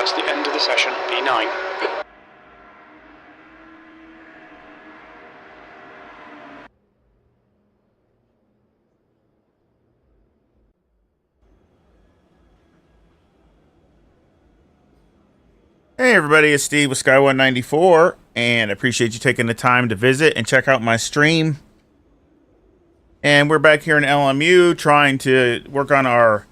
That's the end of the session, P9. Hey everybody, it's Steve with SKY194, and I appreciate you taking the time to visit and check out my stream. And we're back here in LMU trying to work on our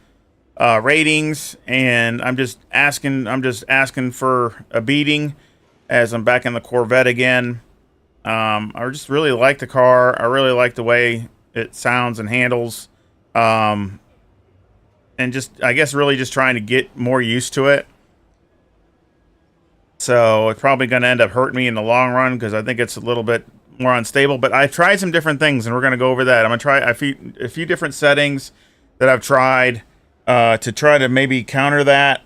ratings, and I'm just asking for a beating as I'm back in the Corvette again. I just really like the car. I really like the way it sounds and handles, and I guess really just trying to get more used to it. So it's probably going to end up hurting me in the long run because I think it's a little bit more unstable. But I've tried some different things, and we're going to go over that. I'm going to try a few different settings that I've tried to try to maybe counter that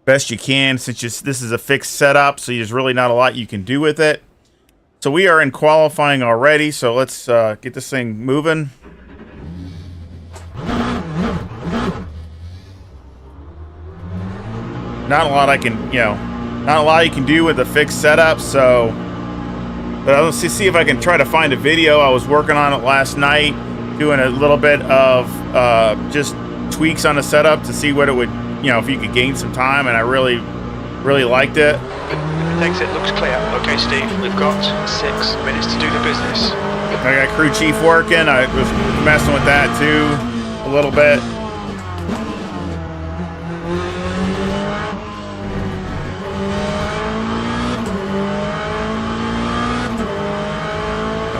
best you can, since this is a fixed setup, so there's really not a lot you can do with it. So we are in qualifying already, so let's get this thing moving. Not a lot I can, not a lot you can do with a fixed setup, so but let's see if I can try to find a video. I was working on it last night, doing a little bit of just tweaks on the setup to see what it would, if you could gain some time, and I really liked it. Thanks, it looks clear. Okay, Steve, we've got 6 minutes to do the business. I got crew chief working. I was messing with that too a little bit.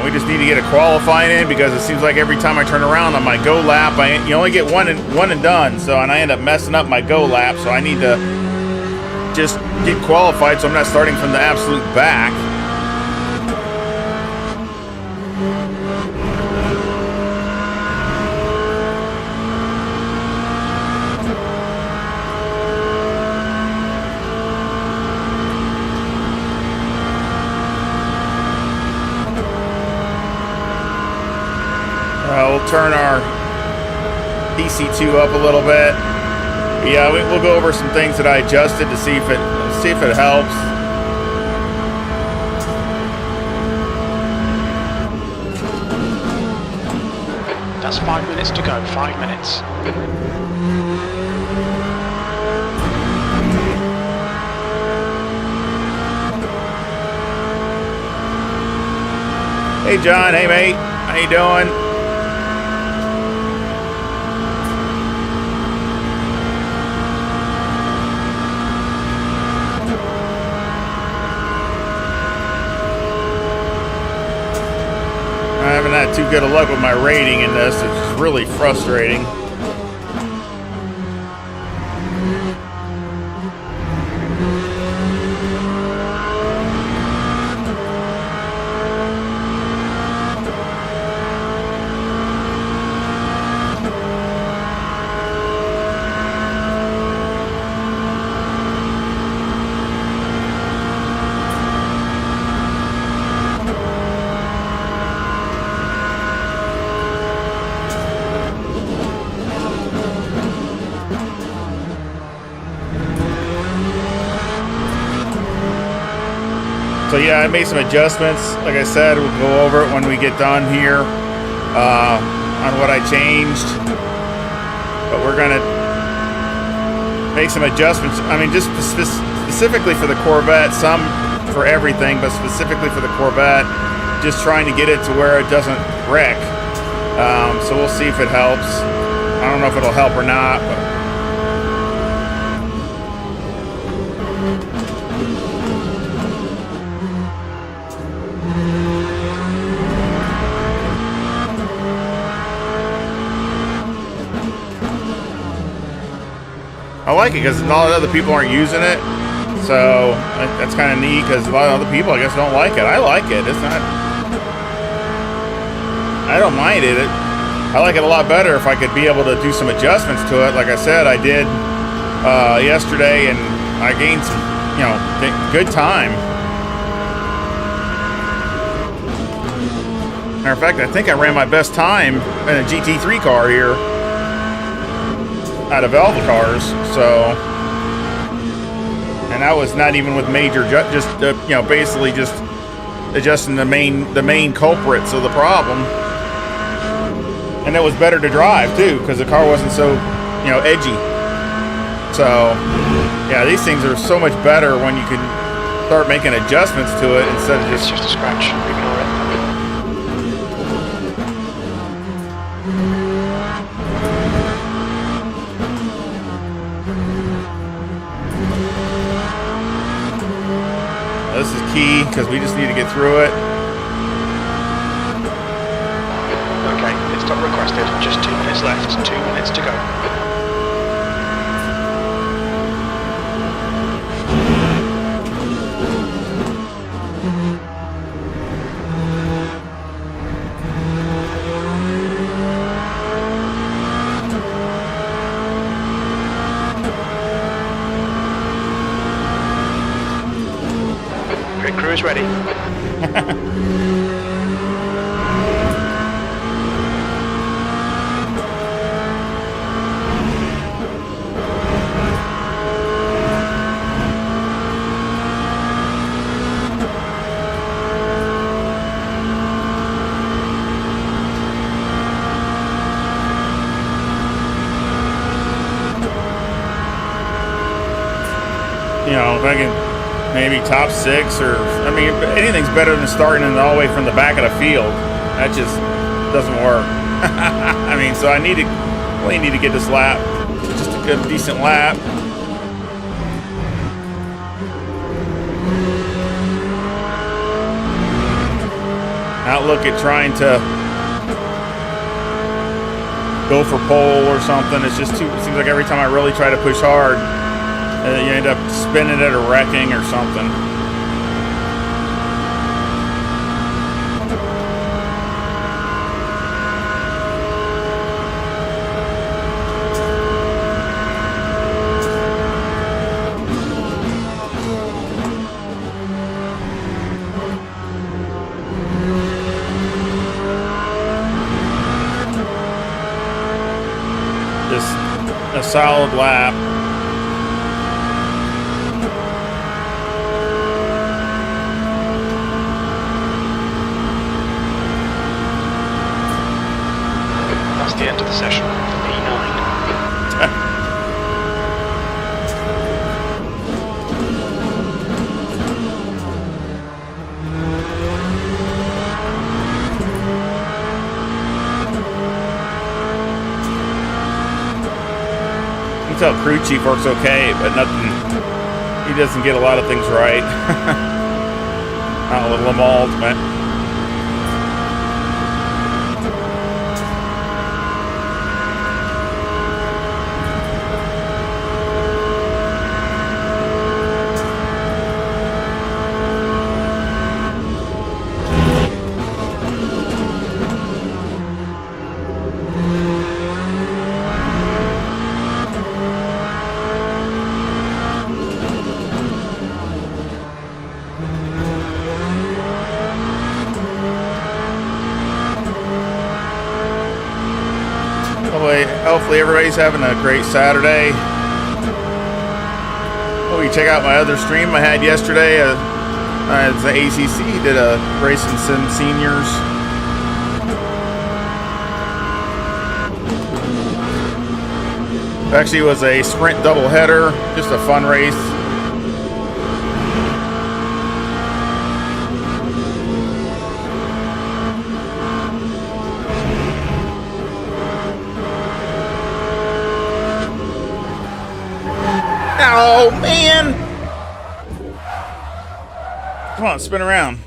We just need to get a qualifying in, because it seems like every time I turn around on my go lap, you only get one and done. So, and I end up messing up my go lap. So I need to just get qualified, so I'm not starting from the absolute back. We'll turn our DC2 up a little bit. Yeah, we'll go over some things that I adjusted to see if it helps. That's 5 minutes to go. 5 minutes. Hey John, hey mate, how you doing? I haven't had too good a luck with my rating in this. It's really frustrating. So yeah, I made some adjustments. Like I said, we'll go over it when we get done here on what I changed. But we're gonna make some adjustments. I mean, just specifically for the Corvette, some for everything, but specifically for the Corvette, just trying to get it to where it doesn't wreck. So we'll see if it helps. I don't know if it'll help or not, but I like it because a lot of other people aren't using it, so that's kind of neat, because a lot of other people, I guess, don't like it. I like it. It's not, I don't mind it. I like it a lot better if I could be able to do some adjustments to it. Like I said, I did yesterday, and I gained some, good time. Matter of fact, I think I ran my best time in a GT3 car here out of all the cars, so and that was not even with major, just you know, basically just adjusting the main culprits of the problem. And it was better to drive too, because the car wasn't so, you know, edgy. So yeah, these things are so much better when you can start making adjustments to it instead of It's just a scratch. Ignore it. This is key because we just need to get through it. Okay, pit stop requested. Just 2 minutes left. 2 minutes to go. Pit crew is ready. You know, if I can maybe top 6, or I mean, anything's better than starting in all the way from the back of the field. That just doesn't work. I mean, so I really need to get this lap, just a good, decent lap. Not look at trying to go for pole or something. It's just it seems like every time I really try to push hard, you end up spinning it or wrecking or something. Just a solid lap. The end of the session for P9. You can tell crew chief works okay, but nothing. He doesn't get a lot of things right. Not with LeMans, man. Hopefully everybody's having a great Saturday. Oh, you check out my other stream I had yesterday. It's the ACC, did a Racing Sim Seniors. Actually, it was a sprint doubleheader, just a fun race. Oh, man! Come on, spin around.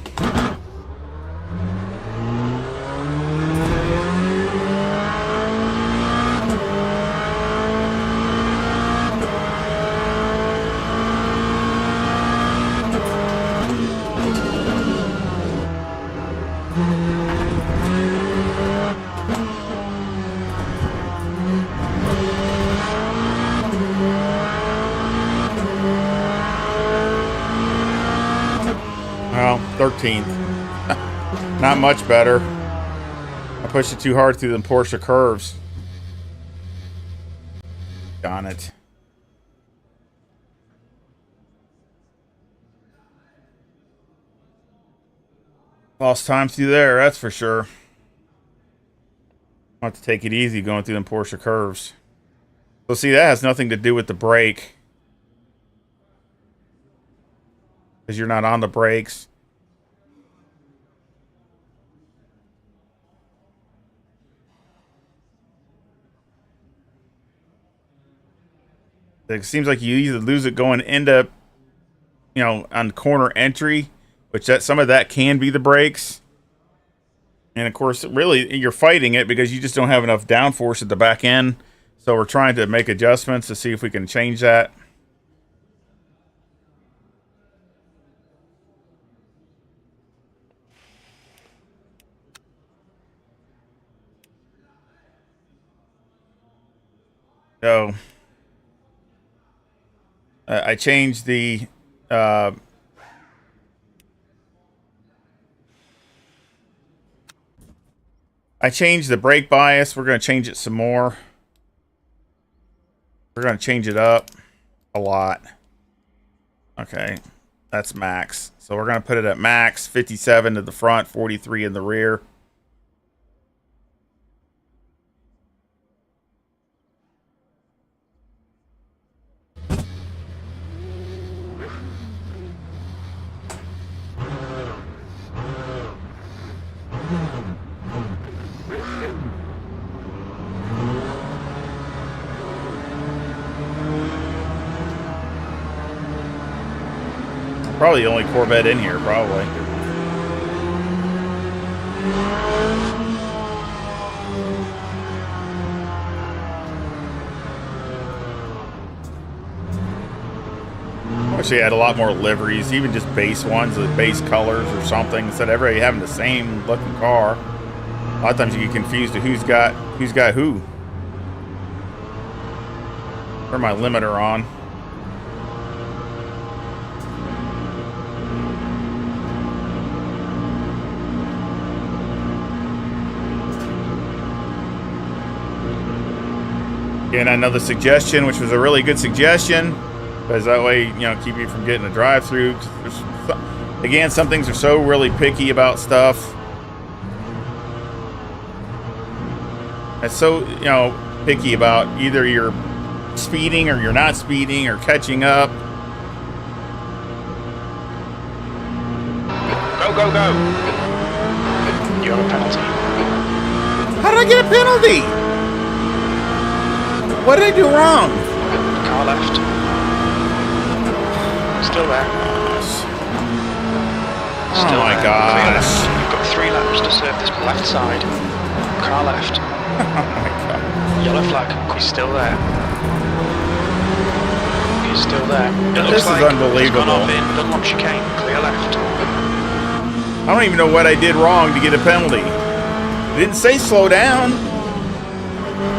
Well, 13th. Not much better. I pushed it too hard through them Porsche curves. Darn it. Lost time through there, that's for sure. I'll have to take it easy going through them Porsche curves. So see, that has nothing to do with the brake. Because you're not on the brakes. It seems like you either lose it going into, you know, on corner entry, which that some of that can be the brakes. And of course, really, you're fighting it because you just don't have enough downforce at the back end. So we're trying to make adjustments to see if we can change that. So I changed the brake bias. We're going to change it some more. We're going to change it up a lot. Okay, that's max. So we're going to put it at max, 57 to the front, 43 in the rear. Probably the only Corvette in here, probably. I wish they had a lot more liveries, even just base ones, the base colors or something, instead of everybody having the same looking car. A lot of times you get confused to who's got who. Turn my limiter on. And another suggestion, which was a really good suggestion, because that way, you know, keep you from getting a drive-through. Again, some things are so really picky about stuff. It's so, you know, picky about either you're speeding or you're not speeding or catching up. Go, go, go. You have a penalty. How did I get a penalty? What did I do wrong? Car left. Still there. Still oh my there. gosh. You've got 3 laps to serve this left side. Car left. Oh my god. Yellow flag. He's still there. He's still there. This is unbelievable. Gone off in. Dunlop chicane. Clear left. I don't even know what I did wrong to get a penalty. It didn't say slow down.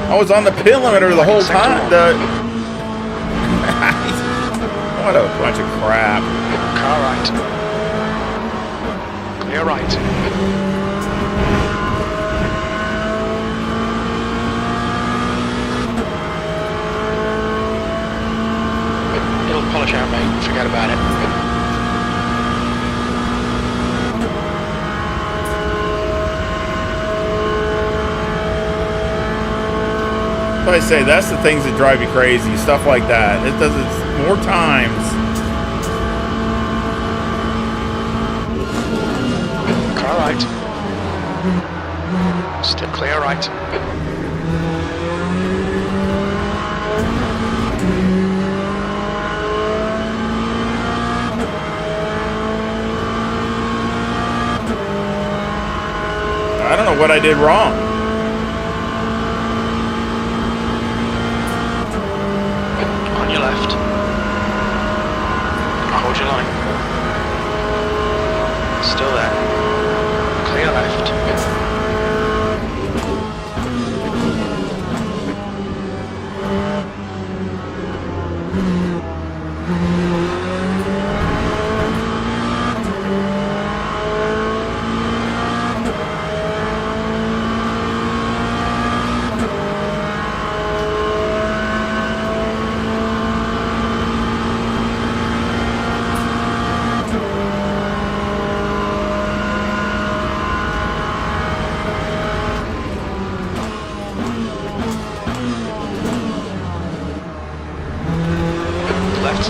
I was on the pit limiter the whole time. What a bunch of crap. Car right. Clear right. It'll polish out, mate. Forget about it. I say that's the things that drive you crazy, stuff like that. It does it more times. Car right. Still clear right. I don't know what I did wrong. Left. Hold your line. Still there. Clear left.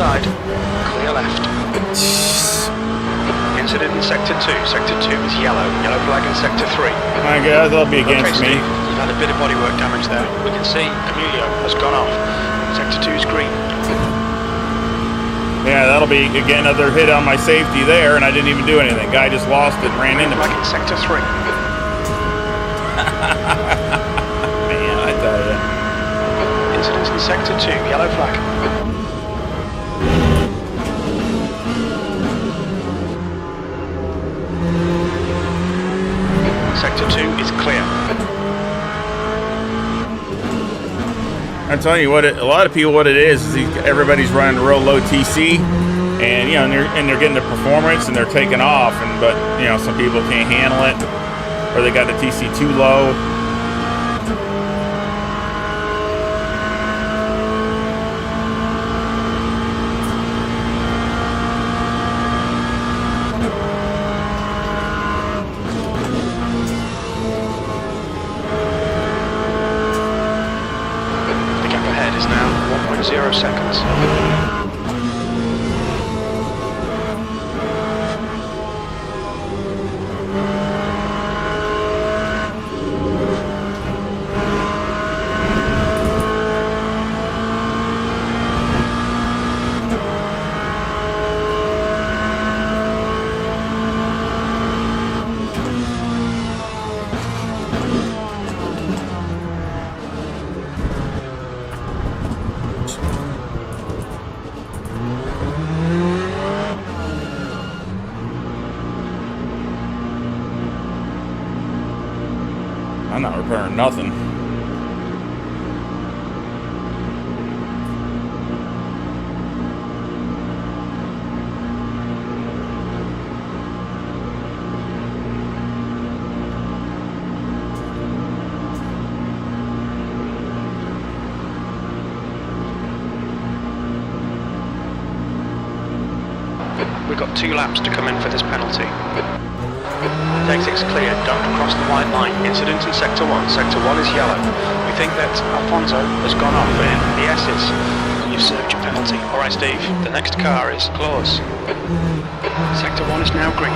side. Clear left. Incident in Sector 2. Sector 2 is yellow. Yellow flag in Sector 3. My God, they'll be against me. Steve, you've had a bit of bodywork damage there. We can see Emilio has gone off. Sector 2 is green. Yeah, that'll be, again, another hit on my safety there, and I didn't even do anything. Guy just lost it and ran into me. Flag in Sector 3. Man, I tell you. Incident in Sector 2. Yellow flag. Sector 2 is clear. I'm telling you what, a lot of people, what it is everybody's running real low TC, and you know, and they're getting the performance and they're taking off, but you know, some people can't handle it, or they got the TC too low. The gap ahead is now 1.0 seconds. I'm not repairing nothing. We've got 2 laps to come in for this penalty. Exit's clear, don't cross the white line. Incident in Sector 1. Sector 1 is yellow. We think that Alfonso has gone off in the S's. You've served your penalty. Alright Steve, the next car is close. Sector 1 is now green.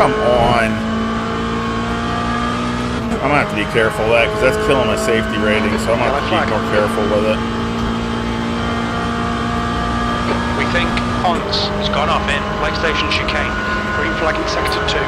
Come on. I'm gonna have to be careful of that because that's killing my safety rating, so I'm gonna have to be more careful with it. We think Pons has gone off in PlayStation chicane. Green flag in Sector 2.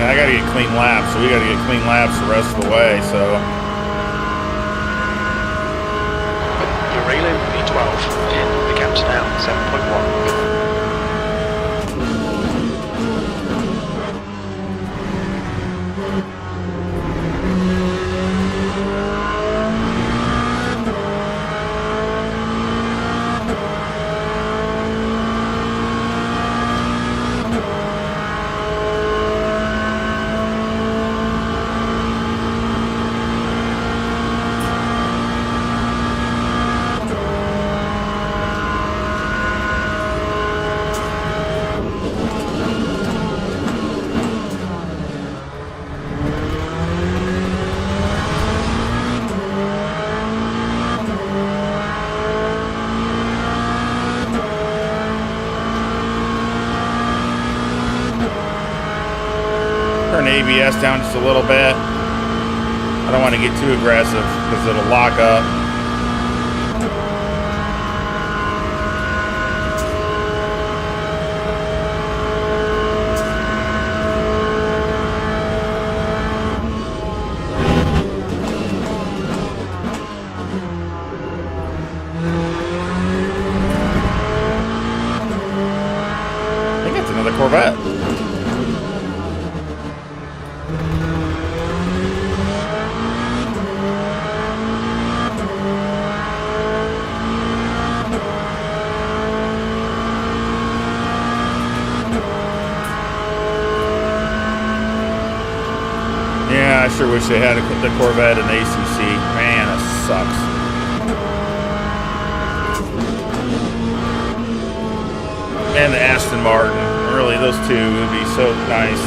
I gotta get clean laps, so we gotta get clean laps the rest of the way, so. You're railing V12 in the gap's now 7.1. Turn ABS down just a little bit. I don't want to get too aggressive because it'll lock up. I sure wish they had the Corvette and the ACC. Man, that sucks. And the Aston Martin. Really, those two would be so nice.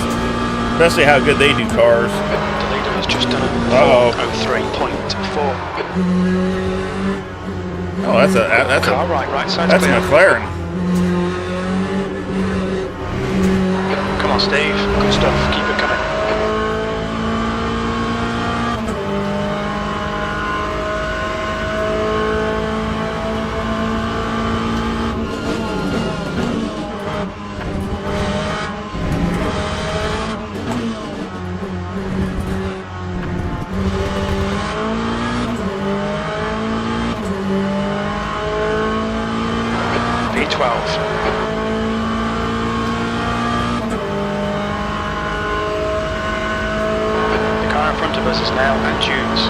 Especially how good they do cars. The leader has just done a 4:03.4. Oh, that's a car right side. That's a McLaren. Come on, Steve. Good stuff. Keep it coming. The car in front of us is now at June's.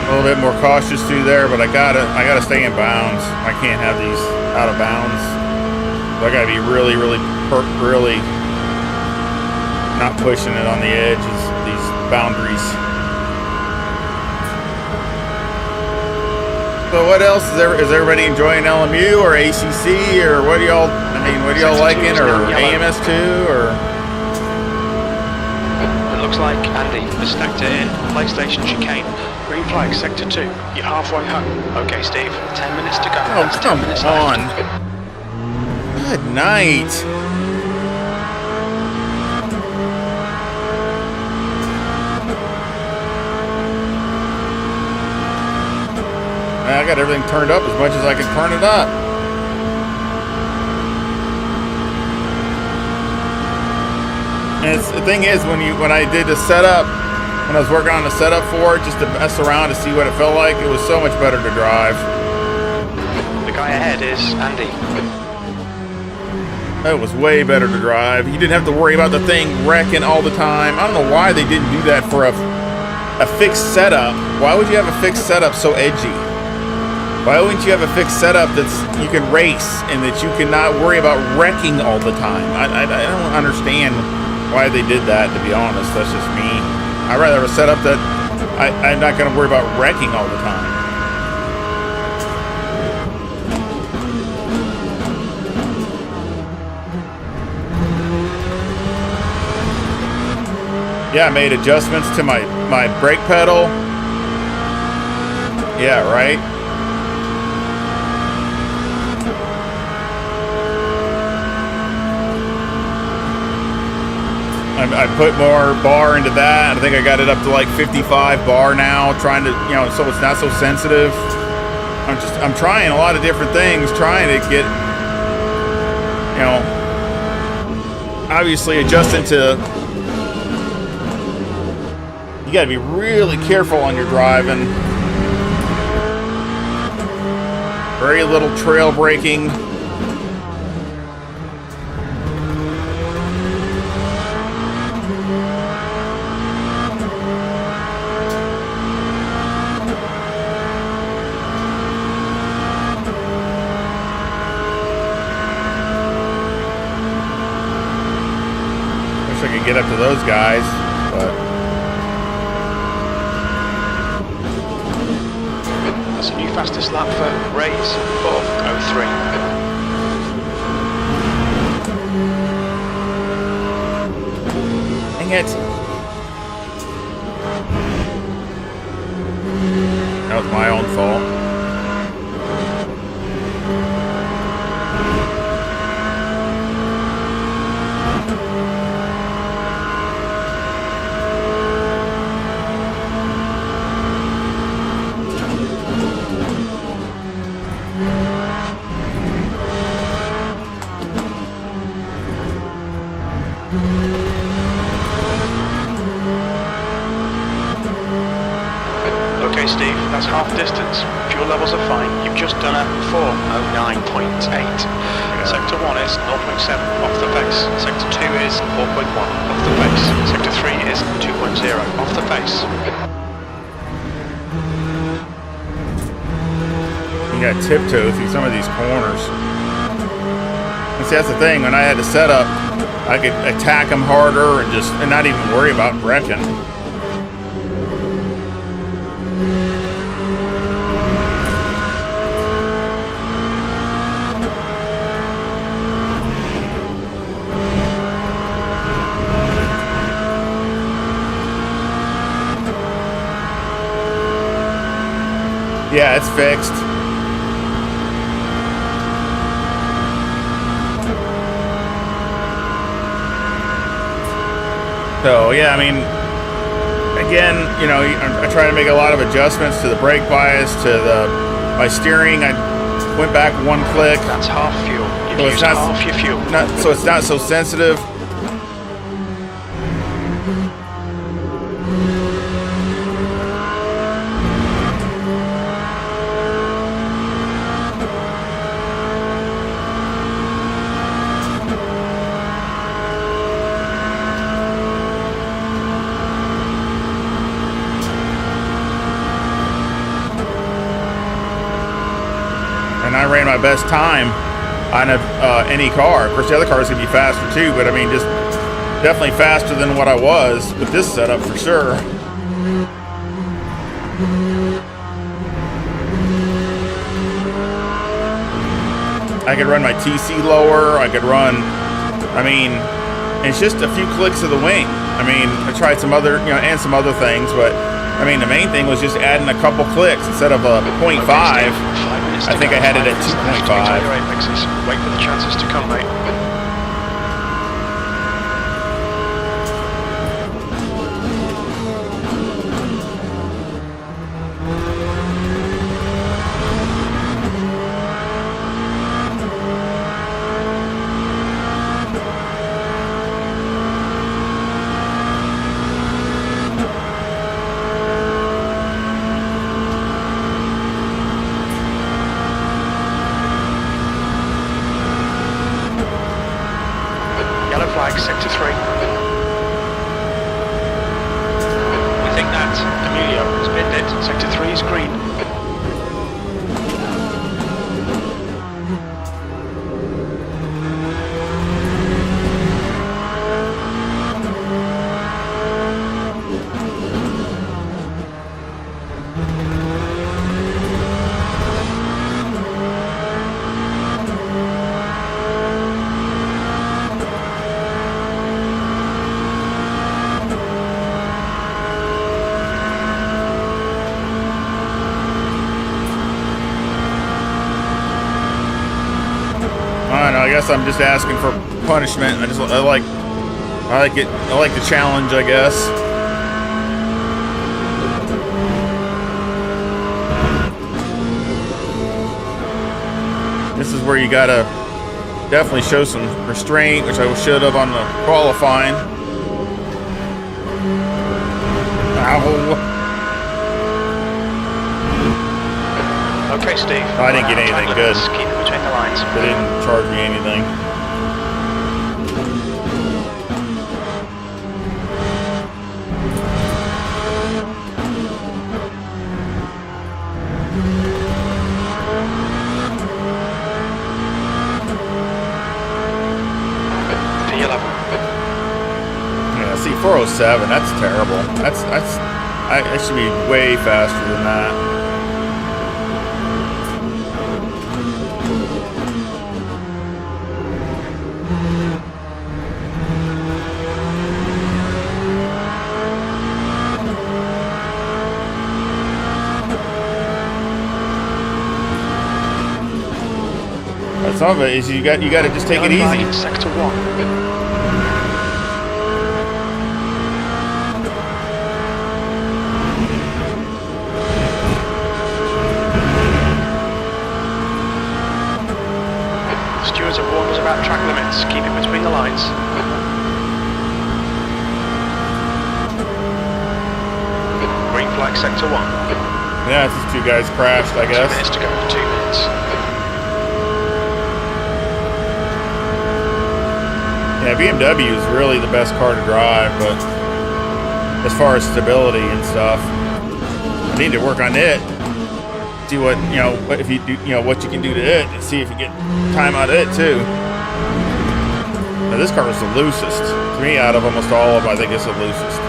A little bit more cautious through there, but I gotta stay in bounds. I can't have these out of bounds. So I gotta be really not pushing it on the edges, these boundaries. So what else is everybody enjoying LMU or ACC or what do y'all? I mean, what do y'all liking or AMS2 or? It looks like Andy has stacked it in. PlayStation chicane. Green flag, sector 2. You're halfway home. Okay, Steve. 10 minutes to go. Oh, That's come 10 minutes on. left. Good night. I got everything turned up as much as I can turn it up. And the thing is, when I did the setup, when I was working on the setup for it, just to mess around to see what it felt like, it was so much better to drive. The guy ahead is Andy. It was way better to drive. You didn't have to worry about the thing wrecking all the time. I don't know why they didn't do that for a fixed setup. Why would you have a fixed setup so edgy? Why wouldn't you have a fixed setup that's you can race and that you can not worry about wrecking all the time? I don't understand why they did that, to be honest. That's just me. I'd rather have a setup that I'm not going to worry about wrecking all the time. Yeah, I made adjustments to my brake pedal. Yeah, right. I put more bar into that. I think I got it up to like 55 bar now, trying to, so it's not so sensitive. I'm trying a lot of different things, trying to get, obviously adjusting to, you gotta be really careful on your driving. Very little trail braking. Wish I could get up to those guys, but That's a new fastest lap for Ray's 4:03. Dang it. That was my own fault. Steve, that's half distance. Fuel levels are fine. You've just done a 409.8. Sector 1 is 0.7 off the pace. Sector 2 is 4.1 off the pace. Sector 3 is 2.0 off the pace. You got tiptoe through some of these corners. And see, that's the thing. When I had to set up, I could attack them harder and not even worry about wrecking. Yeah, it's fixed. So, yeah, I mean, again, you know, I try to make a lot of adjustments to the brake bias, to my steering. I went back one click. That's half fuel. You've used half your fuel. So it's not so sensitive. And I ran my best time on any car. Of course, the other cars could be faster too, but I mean, just definitely faster than what I was with this setup for sure. I could run my TC lower. I could run, I mean, it's just a few clicks of the wing. I mean, I tried some other, you know, and some other things, but I mean, the main thing was just adding a couple clicks instead of a 0.5. I think I had it at 2.5. Wait for the chances to come, mate. Flag, sector 3. We think that Emilio has pinned it. Sector 3 is green. I guess I'm just asking for punishment. I like the challenge, I guess. This is where you gotta definitely show some restraint, which I should have on the qualifying. Ow. Okay, Steve. I didn't get anything good. Keep it between the lines. They didn't charge me anything. Yeah, see, 407. That's terrible. I should be way faster than that. Some of it is you got to just take it easy. Sector 1. Stewards have warned us about track limits. Keep it between the lines. Green flag, sector 1. Yeah, it's just two guys crashed, I guess. 2 minutes to go, 2 minutes. Yeah, BMW is really the best car to drive, but as far as stability and stuff, I need to work on it. See what, you know, if you do, you know, what you can do to it, and see if you get time out of it too. Now, this car is the loosest. To me, out of almost all of them, I think it's the loosest.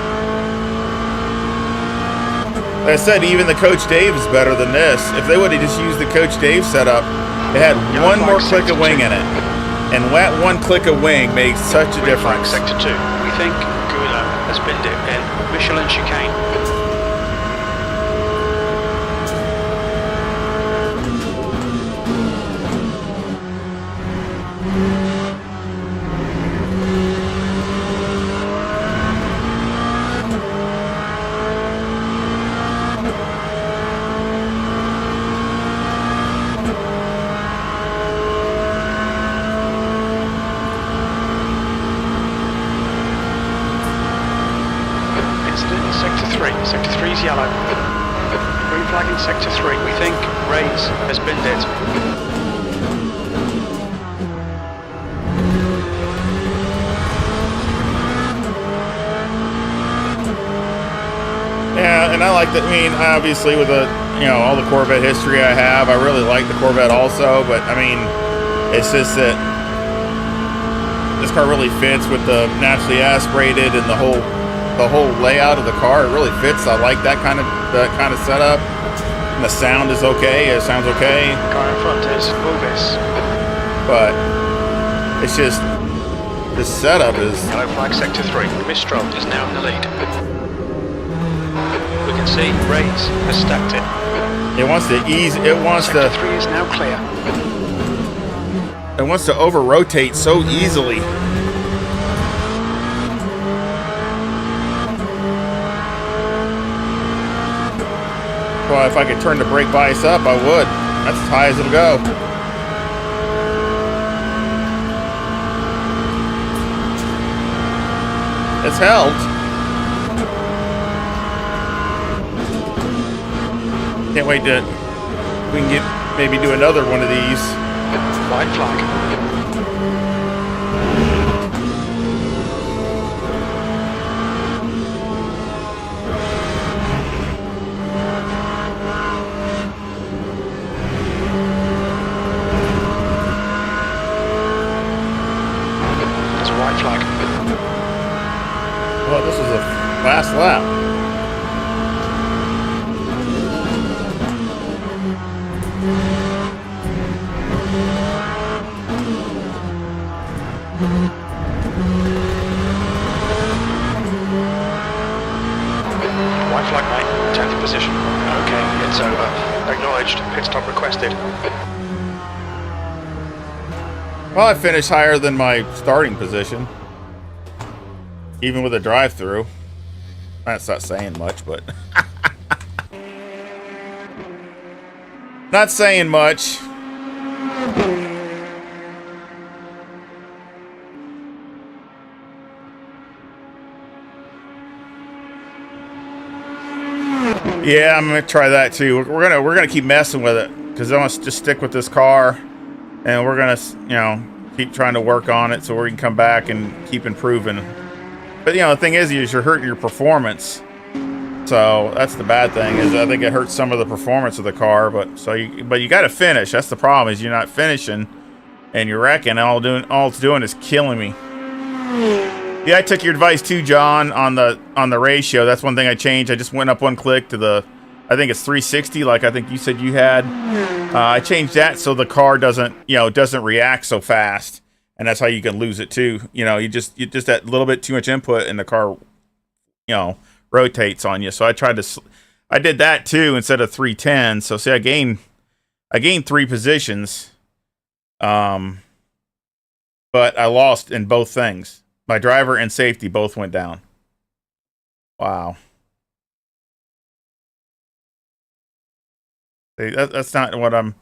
Like I said, even the Coach Dave is better than this. If they would have just used the Coach Dave setup, it had one more click of wing in it. And that one click of wing makes such a difference. Sector 2. We think Gula has binned it in Michelin chicane. Sector 3 is yellow. Green flag in Sector 3. We think Rays has binned it. Yeah, and I like that. I mean, obviously with the, you know, all the Corvette history I have, I really like the Corvette also, but I mean, it's just that this car really fits with the naturally aspirated and the whole layout of the car. It really fits. I like that kind of setup. And the sound is okay. It sounds okay. Car in front is Movis. But it's just this setup is. Yellow flag Sector 3. Mistral is now in the lead. We can see Rays has stacked it. It wants to ease. It wants Sector to. 3 is now clear. It wants to over-rotate so easily. Well, if I could turn the brake bias up, I would. That's as high as it'll go. It's held. Can't wait to. We can get maybe do another one of these. White flag. Well, this was a fast lap. White flag, mate. 10th position. Okay, it's over. Acknowledged. Pit stop requested. Well, I finished higher than my starting position. Even with a drive-through. That's not saying much, but... not saying much. Yeah, I'm gonna try that too. We're gonna keep messing with it because I want to just stick with this car, and we're gonna, you know, keep trying to work on it so we can come back and keep improving. But, you know, the thing is you're hurting your performance. So that's the bad thing, is I think it hurts some of the performance of the car. But you got to finish. That's the problem, is you're not finishing and you're wrecking. All it's doing is killing me. Yeah, I took your advice too, John, on the ratio. That's one thing I changed. I just went up one click to the, I think it's 360, like I think you said you had. I changed that so the car doesn't react so fast. And that's how you can lose it too. You know, you just that little bit too much input and the car, you know, rotates on you. So I did that too instead of 310. So see, I gained 3 positions. But I lost in both things. My driver and safety both went down. Wow. See, that's not what all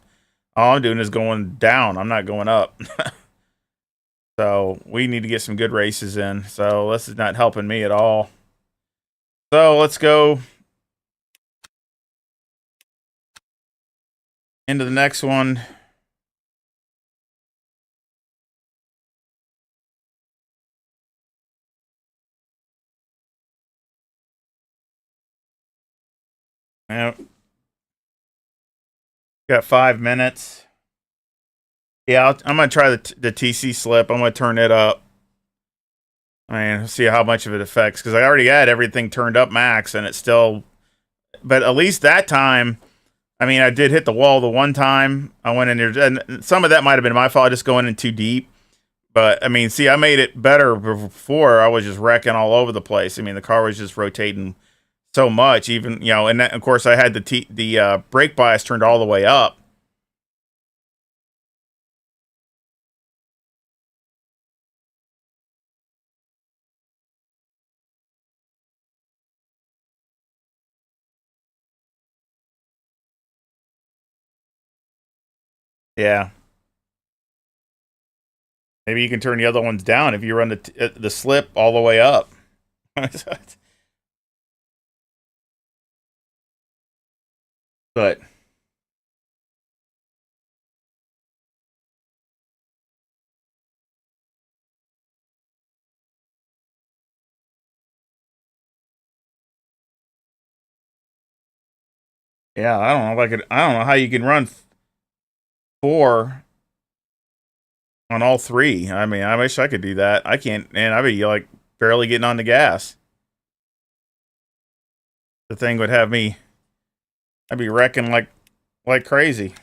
I'm doing is going down. I'm not going up. So we need to get some good races in. So this is not helping me at all. So let's go into the next one. Now, got 5 minutes. Yeah, I'm going to try the TC slip. I'm going to turn it up. I mean, see how much of it affects, because I already had everything turned up max, and it's still... But at least that time, I mean, I did hit the wall the one time. I went in there, and some of that might have been my fault, just going in too deep. But, I mean, see, I made it better before. I was just wrecking all over the place. I mean, the car was just rotating so much, even, you know, and that, of course, I had the brake bias turned all the way up. Yeah. Maybe you can turn the other ones down if you run the slip all the way up. But yeah, I don't know if I could. I don't know how you can run 4 on all 3. I mean, I wish I could do that. I can't, and I'd be like barely getting on the gas. The thing would have me. I'd be wrecking like crazy.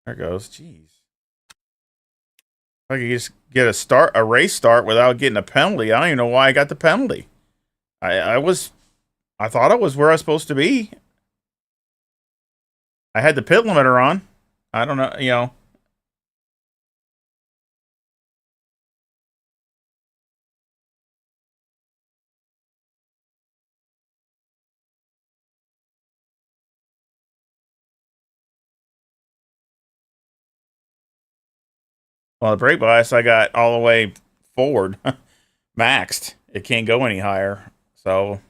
There goes. Jeez. If I could just get a race start without getting a penalty. I don't even know why I got the penalty. I thought I was where I was supposed to be. I had the pit limiter on. I don't know, you know. Well, the brake bias I got all the way forward, maxed. It can't go any higher. So,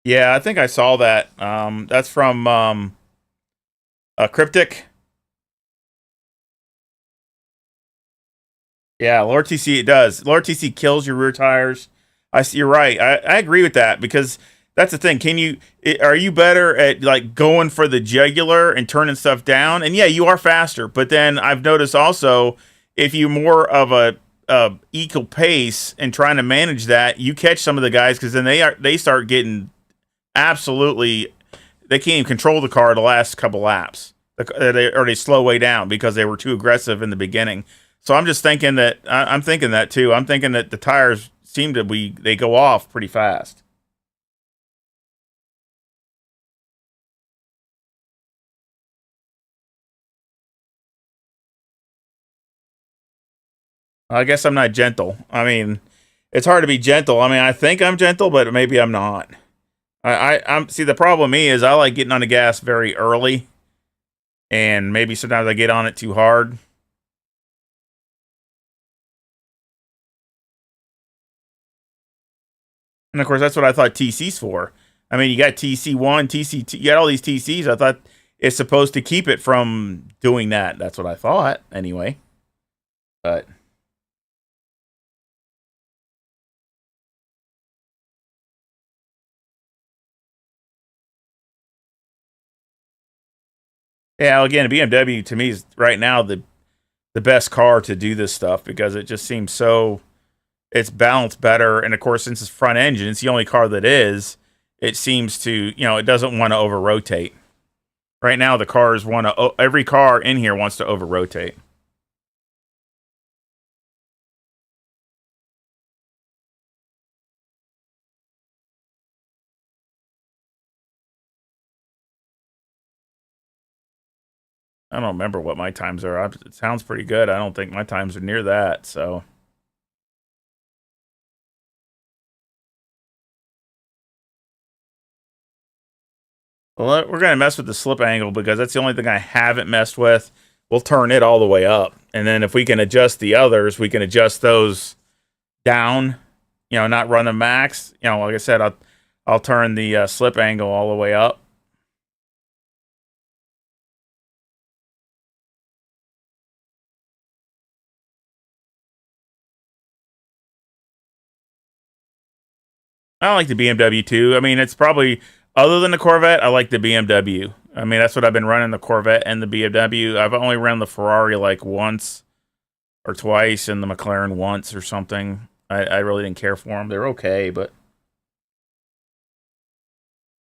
yeah, I think I saw that. That's from Cryptic. Yeah, lower TC it does. Lower TC kills your rear tires. You're right. I agree with that, because that's the thing. Are you better at like going for the jugular and turning stuff down? And yeah, you are faster. But then I've noticed also, if you more of a equal pace and trying to manage that, you catch some of the guys, because then they start getting absolutely, they can't even control the car the last couple laps. They slow way down because they were too aggressive in the beginning. So I'm just thinking that I'm thinking that too. I'm thinking that the tires seem to they go off pretty fast. I guess I'm not gentle. I mean, it's hard to be gentle. I mean, I think I'm gentle, but maybe I'm not. I'm see, the problem me is I like getting on the gas very early, and maybe sometimes I get on it too hard. And of course, that's what I thought TC's for. I mean, you got TC1, TC2, you got all these TCs. I thought it's supposed to keep it from doing that. That's what I thought, anyway. But yeah, again, BMW to me is right now the best car to do this stuff, because it just seems so, it's balanced better. And of course, since it's front engine, it's the only car that is. It seems to, you know, it doesn't want to over rotate. Right now, the cars want to. Every car in here wants to over rotate. I don't remember what my times are. It sounds pretty good. I don't think my times are near that. So, well, we're gonna mess with the slip angle, because that's the only thing I haven't messed with. we'll turn it all the way up. And then if we can adjust the others, we can adjust those down, you know, not run them max. You know, like I said, I'll turn the slip angle all the way up. I like the BMW too. I mean, it's probably, other than the Corvette, I like the BMW. I mean, that's what I've been running, the Corvette and the BMW. I've only run the Ferrari like once or twice and the McLaren once or something. I really didn't care for them. They're okay, but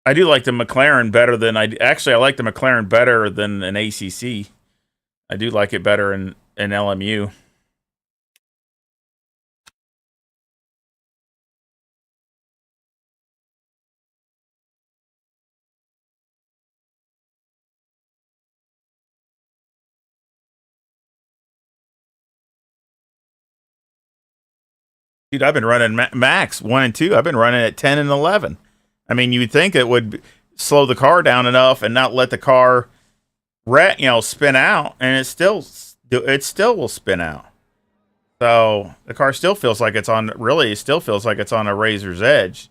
I do like the McLaren better than I like the McLaren better than an ACC. I do like it better in LMU. Dude, I've been running max 1 and 2. I've been running at 10 and 11. I mean, you would think it would slow the car down enough and not let the car, spin out, and it still will spin out. So the car still feels like it's on. Really, it still feels like it's on a razor's edge.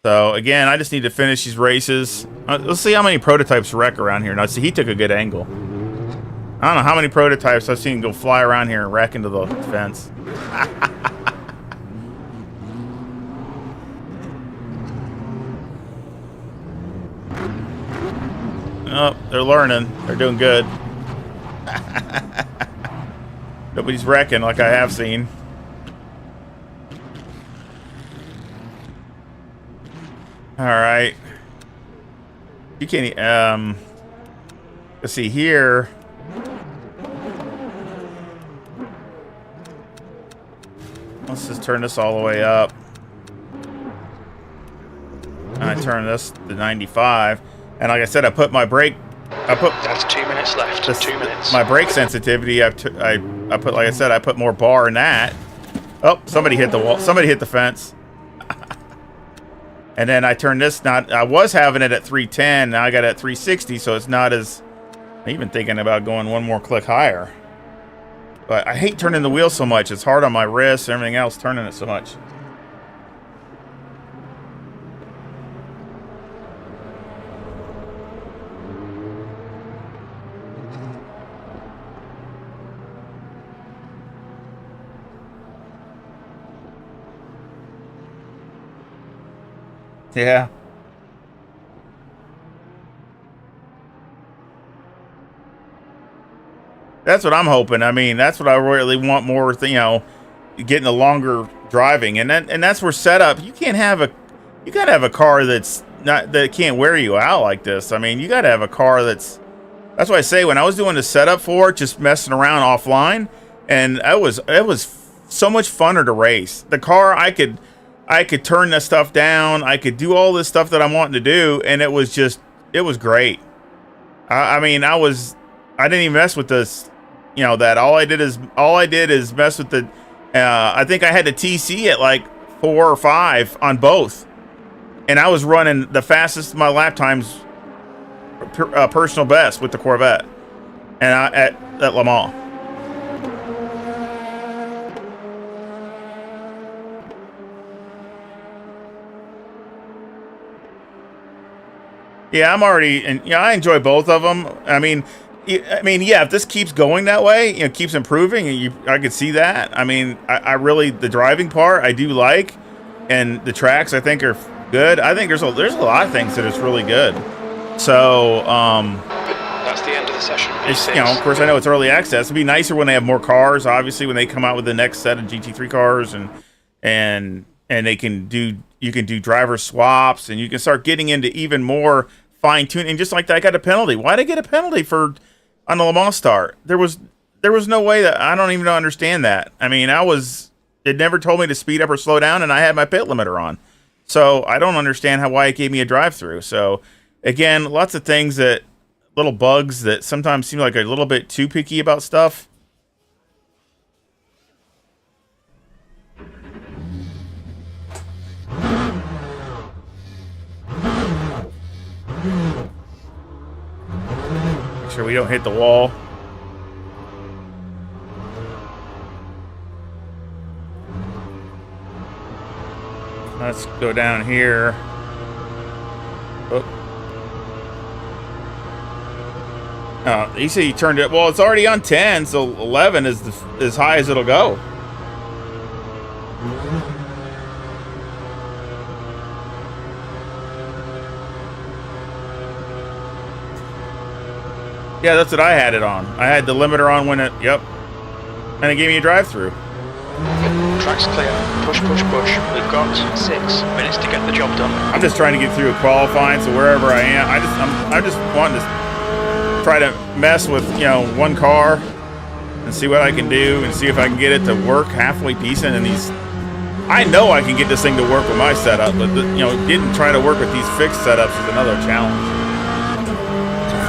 So again, I just need to finish these races. Let's see how many prototypes wreck around here. Now, see, he took a good angle. I don't know how many prototypes I've seen go fly around here and wreck into the fence. Oh, they're learning. They're doing good. Nobody's wrecking like I have seen. All right. You can't. Let's see here. Let's just turn this all the way up. And I turn this to 95. And like I said, I put my brake. That's 2 minutes left. 2 minutes. My brake sensitivity. I put, like I said, I put more bar in that. Oh, somebody hit the wall. Somebody hit the fence. And then I turned this. I was having it at 310. Now I got it at 360, so it's not as. I'm even thinking about going one more click higher. But I hate turning the wheel so much. It's hard on my wrists and everything else, turning it so much. Yeah. That's what I'm hoping. I mean, that's what I really want more, getting a longer driving. And that's where setup, you gotta have a car that can't wear you out like this. I mean, you gotta have a car that's why I say when I was doing the setup for it, just messing around offline, and it was so much funner to race. The car, I could turn this stuff down. I could do all this stuff that I'm wanting to do, and it was great. I didn't even mess with this, that all I did is mess with the, I think I had the TC at like 4 or 5 on both. And I was running the fastest of my lap times, personal best with the Corvette. And at Le Mans. Yeah, I'm already, and I enjoy both of them. I mean, yeah, if this keeps going that way, keeps improving, and I could see that. I mean, I really, the driving part I do like, and the tracks I think are good. I think there's a lot of things that is really good. So, that's the end of the session. It's, of course, I know it's early access. It'd be nicer when they have more cars. Obviously, when they come out with the next set of GT3 cars, and they can do. You can do driver swaps, and you can start getting into even more fine tuning. And just like that, I got a penalty. Why did I get a penalty on the Le Mans start? There was no way that I don't even understand that. I mean, it never told me to speed up or slow down, and I had my pit limiter on. So I don't understand why it gave me a drive-through. So again, lots of things little bugs that sometimes seem like a little bit too picky about stuff. Make sure we don't hit the wall. Let's go down here. Oh. Oh, you see, he turned it. Well, it's already on 10, so 11 is as high as it'll go. Yeah, that's what I had it on. I had the limiter on when it. Yep. And it gave me a drive-through. Track's clear. Push, push, push. We've got 6 minutes to get the job done. I'm just trying to get through a qualifying, so wherever I am, I'm just wanting to try to mess with, you know, one car and see what I can do and see if I can get it to work halfway decent in these. I know I can get this thing to work with my setup, but you know, getting trying to work with these fixed setups is another challenge.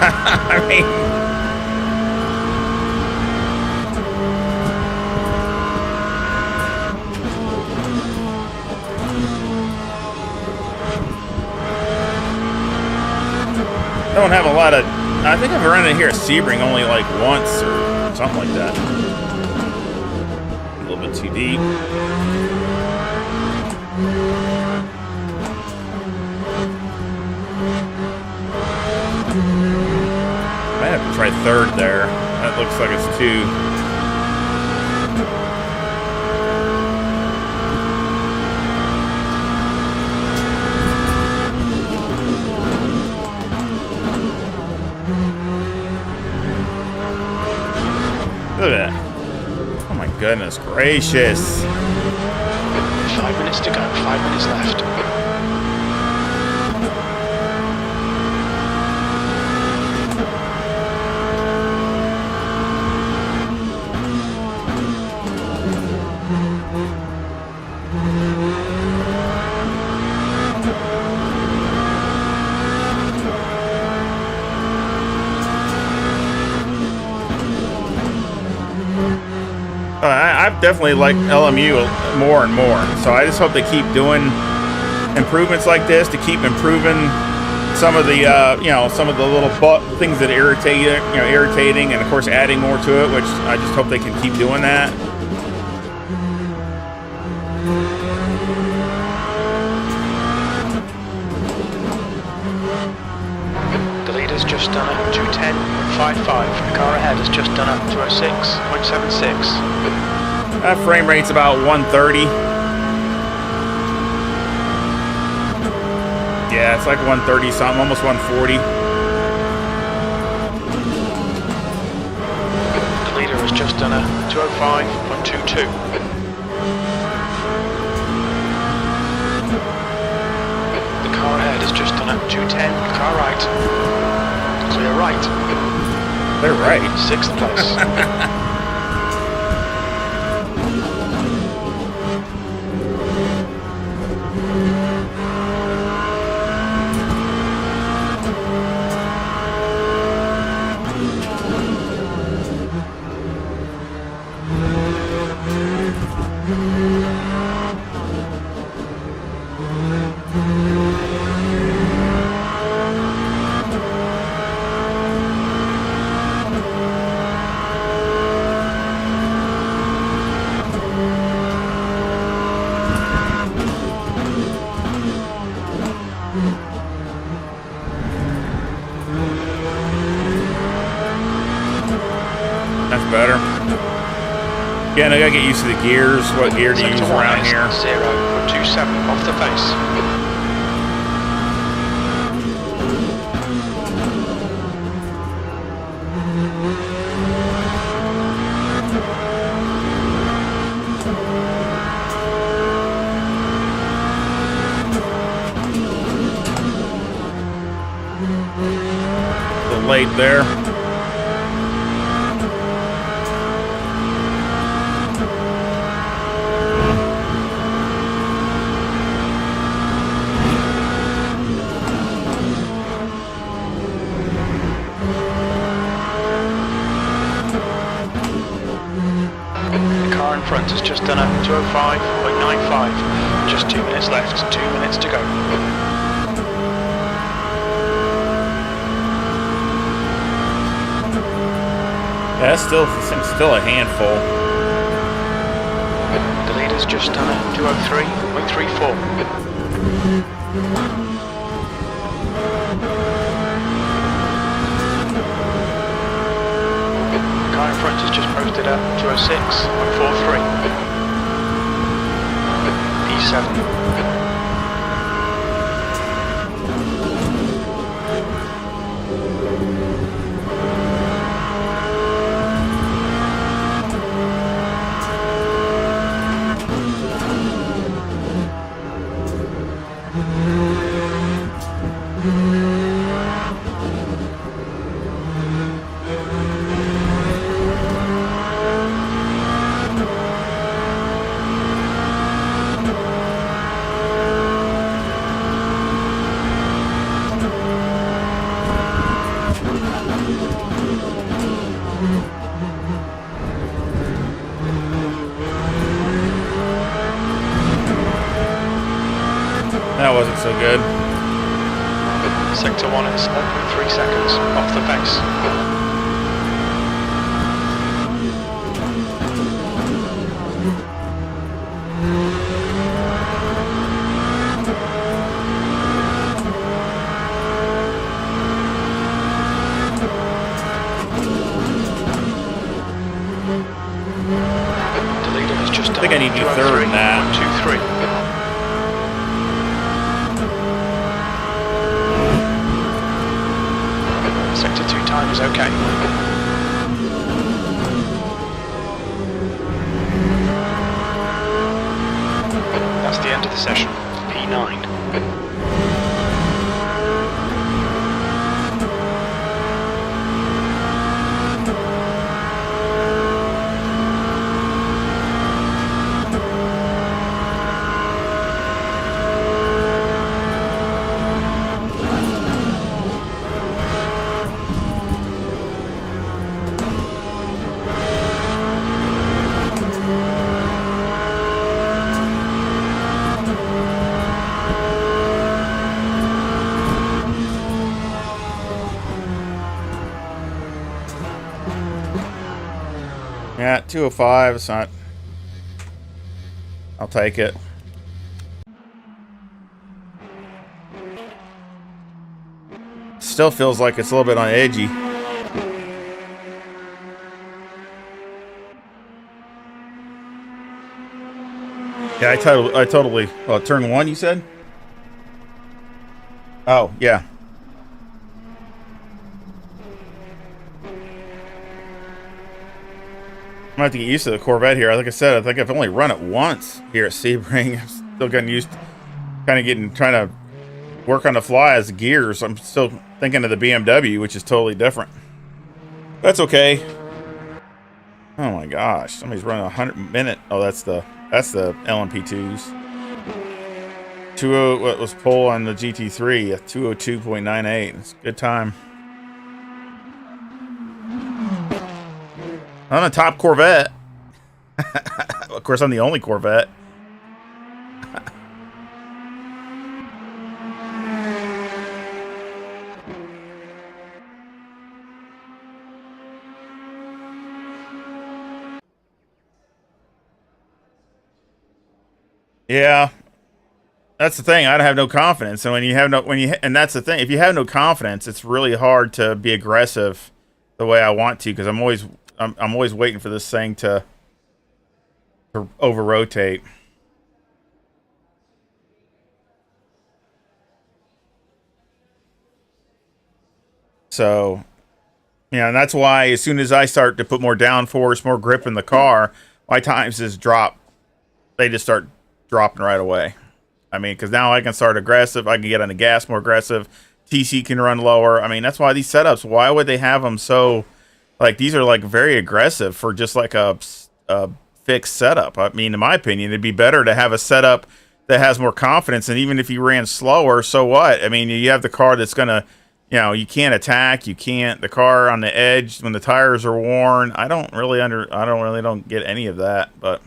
I mean, I don't have a lot of. I think I've run in here at Sebring only like once or something like that. A little bit too deep. I have to try third there. That looks like it's 2. Look at that. Oh my goodness gracious. 5 minutes to go, 5 minutes left. I've definitely liked LMU more and more, so I just hope they keep doing improvements like this to keep improving some of the you know, some of the little things that irritating, and of course adding more to it, which I just hope they can keep doing that. The leader's just done a 2:10.55. The car ahead has just done a 2:06.76. That frame rate's about 130. Yeah, it's like 130 something, almost 140. The leader has just done a 2:05.22. The car ahead has just done a 2:10. Car right. Clear right. They're right. 6th place. That's better. Again, I gotta get used to the gears, what gear to use around here. 0.27 off the face. A little late there. In front has just done a 2:05.95. Just 2 minutes left, 2 minutes to go. Yeah, that's still a handful. The leader's has just done a 203.34. The car in front has just posted a 206.43. P7. That wasn't so good. Sector 1 is 0.3 seconds off the pace. The leader has just done I think I need to be third in that. 123. Sector 2 time is okay. That's the end of the session. P9. Yeah, 205. It's not. I'll take it. Still feels like it's a little bit on edgy. Yeah, I totally. Oh, turn 1, you said? Oh, yeah. I'm gonna have to get used to the Corvette here. Like I said, I think I've only run it once here at Sebring. I'm still getting used, trying to work on the fly as gears. I'm still thinking of the BMW, which is totally different. That's okay. Oh my gosh, somebody's running 100-minute. Oh, that's the LMP2s. 20 what was pole on the GT3 at 202.98. It's a good time. On a top Corvette. Of course, I'm the only Corvette. Yeah, that's the thing. I have no confidence, and and that's the thing. If you have no confidence, it's really hard to be aggressive the way I want to, because I'm always waiting for this thing to over rotate. So, yeah, and that's why as soon as I start to put more downforce, more grip in the car, my times just drop. They just start dropping right away. I mean, because now I can start aggressive. I can get on the gas more aggressive. TC can run lower. I mean, that's why these setups, why would they have them so, like, these are, like, very aggressive for just, like, a fixed setup. I mean, in my opinion, it'd be better to have a setup that has more confidence. And even if you ran slower, so what? I mean, you have the car that's going to, you know, you can't attack. You can't, the car on the edge when the tires are worn. I don't really get any of that, but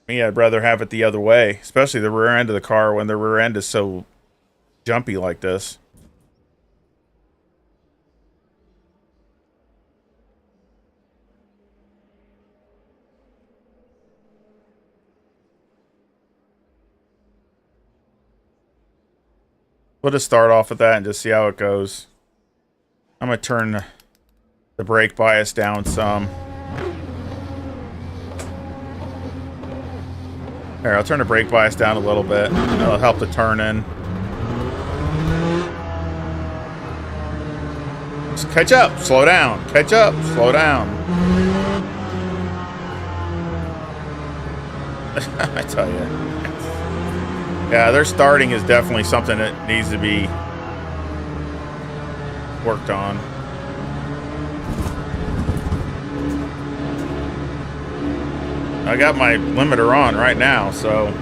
me, I'd rather have it the other way, especially the rear end of the car when the rear end is so jumpy like this. We'll just start off with that and just see how it goes. I'm going to turn the brake bias down some. Here, I'll turn the brake bias down a little bit. That'll help the turn in. Just catch up, slow down. Catch up, slow down. I tell you. Yeah, their starting is definitely something that needs to be worked on. I got my limiter on right now, so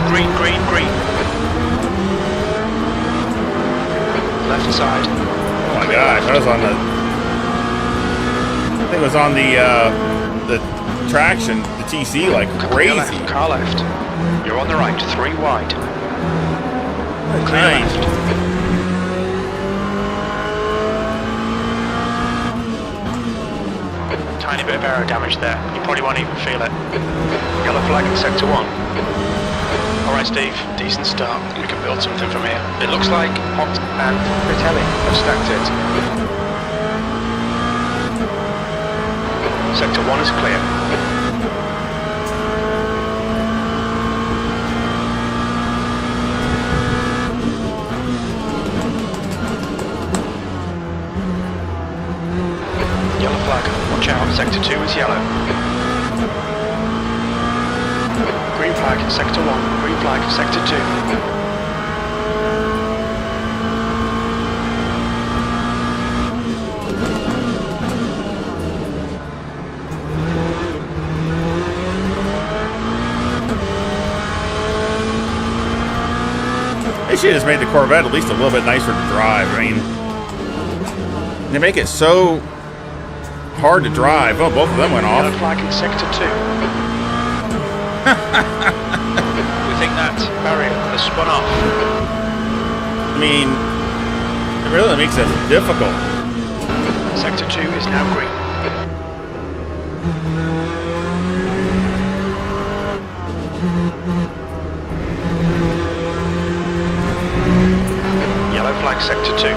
Green, green, green. Left side. oh my gosh, I was on the I think it was on the traction, the TC, like crazy. Car left. You're on the right, 3 wide. Clear Nice. left. Tiny bit of aero damage there. You probably won't even feel it. Yellow flag in sector 1. Alright Steve, decent start. We can build something from here. It looks like Hot and Vitelli have stacked it. Sector 1 is clear. Yellow flag, watch out, sector 2 is yellow. Green flag, sector 1, green flag, sector 2. They should have just made the Corvette at least a little bit nicer to drive. I mean, they make it so hard to drive. Oh, both of them went off. Yellow flag in sector 2. We think that barrier has spun off. I mean, it really makes it difficult. Sector 2 is now green. Yellow flag sector 2.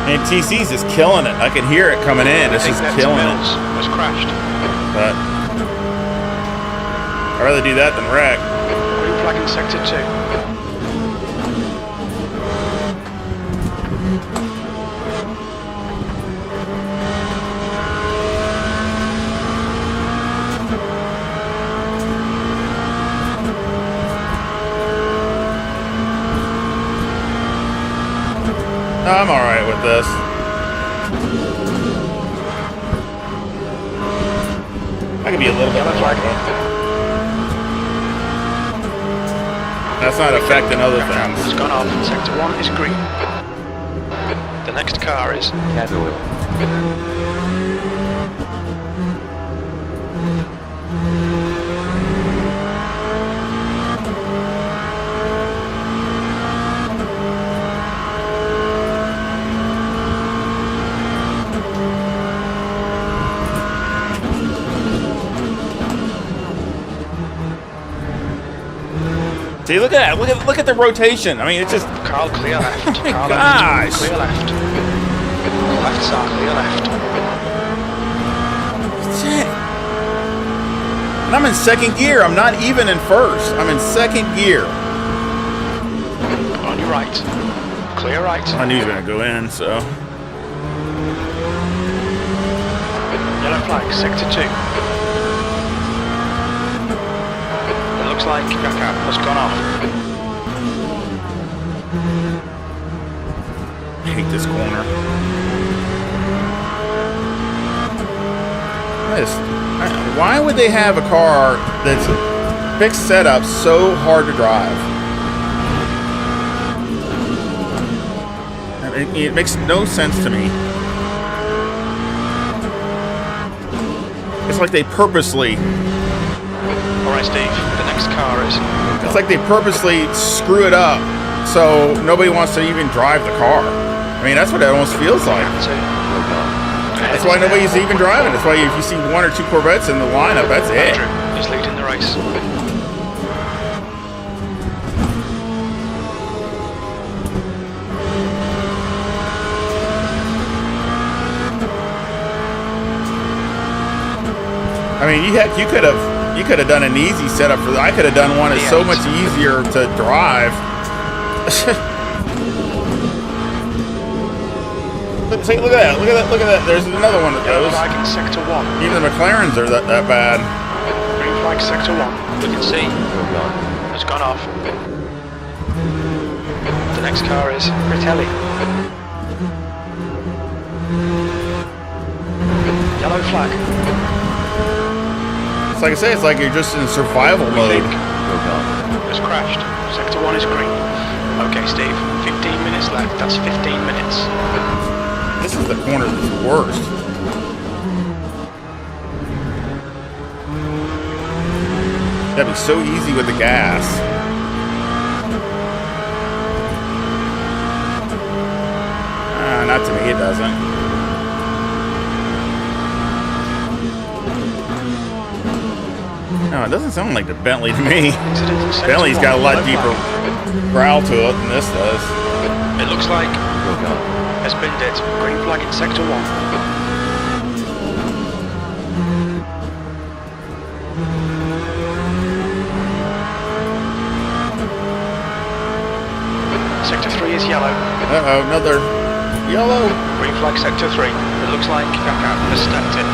And TC's just killing it. I can hear it coming in. It's just killing it. Was crashed. But I'd rather do that than wreck. Green flag in sector 2. I'm alright with this. I could be a little bit more flag. That's not affecting other things. It's gone off. Sector 1 is green. The next car is cat oil. See, look at that. Look at the rotation. I mean, it's just. Carl, clear left. Carl Gosh. left. Clear left. Left side, clear left. Shit. And I'm in second gear. I'm not even in first. I'm in second gear. On your right. Clear right. I knew he was going to go in, so. Yellow flag, sector 2. Looks like Jacka has gone off. I hate this corner. Why would they have a car that's fixed setup so hard to drive? I mean, it makes no sense to me. It's like they purposely Alright, Steve, the next car is... It's like they purposely screw it up so nobody wants to even drive the car. I mean, that's what it almost feels like. That's why nobody's even driving. That's why if you see 1 or 2 Corvettes in the lineup, that's it. Andrew is leading the race. I mean, you could have done an easy setup for that. I could have done one that's so much easier to drive. See, look at that! Look at that! Look at that! There's another one that goes. Flag in sector 1. Even the McLarens are that bad. Green flag sector 1. We can see. It's gone off. The next car is Fratelli. Yellow flag. It's like I say, it's like you're just in survival mode. It's crashed. Sector 1 is green. Okay, Steve. 15 minutes left. That's 15 minutes. This is the corner that's worst. That'd be so easy with the gas. Not to me, it doesn't. No, it doesn't sound like the Bentley to me. Bentley's got a lot deeper growl to it than this does. It looks like has been dead. Green flag in sector 1. Sector 3 is yellow. Uh-oh, another yellow. Green flag sector 3. It looks like Kaka has stepped in.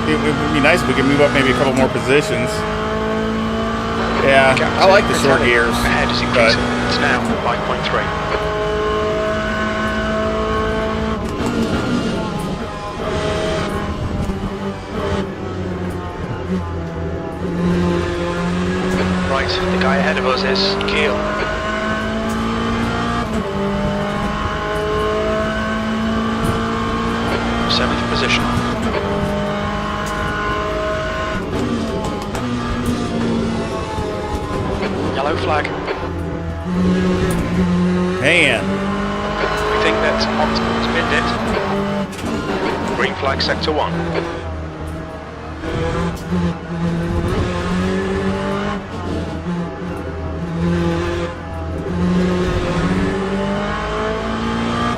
It would be nice if we could move up maybe a couple more positions. Yeah, I like the short gears. Ahead is increasing. It's now 5.3. Right, the guy ahead of us is Keel. Seventh position. Yellow flag. Man. We think that Optimus spinned it. Green flag sector 1.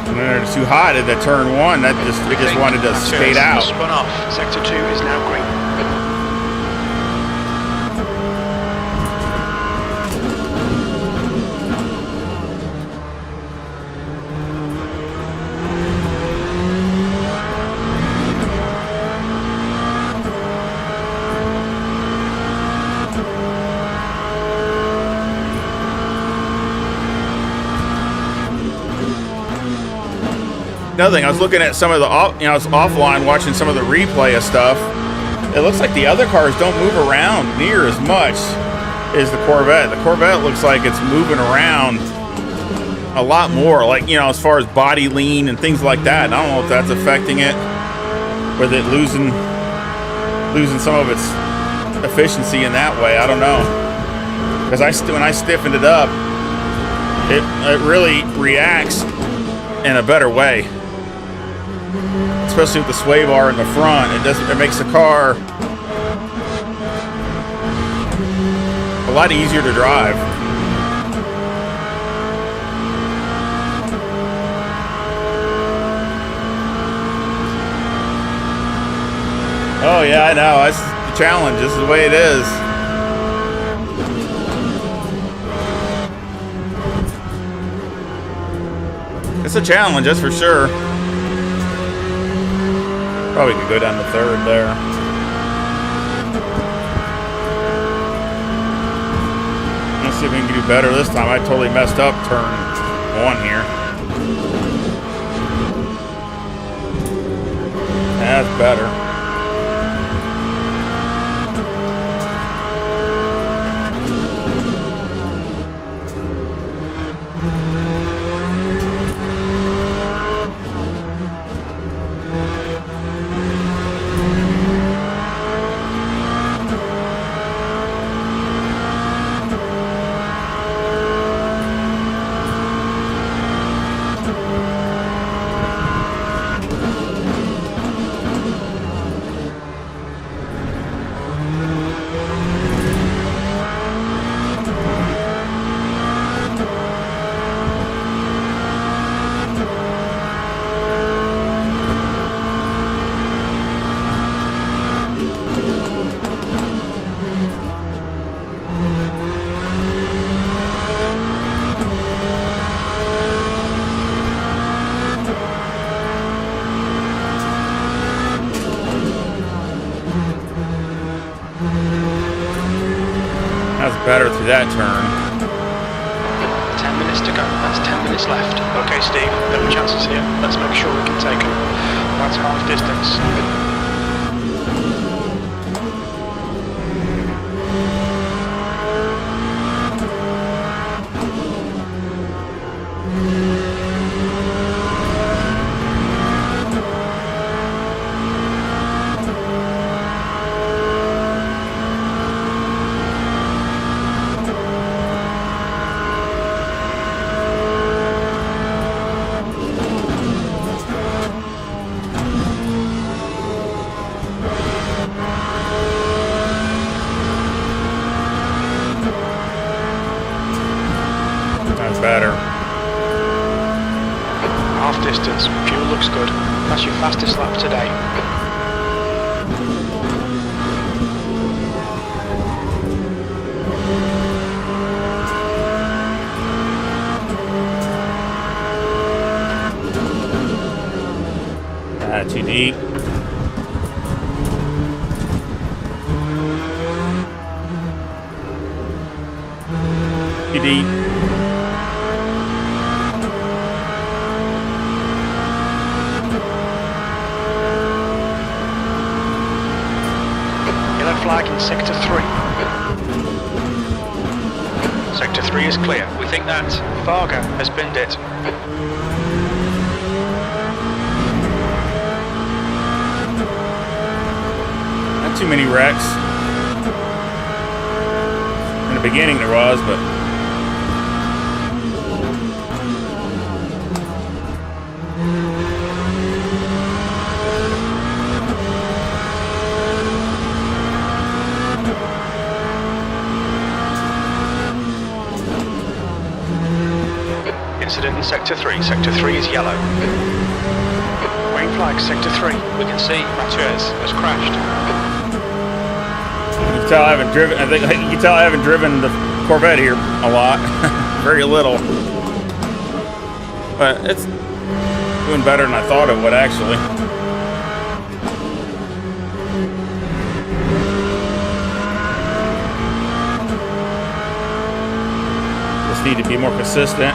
And they're too hot at the turn 1. That we just wanted to skate out. Spun off. Sector 2 is now green. Another thing, I was looking at some of the, I was offline watching some of the replay of stuff. It looks like the other cars don't move around near as much as the Corvette. The Corvette looks like it's moving around a lot more, like, as far as body lean and things like that. And I don't know if that's affecting it, with it losing some of its efficiency in that way. I don't know. Because when I stiffened it up, it really reacts in a better way. Especially with the sway bar in the front, it makes the car a lot easier to drive. Oh yeah, I know. That's the challenge. This is the way it is. It's a challenge, that's for sure. Probably could go down to third there. Let's see if we can do better this time. I totally messed up turn 1 here. That's better. better through that turn. 10 minutes to go. That's 10 minutes left. Okay, Steve, there are chances here. Let's make sure we can take them. That's half distance. Better. Half distance, fuel looks good. That's your fastest lap today. Too deep. Too deep. Flag in Sector 3. Sector 3 is clear. We think that Varga has binned it. Not too many wrecks. In the beginning there was, but Incident in Sector 3. Sector 3 is yellow. Green flag, Sector 3. We can see Mathias has crashed. you can tell I haven't driven. I think you can tell I haven't driven the Corvette here a lot, very little. But it's doing better than I thought it would actually. Just need to be more consistent.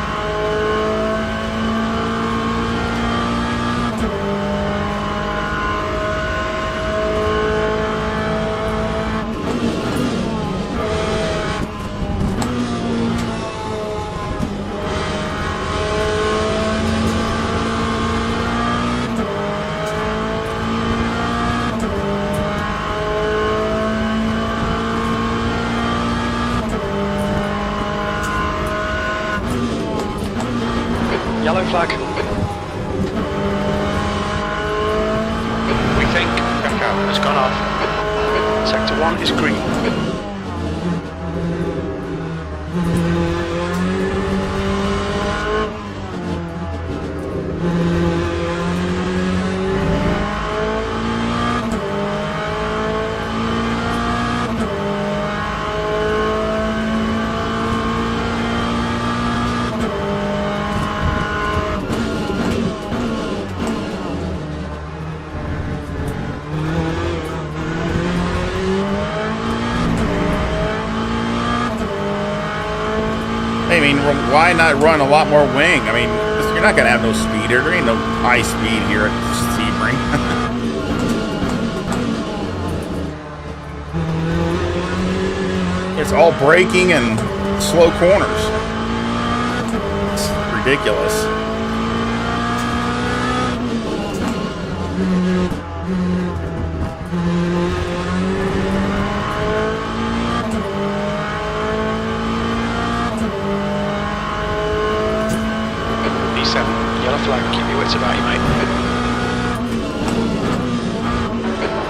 Yellow flag. We think Kakao has gone off. Sector 1 is green. I mean, why not run a lot more wing? I mean, you're not going to have no speed here. There ain't no high speed here at Sebring. It's all braking and slow corners. It's ridiculous. Yellow flag, keep your wits about you, mate.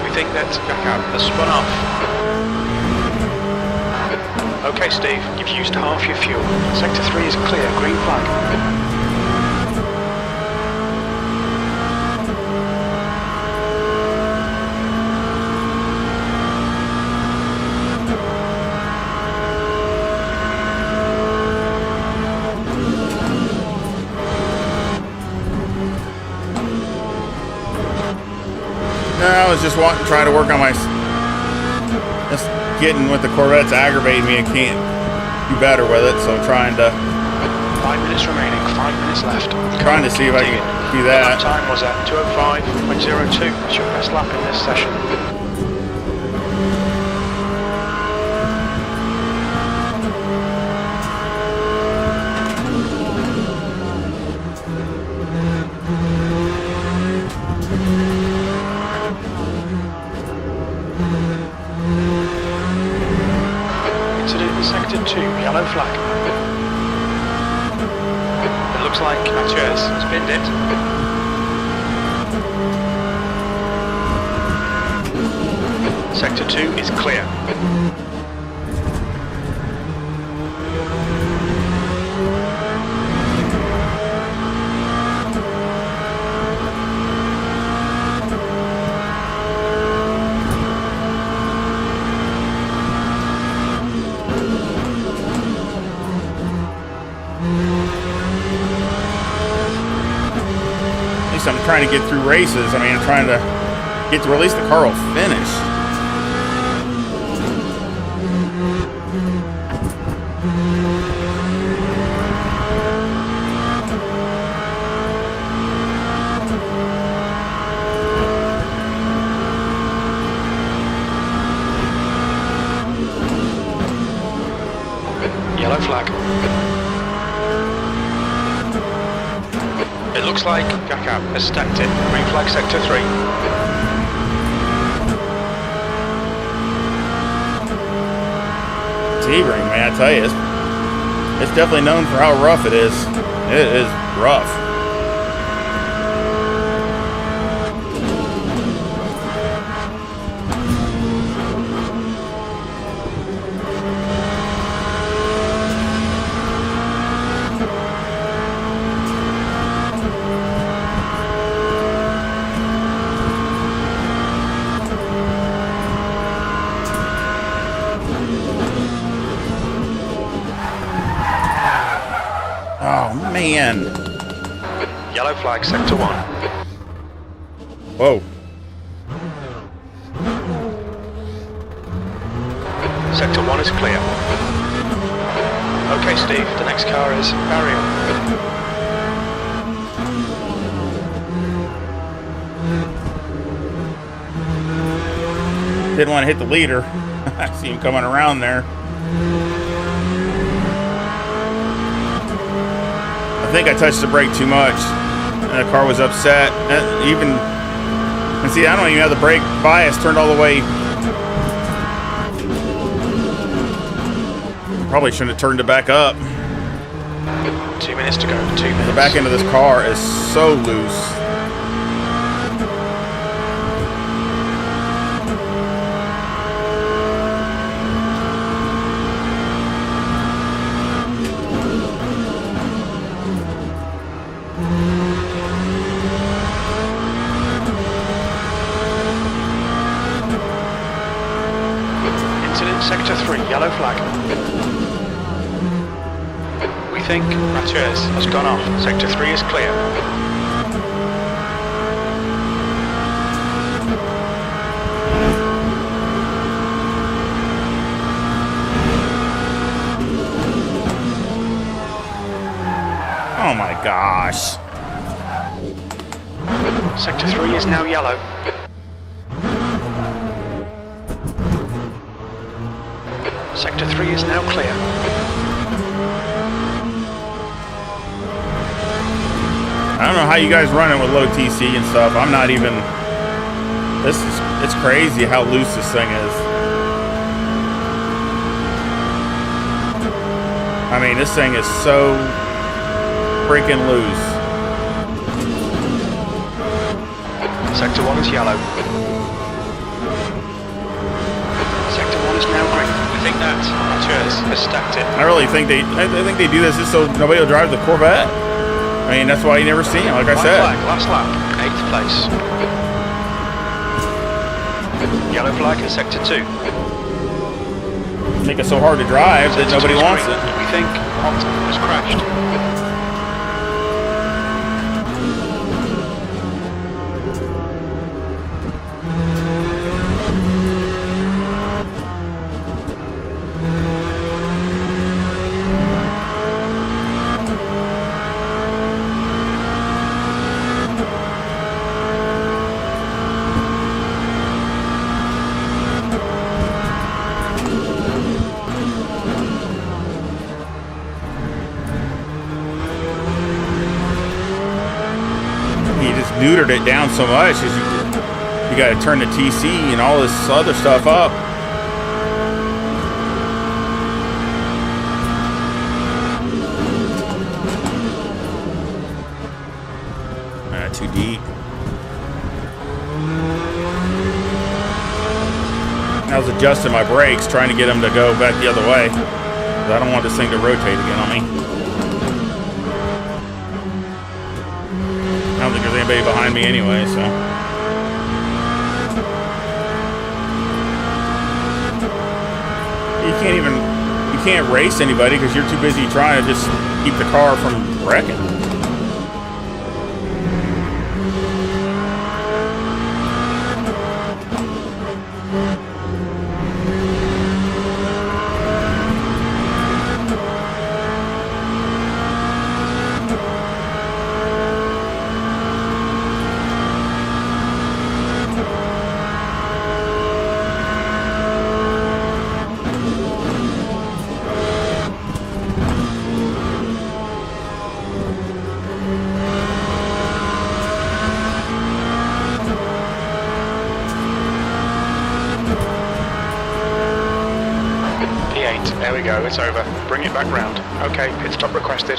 We think that Kakao has spun off. Okay, Steve, you've used half your fuel. Sector 3 is clear, green flag. I was just trying to work on my... Just getting with the Corvette's aggravating me. I can't do better with it. So I'm trying to 5 minutes remaining, 5 minutes left. trying to see if I can do The lap that. time was at 2:05.02. It's your best lap in this session. Incident in sector 2, yellow flag. It looks like Mathieu has binned it. Sector 2 is clear. At least I'm trying to get through races. I mean, I'm trying to get to at least the car will finish. Yellow flag. It looks like Jakob has stacked it. Green flag sector 3. Sebring, man, I tell you, it's definitely known for how rough it is. It is rough. Oh, man. Yellow flag sector 1. Whoa. Sector 1 is clear. Okay, Steve, the next car is barrier. Didn't want to hit the leader. I see him coming around there. I think I touched the brake too much. And the car was upset. And see, I don't even have the brake bias turned all the way. Probably shouldn't have turned it back up. 2 minutes to go. 2 minutes. The back end of this car is so loose. Incident sector 3, yellow flag. We think Mathieu has gone off. Sector 3 is clear. Oh my gosh. Sector 3 is now yellow. Sector 3 is now clear. I don't know how you guys run it with low TC and stuff. I'm not even. It's crazy how loose this thing is. I mean, this thing is so freaking loose. Sector 1 is yellow. Sector 1 is now green. We think that Mathieu has stacked it. I really think they do this just so nobody will drive the Corvette. I mean, that's why you never see him, like I said. Flag, last lap, 8th place. Yellow flag in sector 2. Make it so hard to drive that nobody wants it. We think Honda has crashed. neutered it down so much is you got to turn the TC and all this other stuff up. Too deep. I was adjusting my brakes, trying to get them to go back the other way. I don't want this thing to rotate again on me. I don't think there's anybody behind me anyway, so. You can't race anybody because you're too busy trying to just keep the car from wrecking. There we go, it's over. Bring it back round. Okay, pit stop requested.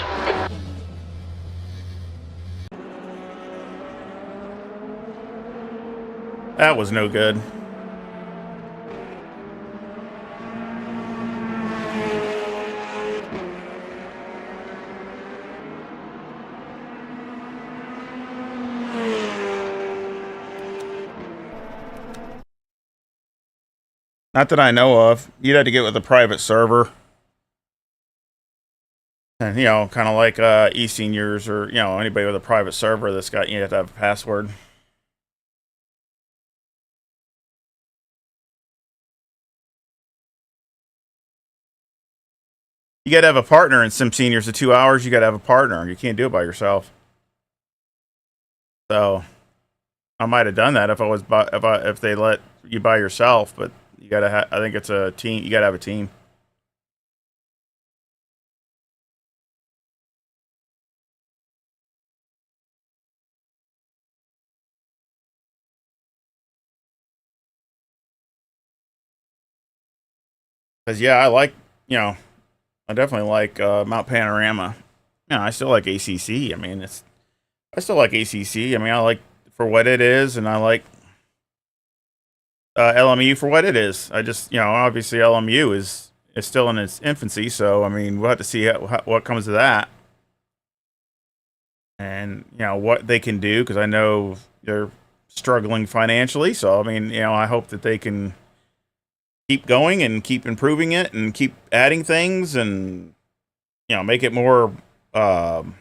That was no good. Not that I know of. You'd have to get with a private server. And, you know, kind of like e-seniors or, you know, anybody with a private server that's got, you have to have a password. You got to have a partner in Sim Seniors. The 2 hours, you got to have a partner. You can't do it by yourself. So, I might have done that if I was if they let you by yourself, but you got to I think it's a team. You got to have a team. Because, yeah, I like, you know, I definitely like Mount Panorama. You know, I still like ACC. I mean, I still like ACC. I mean, I like for what it is, and I like LMU for what it is. I just, you know, obviously LMU is still in its infancy, so, I mean, we'll have to see what comes of that. And, you know, what they can do, because I know they're struggling financially, so, I mean, you know, I hope that they can keep going and keep improving it and keep adding things and, you know, make it more I'm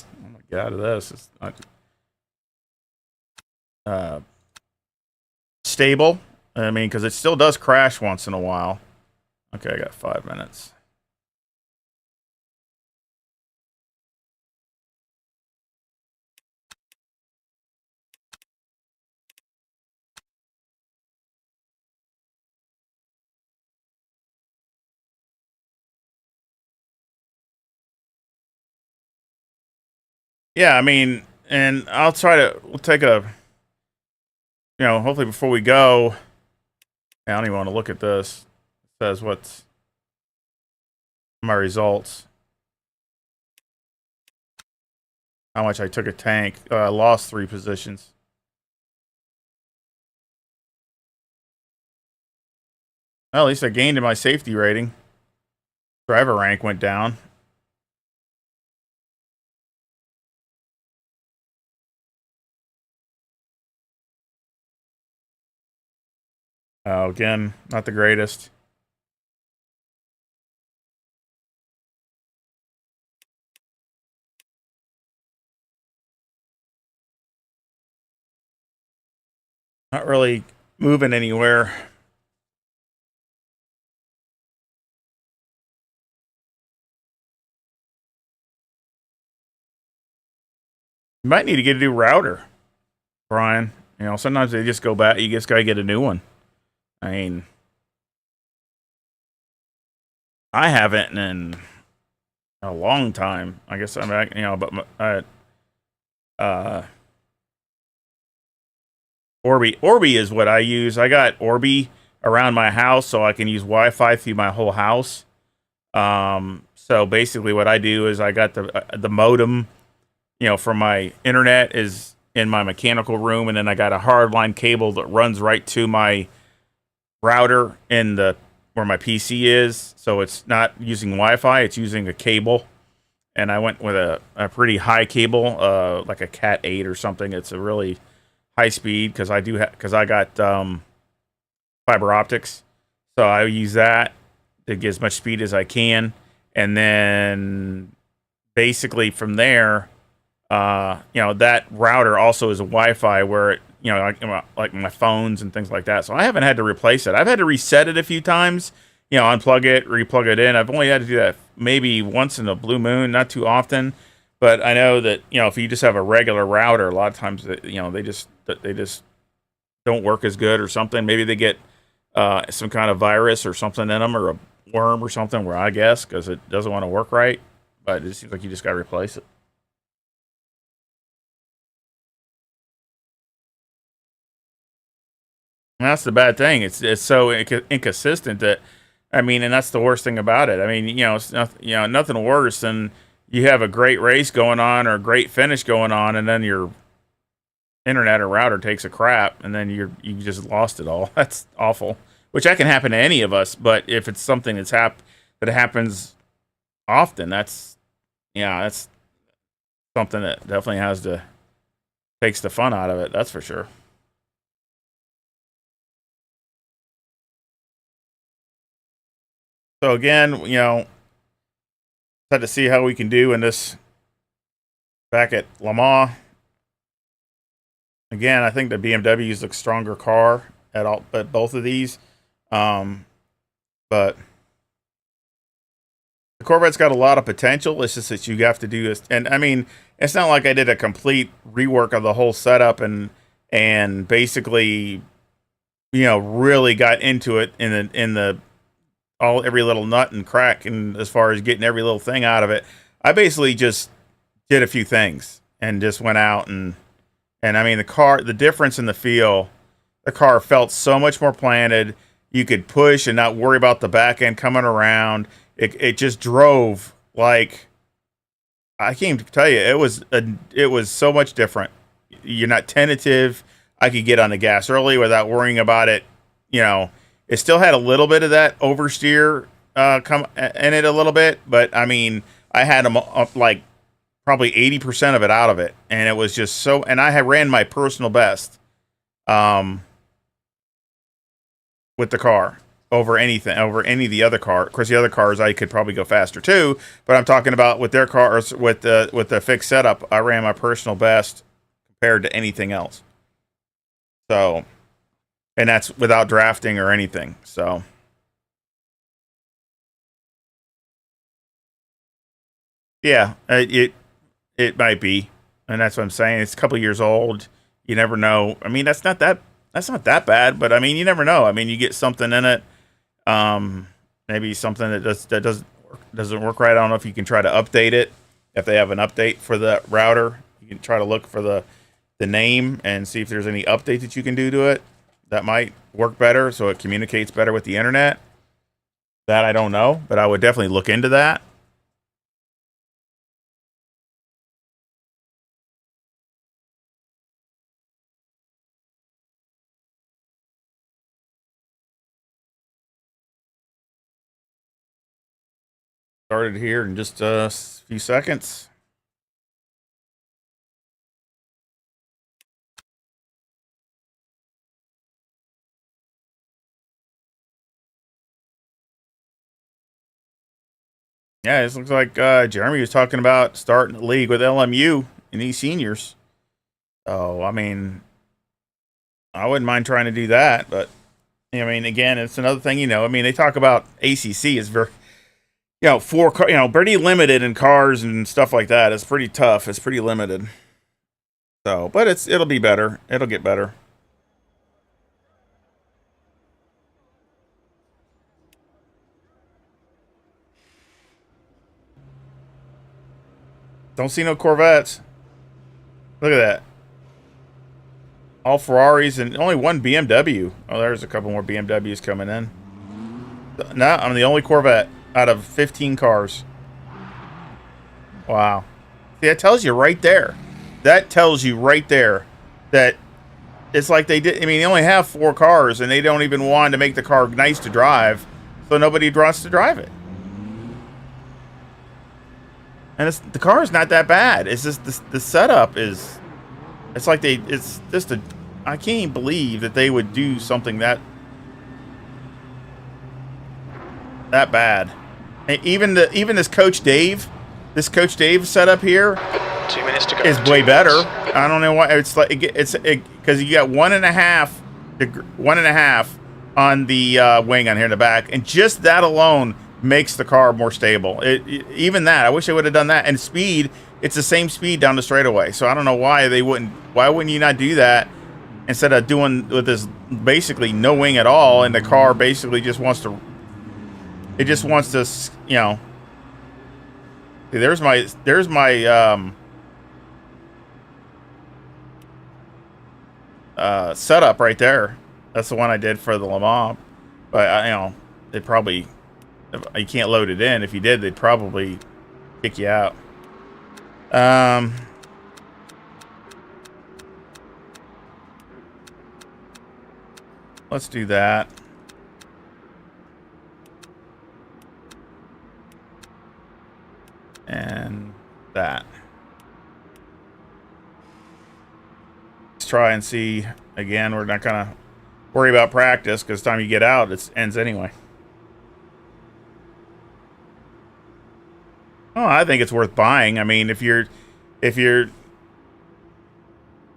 gonna get out of this. It's not stable. I mean, because it still does crash once in a while. Okay, I got 5 minutes. Yeah, I mean, and we'll take a, you know, hopefully before we go, I don't even want to look at this. It says what's my results. How much I took a tank. I lost 3 positions. Well, at least I gained in my safety rating. Driver rank went down. Again, not the greatest. Not really moving anywhere. You might need to get a new router, Brian. You know, sometimes they just go back. You just gotta get a new one. I mean, I haven't in a long time. I guess I'm back, you know, but Orbi is what I use. I got Orbi around my house so I can use Wi-Fi through my whole house. So basically what I do is I got the modem, you know, from my internet is in my mechanical room, and then I got a hardline cable that runs right to my router in the where my PC is. So it's not using Wi-Fi, it's using a cable. And I went with a pretty high cable, like a Cat 8 or something. It's a really high speed because I got fiber optics, so I use that to get as much speed as I can, and then basically from there, you know, that router also is a Wi-Fi where it, you know, like my phones and things like that. So I haven't had to replace it. I've had to reset it a few times, you know, unplug it, replug it in. I've only had to do that maybe once in a blue moon, not too often. But I know that, you know, if you just have a regular router, a lot of times, you know, they just don't work as good or something. Maybe they get some kind of virus or something in them, or a worm or something, where I guess, because it doesn't want to work right. But it seems like you just got to replace it. And that's the bad thing. It's so inconsistent that, I mean, and that's the worst thing about it. I mean, you know, it's nothing worse than you have a great race going on or a great finish going on, and then your internet or router takes a crap, and then you just lost it all. That's awful. Which that can happen to any of us, but if it's something that happens often, that's something that definitely takes the fun out of it. That's for sure. So again, you know, had to see how we can do in this back at LeMans. Again, I think the BMWs look stronger car at both of these. But the Corvette's got a lot of potential. It's just that you have to do this. And I mean, it's not like I did a complete rework of the whole setup and basically, you know, really got into it in the every little nut and crack, and as far as getting every little thing out of it. I basically just did a few things and just went out and I mean, the difference in the feel, the car felt so much more planted. You could push and not worry about the back end coming around. It just drove like, I can't even tell you, it was so much different. You're not tentative. I could get on the gas early without worrying about it. You know, it still had a little bit of that oversteer come in it a little bit, but I mean, I had them up like probably 80% of it out of it, and it was just so. And I had ran my personal best, with the car over any of the other car. Of course, the other cars I could probably go faster too, but I'm talking about with their cars with the fixed setup. I ran my personal best compared to anything else. So, and that's without drafting or anything. So, yeah, it might be, and that's what I'm saying. It's a couple years old. You never know. I mean, that's not that bad, but I mean, you never know. I mean, you get something in it, maybe something that doesn't work right. I don't know if you can try to update it. If they have an update for the router, you can try to look for the name and see if there's any update that you can do to it that might work better, so it communicates better with the internet. That I don't know, but I would definitely look into that. Started here in just a few seconds. Yeah, it looks like Jeremy was talking about starting the league with LMU and these seniors. So, I mean, I wouldn't mind trying to do that, but I mean, again, it's another thing, you know. I mean, they talk about ACC is very, you know, pretty limited in cars and stuff like that. It's pretty tough. It's pretty limited. So, but it'll be better. It'll get better. Don't see no Corvettes. Look at that. All Ferraris and only one BMW. Oh, there's a couple more BMWs coming in. No, I'm the only Corvette out of 15 cars. Wow. See, that tells you right there. That tells you right there that it's like they did. I mean, they only have 4 cars, and they don't even want to make the car nice to drive, so nobody wants to drive it. And the car is not that bad. It's just the setup is. It's like it's just a. I can't even believe that they would do something that bad. And even this Coach Dave setup here 2 minutes to go. is way better. I don't know why it's like it's because you got 1.5 on the wing on here in the back, and just that alone makes the car more stable. Even that, I wish they would have done that. And speed, it's the same speed down the straightaway. So I don't know why they wouldn't. Why wouldn't you not do that instead of doing with this basically no wing at all, and the car basically just wants to. It just wants to, you know. There's my setup right there. That's the one I did for the LeMans. But you know, they probably. You can't load it in. If you did, they'd probably kick you out. Let's do that. And that. Let's try and see. Again, we're not going to worry about practice because time you get out, it ends anyway. Oh, I think it's worth buying. I mean, if you're,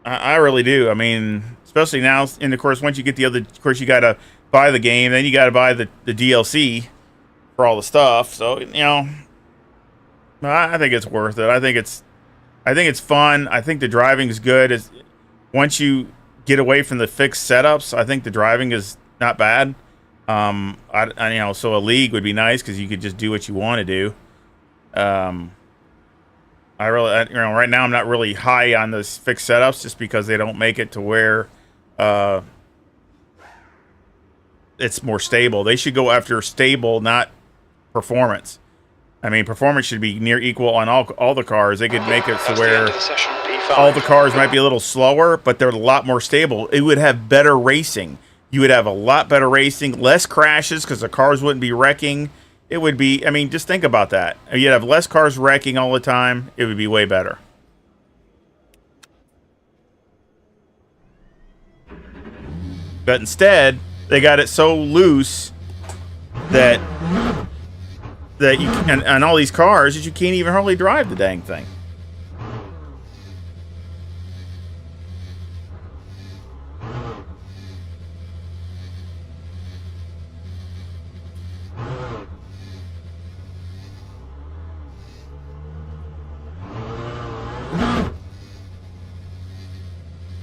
I really do. I mean, especially now, and of course, once you get the other, of course, you got to buy the game, then you got to buy the DLC for all the stuff. So, you know, I think it's worth it. I think it's fun. I think the driving is good. Once you get away from the fixed setups, I think the driving is not bad. You know, so a league would be nice because you could just do what you want to do. I really, you know, right now I'm not really high on those fixed setups just because they don't make it to where it's more stable. They should go after stable, not performance. I mean, performance should be near equal on all the cars. They could make it to where all the cars might be a little slower, but they're a lot more stable. It would have better racing. You would have a lot better racing, less crashes because the cars wouldn't be wrecking. It would be, I mean, just think about that. You'd have less cars wrecking all the time. It would be way better. But instead, they got it so loose that you and all these cars that you can't even hardly drive the dang thing.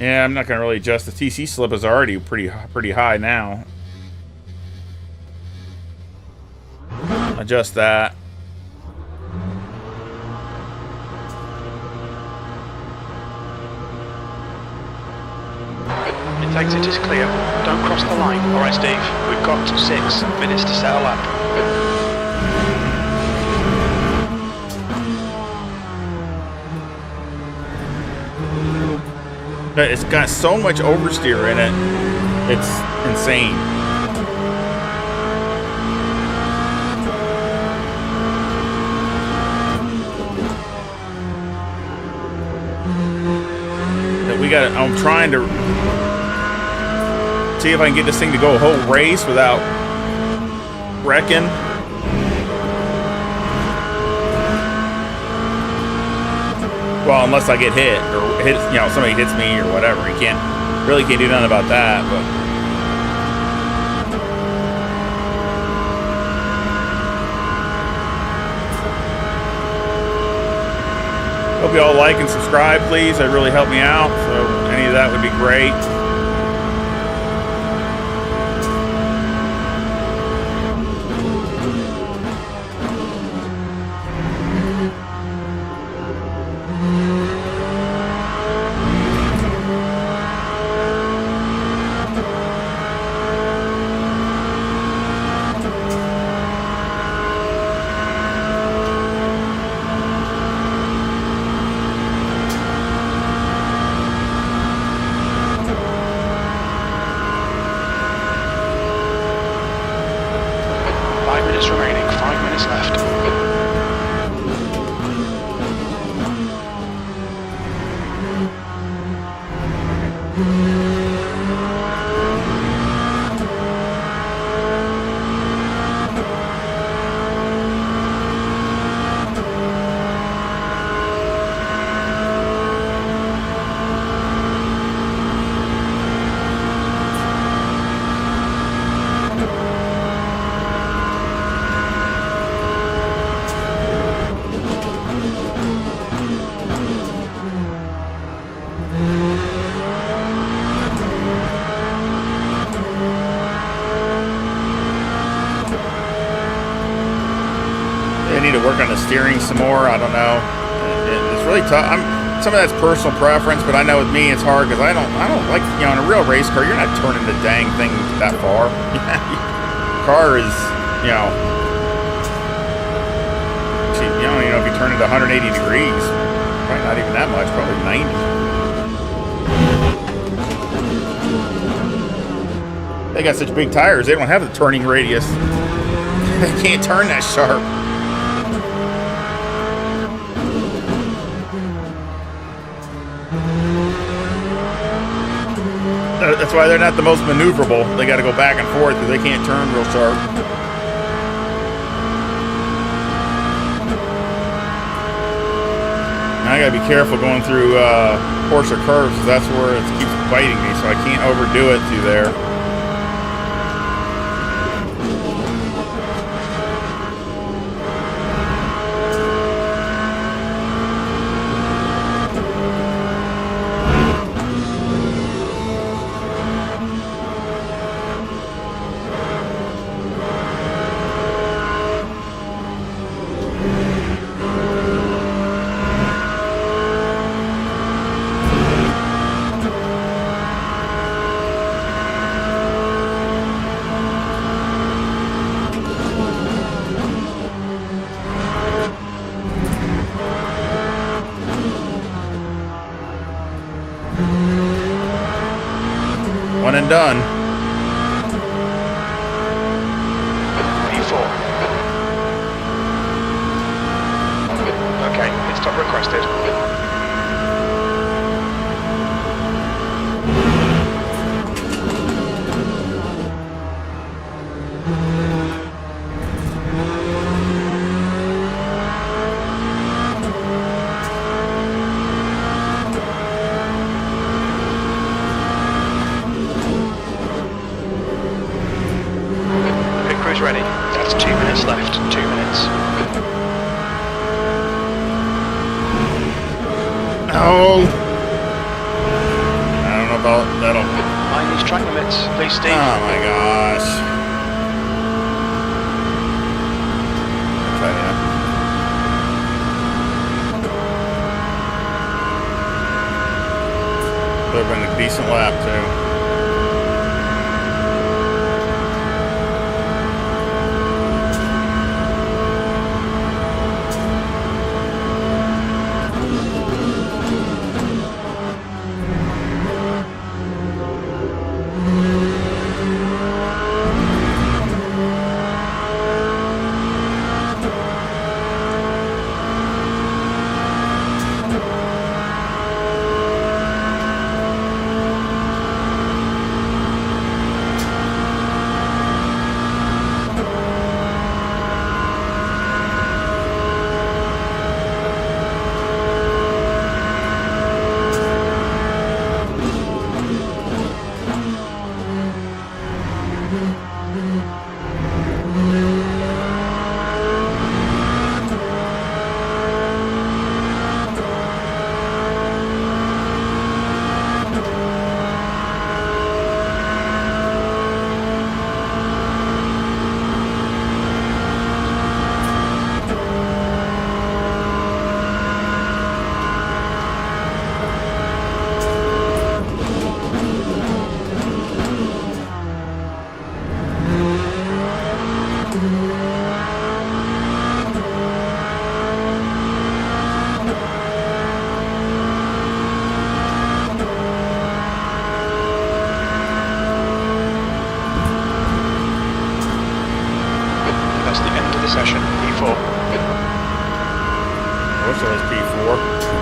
Yeah, I'm not going to really adjust. The TC slip is already pretty high now. Adjust that. It exit is clear. Don't cross the line. Alright, Steve. We've got 6 minutes to settle up. It's got so much oversteer in it. It's insane. I'm trying to see if I can get this thing to go a whole race without wrecking. Well, unless I get hit or hit, you know, somebody hits me or whatever. You really can't do nothing about that. But hope you all like and subscribe, please. That'd really help me out. So any of that would be great. kilometers remaining, 5 minutes left. Work on the steering some more. I don't know. It's really tough. Some of that's personal preference, but I know with me it's hard because I don't like, you know, in a real race car, you're not turning the dang thing that far. Car is, you know, you don't even know if you turn it 180 degrees. Probably not even that much. Probably 90. They got such big tires. They don't have the turning radius. They can't turn that sharp. That's why they're not the most maneuverable. They got to go back and forth because they can't turn real sharp. Now I got to be careful going through Porsche curves because that's where it keeps biting me, so I can't overdo it through there. One and done. P4. Okay, pit stop requested. Ready. That's 2 minutes left. 2 minutes. No. I don't know about that'll. Mind these track limits, please, Steve. Oh my gosh. Okay, yeah. Would have been a decent lap too. That's the end of the session. P4. Also has P4.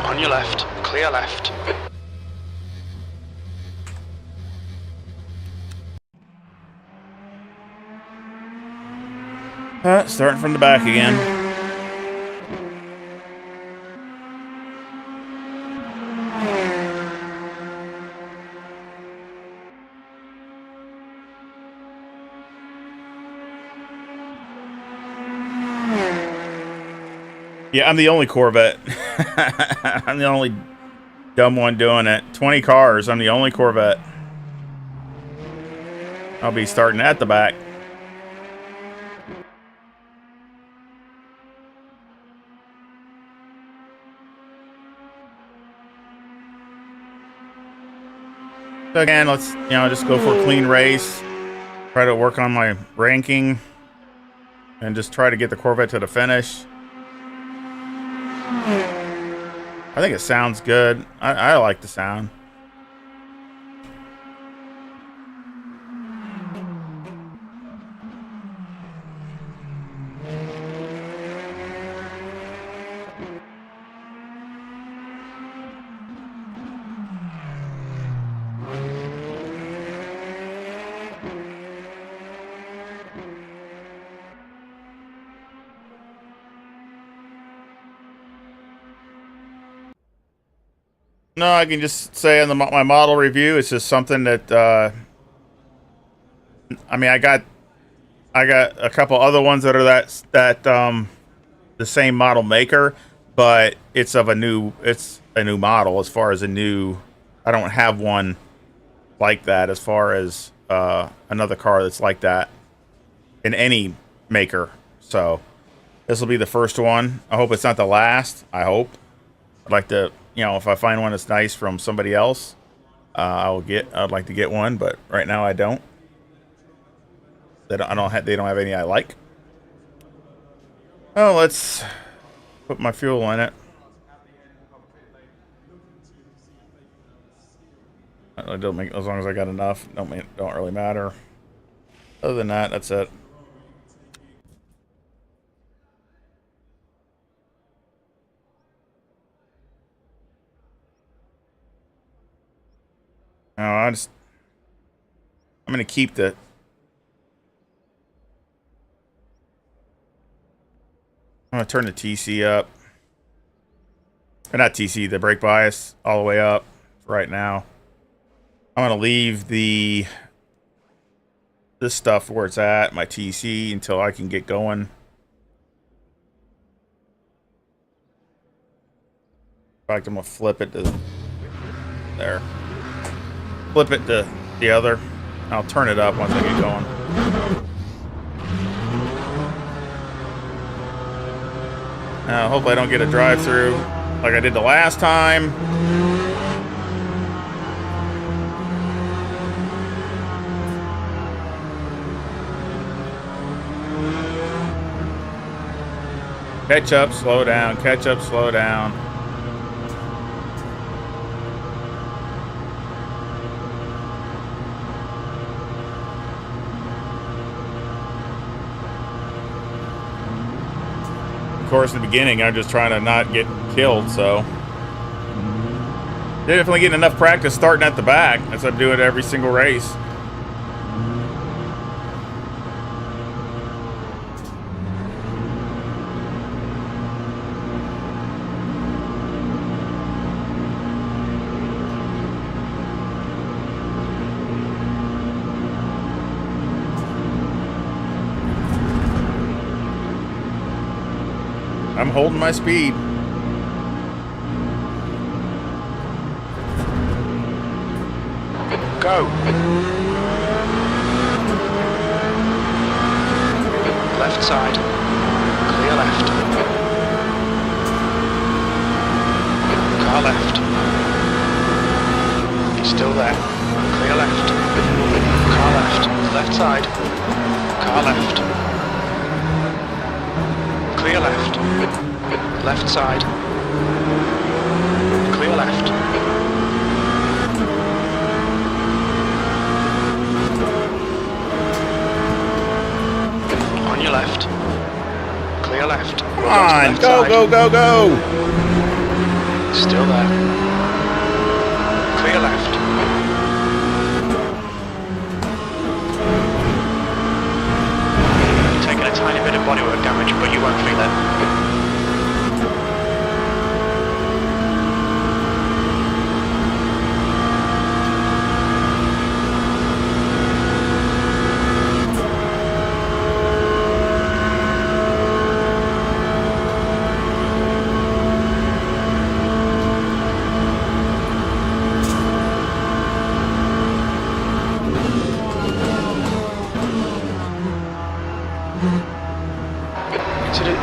On your left, clear left. Starting from the back again. Yeah, I'm the only Corvette. I'm the only dumb one doing it. 20 cars, I'm the only Corvette. I'll be starting at the back. So again, let's, just go for a clean race. Try to work on my ranking. And just try to get the Corvette to the finish. I think it sounds good. I like the sound. No, I can just say on my model review, it's just something that I mean, I got a couple other ones that are that the same model maker, but it's a new model as far as a new. I don't have one like that as far as another car that's like that in any maker. So this will be the first one. I hope it's not the last. I hope. I'd like to. If I find one that's nice from somebody else, I'd like to get one, but right now I don't. They don't have any I like. Oh, let's put my fuel in it. It don't make, as long as I got enough, don't really matter. Other than that, that's it. No, I'm gonna keep the. I'm gonna turn the TC up. Or not TC, the brake bias all the way up right now. I'm gonna leave this stuff where it's at, my TC, until I can get going. In fact, I'm gonna flip it to there. Flip it to the other. I'll turn it up once I get going. Hopefully I don't get a drive-through like I did the last time. Catch up, slow down. Catch up, slow down. Of course, in the beginning, I'm just trying to not get killed, so. Definitely getting enough practice starting at the back. As I'm doing every single race. I'm holding my speed. Go. Left side. Clear left. Car left. He's still there. Clear left. Car left. Left side. Car left. Clear left. Left side. Clear left. On your left. Clear left. Come on, go, go, go, go. Still there. Clear left. You're taking a tiny bit of bodywork damage, but you won't feel it.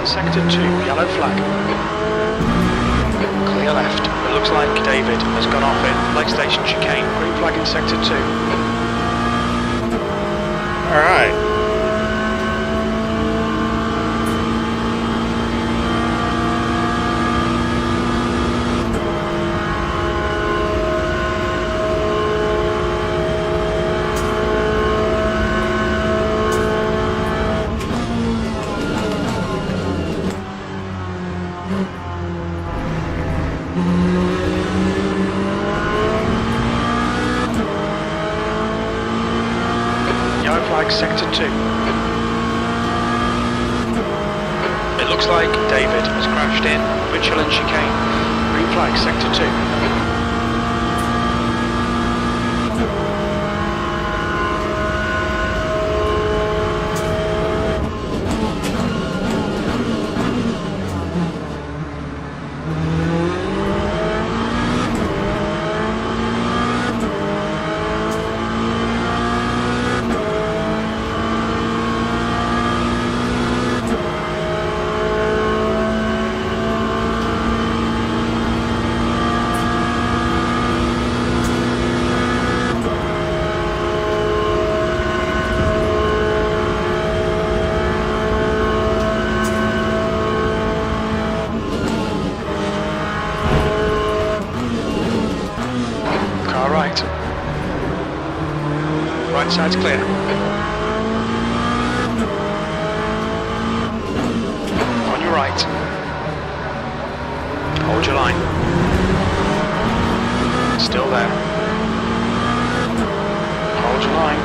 Sector 2, yellow flag. Clear left. It looks like David has gone off in Lake Station chicane. Green flag in sector 2. Alright. Yellow flag sector 2. It looks like David has crashed in Winchell and chicane. Green flag sector 2. Right. Right side's clear. On your right. Hold your line. Still there. Hold your line.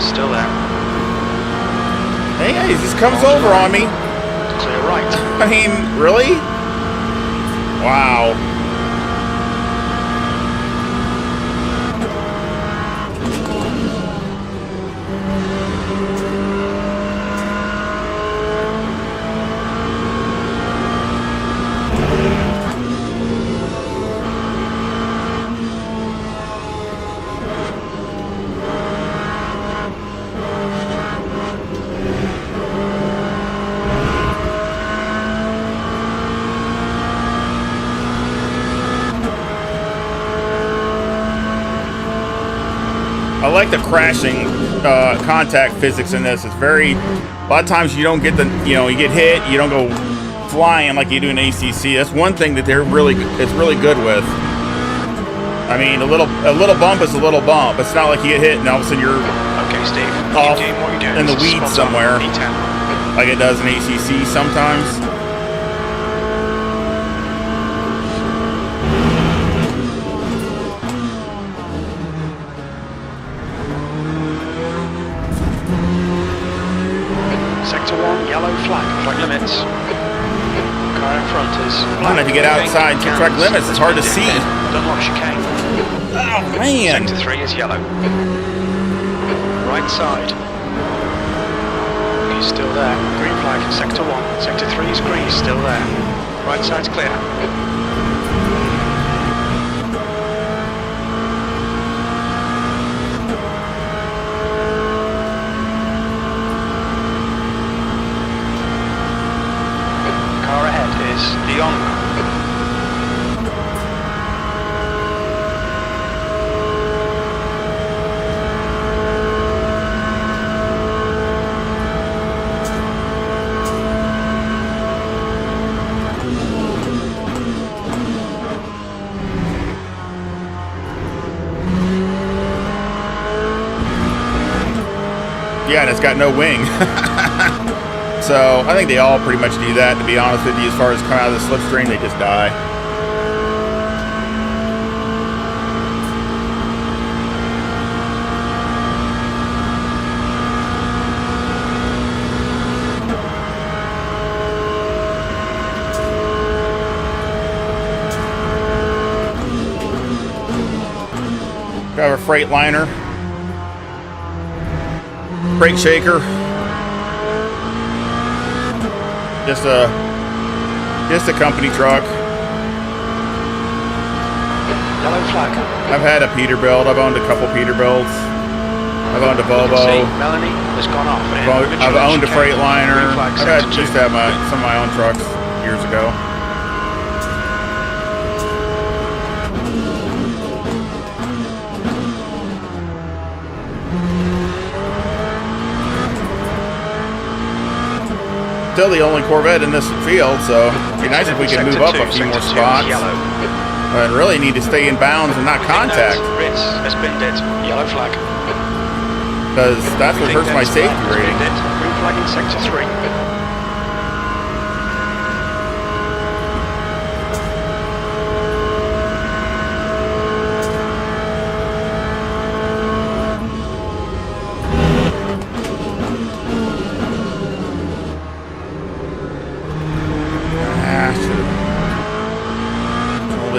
Still there. Hey, he just comes over on me. Clear right. I mean, really? Wow. I like the crashing contact physics in this. It's very, a lot of times you don't get the, you get hit, you don't go flying like you do in ACC. That's one thing that it's really good with. I mean, a little bump is a little bump. It's not like you get hit and all of a sudden you're Steve. off Keep doing what you're doing. in the weeds somewhere, E10. like it does in ACC sometimes. Sector 1, yellow flag limits. Car in front is Man, if you get outside track limits, it's hard to see. Dunlop chicane. Oh, man. Sector 3 is yellow. Right side. He's still there. Green flag, sector 1. Sector 3 is green, he's still there. Right side's clear. Car ahead is Young. Yeah, and it's got no wing. So I think they all pretty much do that, to be honest with you. As far as come out of the slipstream, they just die. Got a Freightliner. Brake shaker. Just a company truck. Yellow flag. I've had a Peterbilt. I've owned a couple Peterbilts. I've owned a Volvo. Melanie has gone off. I've owned a Freightliner. Used to have some of my own trucks years ago. Still the only Corvette in this field, so it'd be nice if we could move up a few more spots. But really need to stay in bounds and not contact. Ritz has been dead. Yellow flag. Because that's what hurts my safety rating. Green flag in sector 3.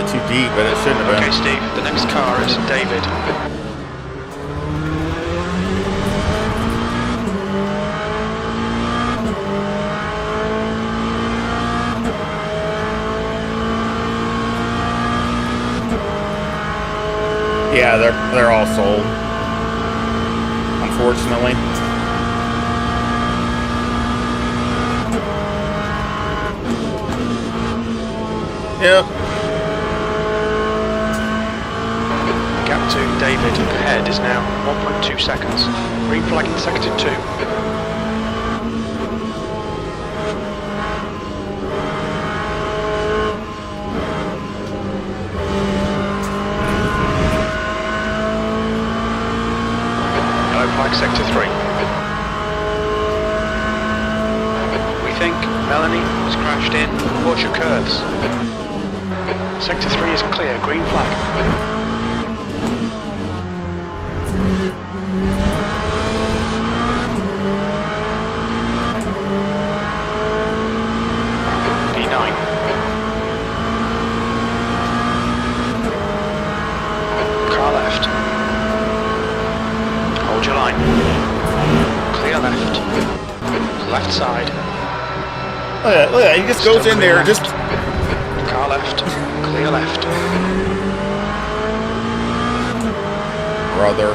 Too deep, but it shouldn't have been. Okay, Steve, the next car is David. Yeah, they're all sold, unfortunately. Yep. Gap to David ahead is now 1.2 seconds. Green flag in sector 2. Yellow flag sector 3. We think Melanie has crashed in. Watch your curves. Sector 3 is clear. Green flag. Left side. Look at that, he just goes in there, left. just... Car left, clear left. Brother.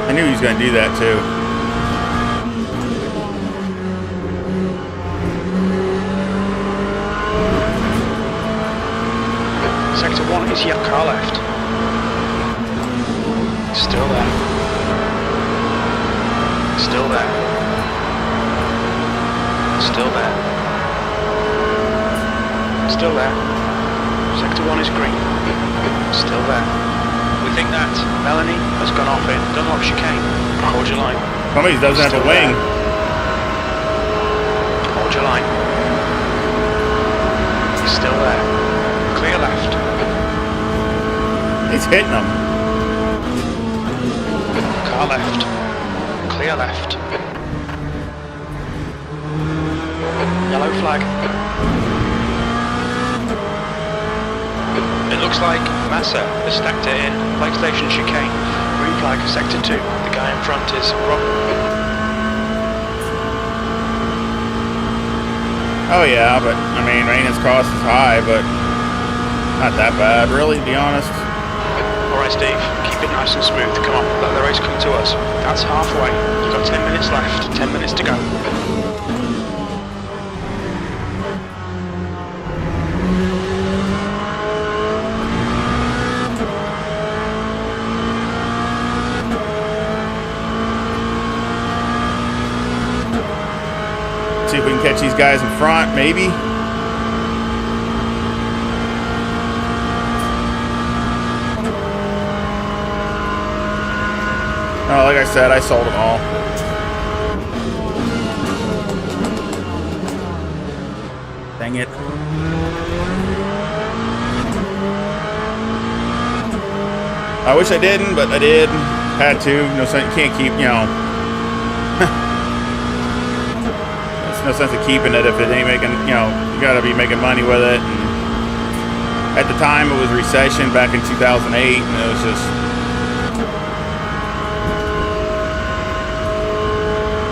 I knew he was going to do that, too. Sector 1 is your car left. Still there. Still there. Still there. Sector 1 is green. Still there. We think that Melanie has gone off in Dunlop chicane. Hold your line. Somebody doesn't have a wing. Hold your line. He's still there. Clear left. He's hitting them. Car left. Clear left. Yellow flag. It looks like Massa has stacked it in. Flag station chicane. Green flag, sector 2. The guy in front is Rob. Oh yeah, but I mean, maintenance cost is high, but not that bad, really, to be honest. Alright Steve, keep it nice and smooth. Come on, let the race come to us. That's halfway. You've got 10 minutes left. 10 minutes to go. See if we can catch these guys in front, maybe. Oh, like I said, I sold them all. Dang it. I wish I didn't, but I did. Had to. No sense. You can't keep, you know. There's no sense of keeping it if it ain't making, you know, you gotta be making money with it. And at the time, it was recession back in 2008, and it was just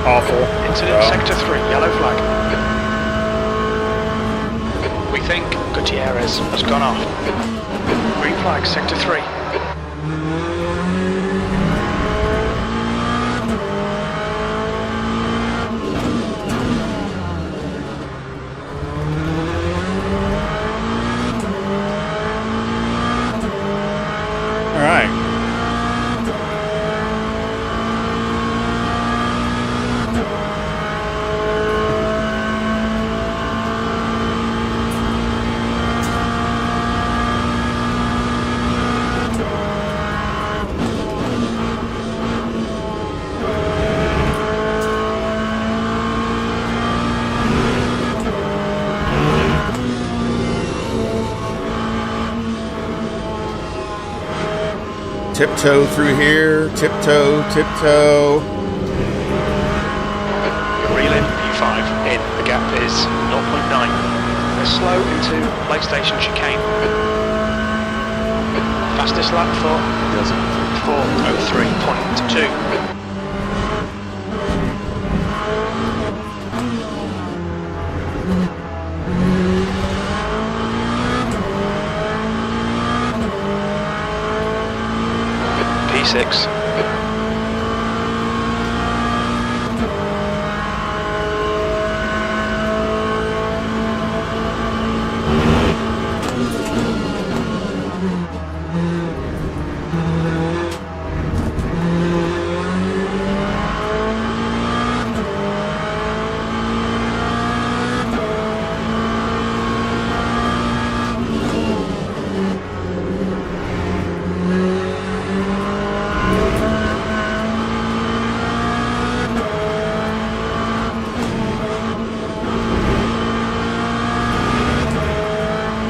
awful. Incident sector 3, yellow flag. We think Gutierrez has gone off. Green flag, sector 3. All right. Tiptoe through here, tiptoe, tiptoe. Reel in P5 in, the gap is 0.9. They're slow into PlayStation chicane. Fastest lap for 4:03.2. P6.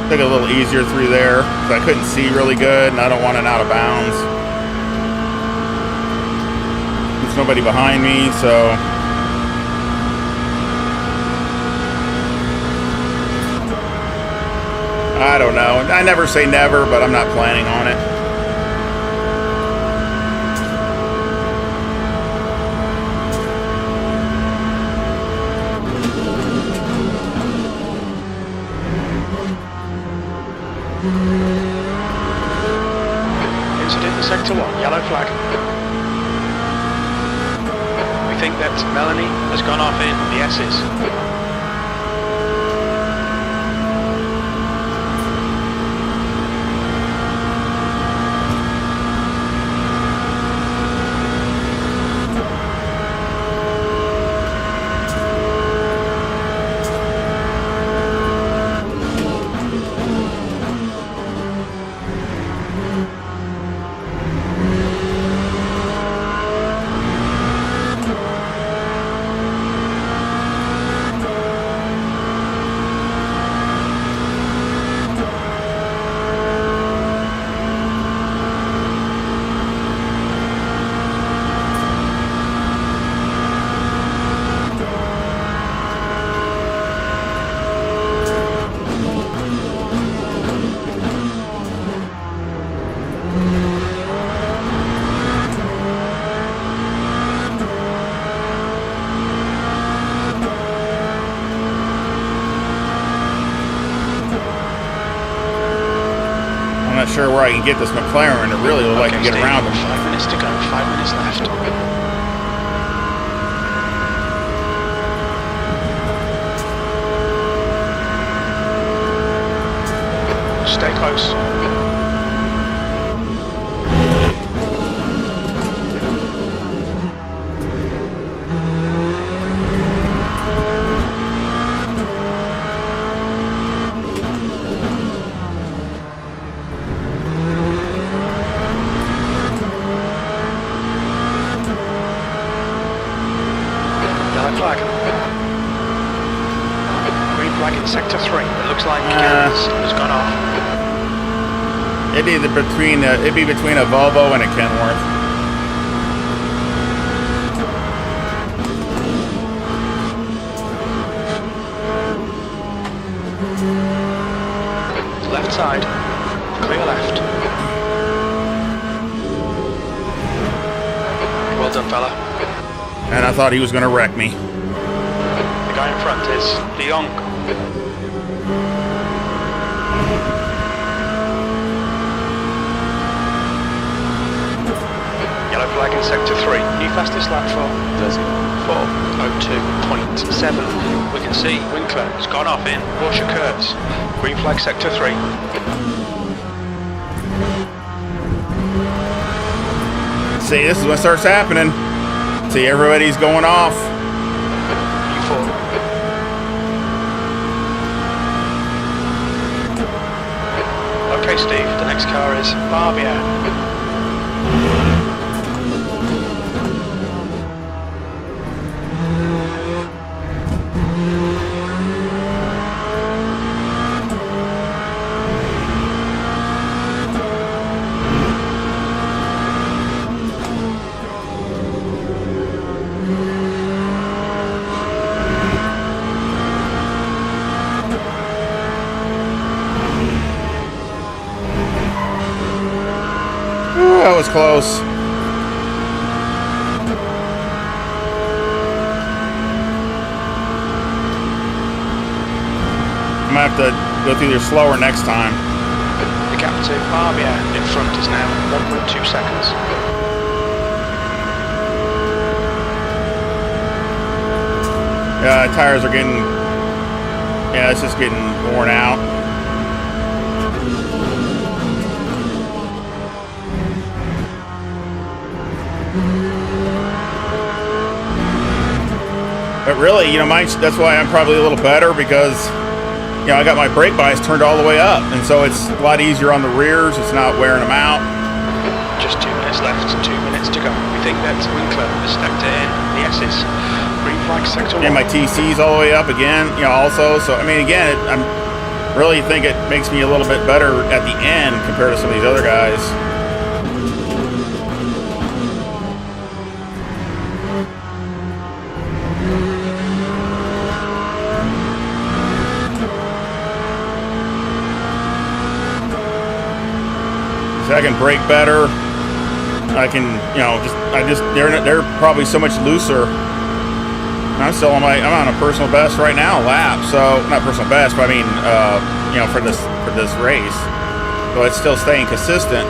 Took it a little easier through there because I couldn't see really good and I don't want it out of bounds. There's nobody behind me, so I don't know. I never say never, but I'm not planning on it. Incident in sector 1, yellow flag. We think that Melanie has gone off in the S's. sure where I can get this McLaren. I really would like to get Steve, around him. 5 minutes to go, 5 minutes left. Stay close. Yellow flag. Green flag in sector 3. It looks like Gans has gone off. It'd be between a Volvo and a Kenworth. Left side. Clear left. Well done, fella. And I thought he was going to wreck me. The guy in front is De Jong. Yellow flag in sector 3. New fastest lap for 4:02.7. We can see Winkler has gone off in Porsche curves. Green flag sector 3. See, this is what starts happening. See, everybody's going off. U4. Okay, Steve, the next car is Barbia. Ooh, that was close. I'm gonna have to go through there slower next time. The gap to Barbia in front is now 1.2 seconds. Yeah, tires are getting... Yeah, it's just getting worn out. But really, you know, that's why I'm probably a little better, because, you know, I got my brake bias turned all the way up, and so it's a lot easier on the rears. It's not wearing them out. Just 2 minutes left, 2 minutes to go. We think that Winkler has stepped in the S's. Green flag sector 1. And my TC's all the way up again, you know, also. So, I mean, again, I'm really think it makes me a little bit better at the end compared to some of these other guys. So I can brake better. I can, you know, they're probably so much looser. I'm still on I'm on a personal best right now, lap. So not personal best, but I mean, you know, for this race. So it's still staying consistent.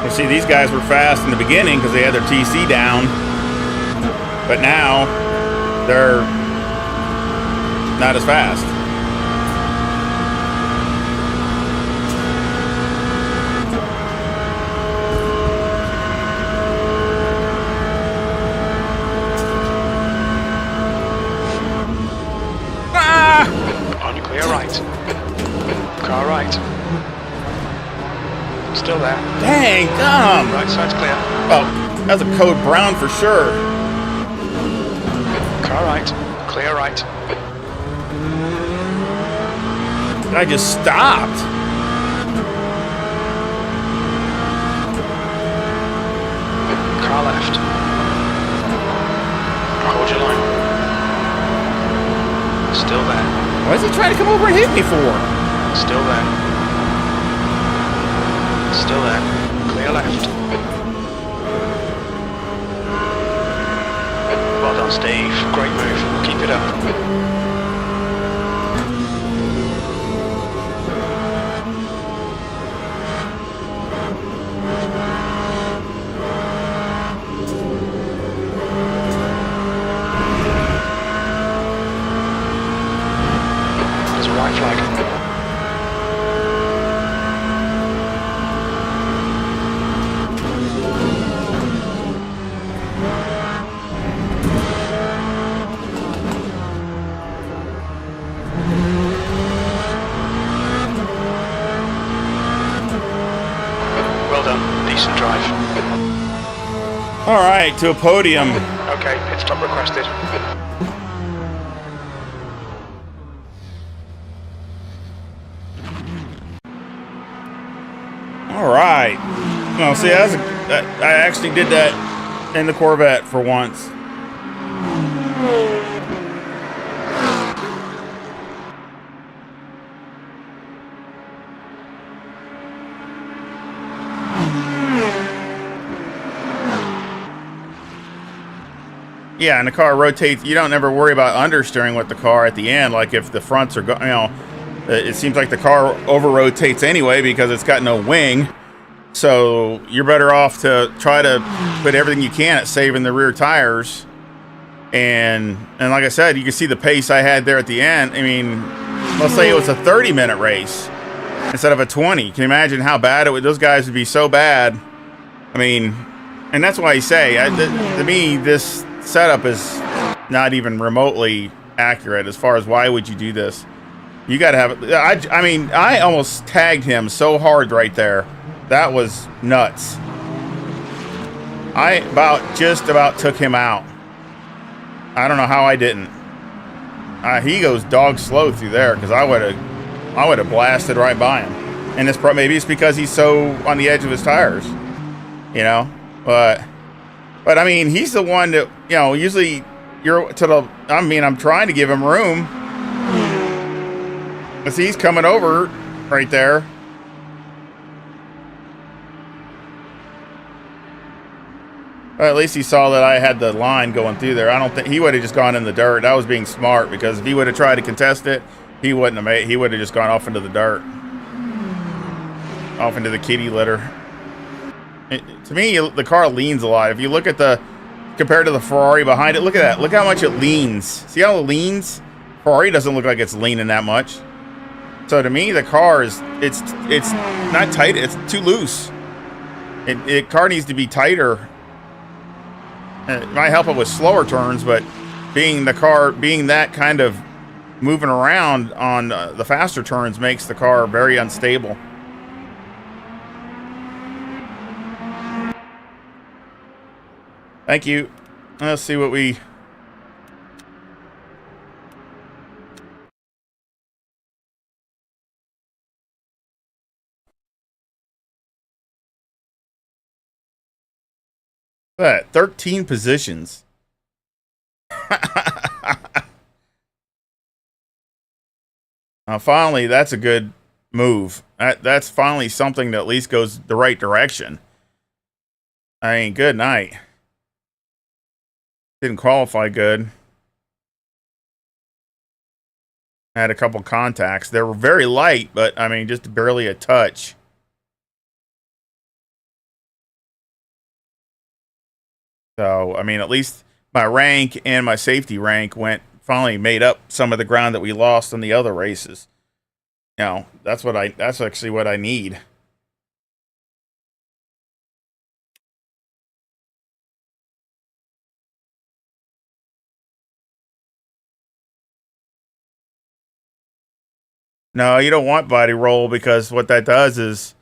You see, these guys were fast in the beginning because they had their TC down, but now they're not as fast. On clear right. Car right. Still there. Dang, dumb. Right side's clear. Oh, that's a code brown for sure. Car right. Clear right. I just stopped. Car left. Hold your line. Still there. Why is he trying to come over and hit me for? Still there. Still there. Clear left. Well done, Steve. Great move. Keep it up. There's a white flag. Well done. Decent drive. All right, to a podium. Okay, pit stop requested. All right. No, see, I actually did that in the Corvette for once. Yeah, and the car rotates. You don't ever worry about understeering with the car at the end. Like if the fronts are going, it seems like the car over rotates anyway because it's got no wing. So you're better off to try to put everything you can at saving the rear tires. And like I said, you can see the pace I had there at the end. I mean, let's say it was a 30-minute race instead of a 20. Can you imagine how bad it would? Those guys would be so bad. I mean, and that's why I say, to me, this setup is not even remotely accurate as far as why would you do this. You got to have it. I mean, I almost tagged him so hard right there. That was nuts. I just about took him out. I don't know how I didn't. He goes dog slow through there because I would have blasted right by him. And maybe it's because he's so on the edge of his tires, But I mean, he's the one that usually I'm trying to give him room. But see, he's coming over right there. Well, at least he saw that I had the line going through there. I don't think he would have just gone in the dirt. I was being smart because if he would have tried to contest it, he wouldn't have made. He would have just gone off into the dirt, off into the kitty litter. To me, the car leans a lot. If you look at compared to the Ferrari behind it, look at that. Look how much it leans. See how it leans? Ferrari doesn't look like it's leaning that much. So to me, the car it's not tight. It's too loose. Car needs to be tighter. It might help it with slower turns, but being that kind of moving around on the faster turns makes the car very unstable. Thank you. Let's see what we... That 13 positions. Finally, that's a good move. That's finally something that at least goes the right direction. I mean, good night. Didn't qualify good. I had a couple contacts. They were very light, but I mean, just barely a touch. So, I mean, at least my rank and my safety rank finally made up some of the ground that we lost in the other races. That's actually what I need. No, you don't want body roll because what that does is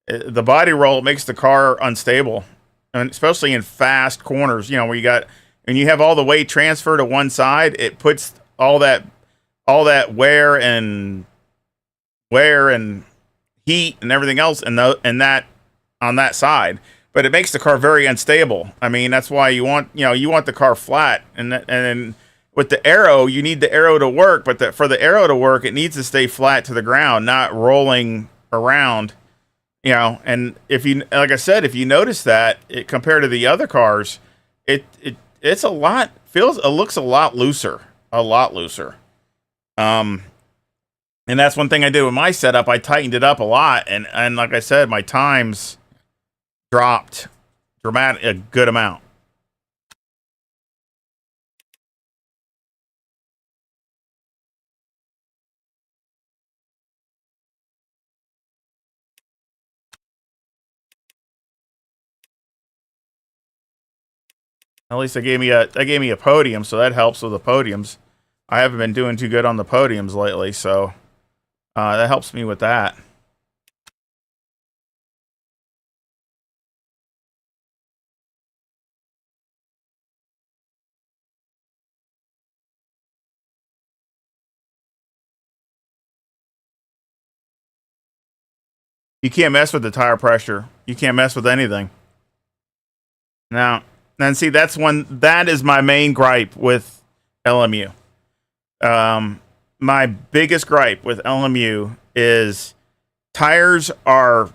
the body roll makes the car unstable. And especially in fast corners, where you have all the weight transfer to one side, it puts all that wear and heat and everything else on that side. But it makes the car very unstable. I mean, that's why you want the car flat, and with the aero, you need the aero to work, but for the aero to work, it needs to stay flat to the ground, not rolling around. And like I said, if you notice that compared to the other cars, it's a lot it looks a lot looser. A lot looser. And that's one thing I did with my setup. I tightened it up a lot, and like I said, my times dropped a good amount. At least they gave me a podium, so that helps with the podiums. I haven't been doing too good on the podiums lately, so that helps me with that. You can't mess with the tire pressure. You can't mess with anything. Now, and see, that is my main gripe with LMU. My biggest gripe with LMU is tires are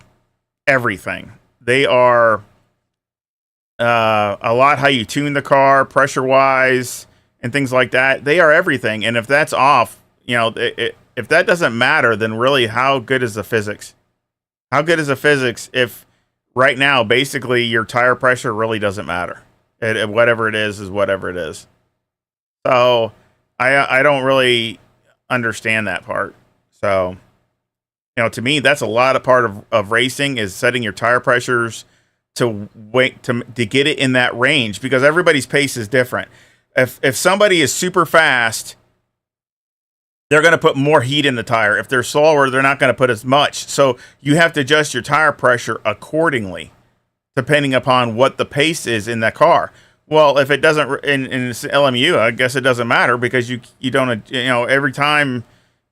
everything. They are a lot how you tune the car, pressure wise, and things like that. They are everything. And if that's off, if that doesn't matter, then really, how good is the physics? How good is the physics if right now, basically, your tire pressure really doesn't matter? Whatever it is whatever it is. So I don't really understand that part. So, to me, that's a lot of part of racing, is setting your tire pressures to get it in that range, because everybody's pace is different. If somebody is super fast, they're going to put more heat in the tire. If they're slower, they're not going to put as much. So you have to adjust your tire pressure accordingly, depending upon what the pace is in that car. Well, if it doesn't in LMU, I guess it doesn't matter, because you don't, every time,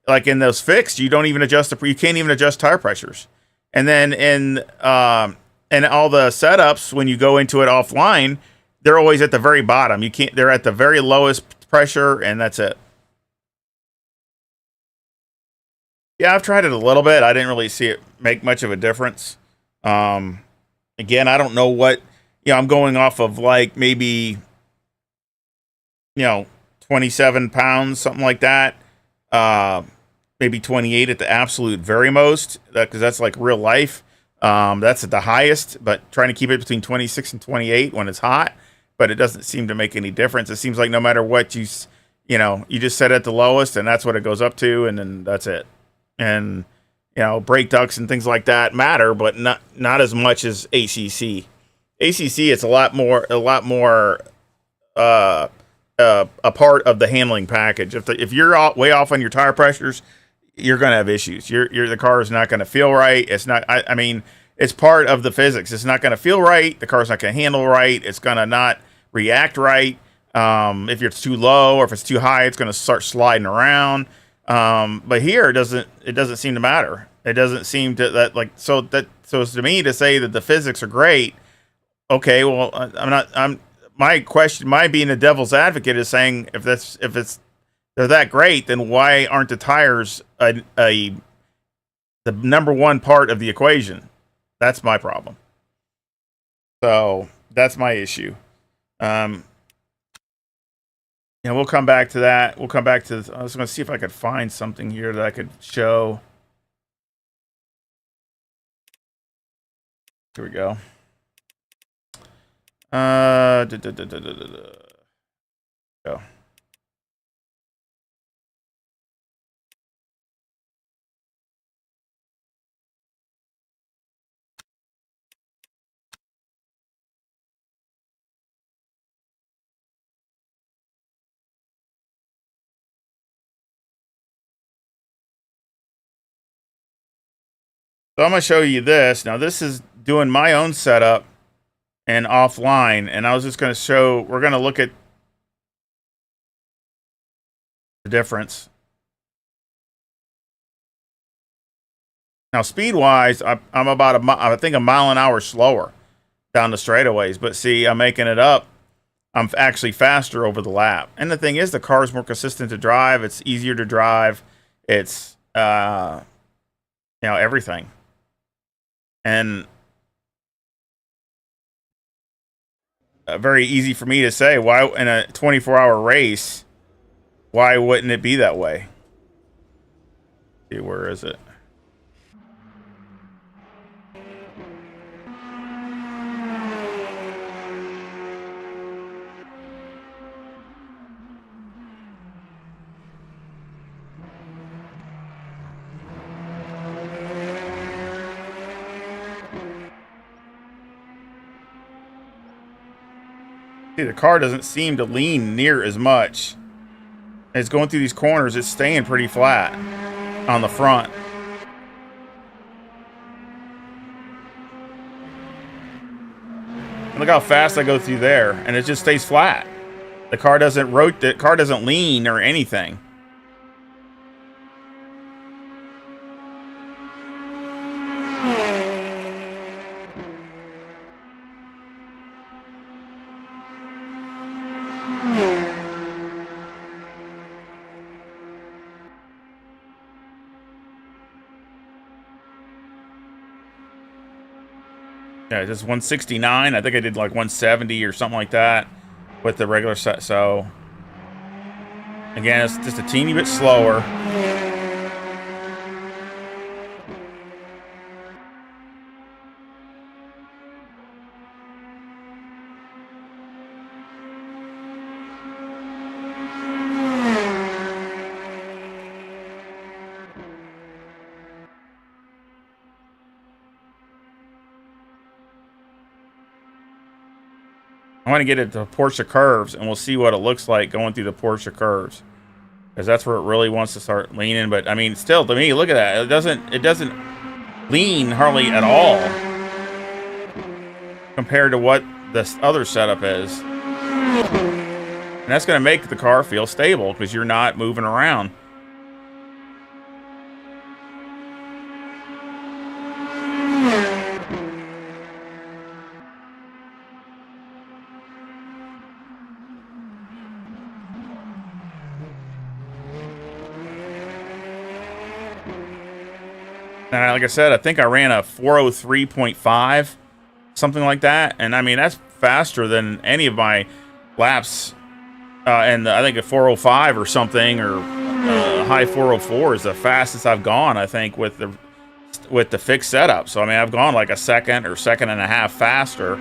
like in those fixed, you don't even adjust you can't even adjust tire pressures. And then in all the setups, when you go into it offline, they're always at the very bottom. They're at the very lowest pressure, and that's it. Yeah, I've tried it a little bit. I didn't really see it make much of a difference. Again, I don't know what, I'm going off of like maybe, 27 pounds, something like that. Maybe 28 at the absolute very most, because that's like real life. That's at the highest, but trying to keep it between 26 and 28 when it's hot. But it doesn't seem to make any difference. It seems like no matter what you just set it at the lowest, and that's what it goes up to, and then that's it. And brake ducts and things like that matter, but not as much as ACC. ACC, it's a lot more a part of the handling package. If you're way off on your tire pressures, you're gonna have issues. The car is not gonna feel right. It's not. I mean, it's part of the physics. It's not gonna feel right. The car's not gonna handle right. It's gonna not react right. If it's too low or if it's too high, it's gonna start sliding around. But here it doesn't seem to matter. It doesn't seem to so to me to say that the physics are great. Okay, well, my being a devil's advocate is saying if they're that great, then why aren't the tires the number one part of the equation? That's my problem. So that's my issue. We'll come back to that. We'll come back to this. I was going to see if I could find something here that I could show. Here we go. Go. So I'm going to show you this. Now, this is doing my own setup and offline. And I was just going to we're going to look at the difference. Now, speed-wise, I'm about I think a mile an hour slower down the straightaways. But see, I'm making it up. I'm actually faster over the lap. And the thing is, the car is more consistent to drive. It's easier to drive. It's, everything. And very easy for me to say. Why in a 24-hour race? Why wouldn't it be that way? See, where is it? See, the car doesn't seem to lean near as much. It's going through these corners. It's staying pretty flat on the front. And look how fast I go through there, and it just stays flat. The car doesn't rotate. The car doesn't lean or anything. Yeah, just 169. I think I did like 170 or something like that with the regular set. So again, it's just a teeny bit slower. I want to get it to Porsche curves, and we'll see what it looks like going through the Porsche curves, because that's where it really wants to start leaning. But I mean, still, to me, look at that. It doesn't lean hardly at all compared to what this other setup is, and that's going to make the car feel stable because you're not moving around. And like I said, I think I ran a 403.5, something like that. And I mean, that's faster than any of my laps. And I think a 405 or something, or high 404 is the fastest I've gone, I think, with the fixed setup. So I mean, I've gone like a second or second and a half faster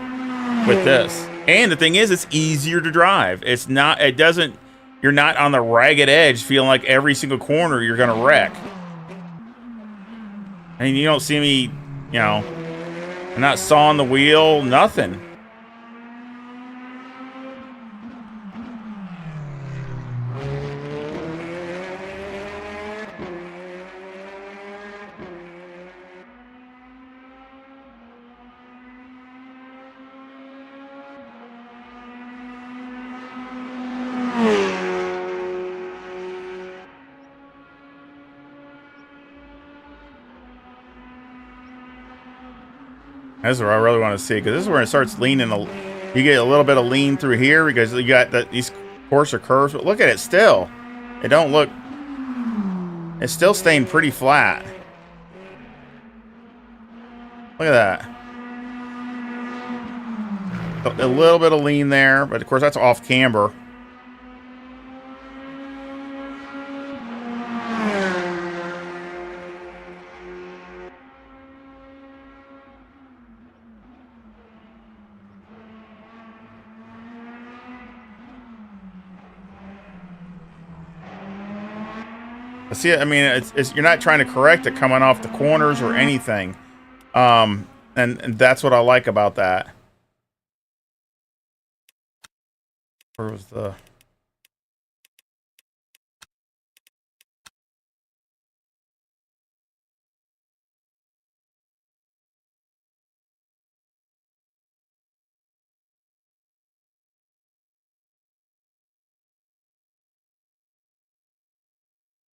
with this. And the thing is, it's easier to drive. It's not. It doesn't. You're not on the ragged edge, feeling like every single corner you're gonna wreck. I mean, you don't see me, you know, I'm not sawing the wheel, nothing. That's what I really want to see, because this is where it starts leaning. You get a little bit of lean through here because you got these Porsche curves. But look at it still. It don't look. It's still staying pretty flat. Look at that. A little bit of lean there, but of course that's off camber. See, I mean, you're not trying to correct it coming off the corners or anything, and that's what I like about that. Where was the?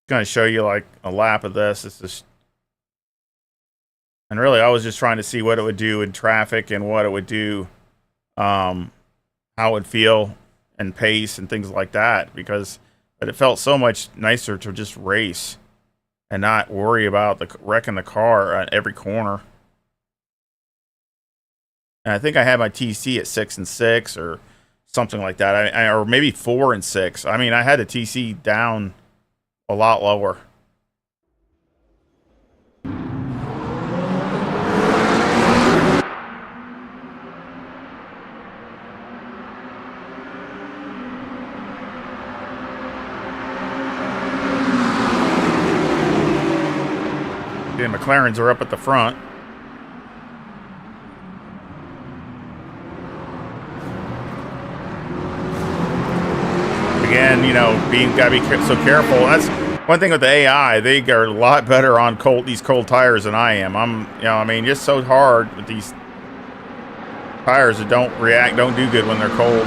Going to show you like a lap of this. It's just, and really I was just trying to see what it would do in traffic and what it would do, how it would feel and pace and things like that, because it felt so much nicer to just race and not worry about wrecking the car at every corner. And I think I had my TC at 6 and 6 or something like that. Or maybe 4 and 6. I mean, I had the TC down a lot lower. The McLarens are up at the front. Again, you know, gotta be so careful. That's one thing with the AI. They are a lot better on these cold tires than I am. You know, I mean, just so hard with these tires that don't do good when they're cold.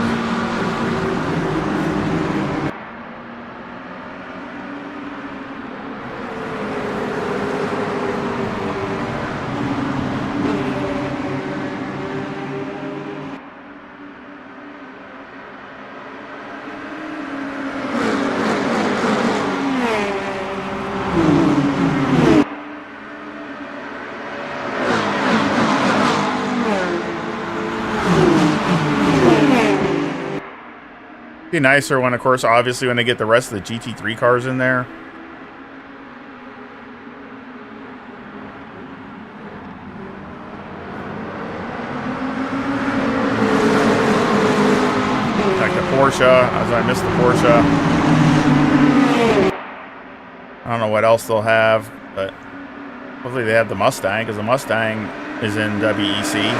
Be nicer when, of course, obviously when they get the rest of the GT3 cars in there. Like the Porsche, as I missed the Porsche. I don't know what else they'll have, but hopefully they have the Mustang, because the Mustang is in WEC.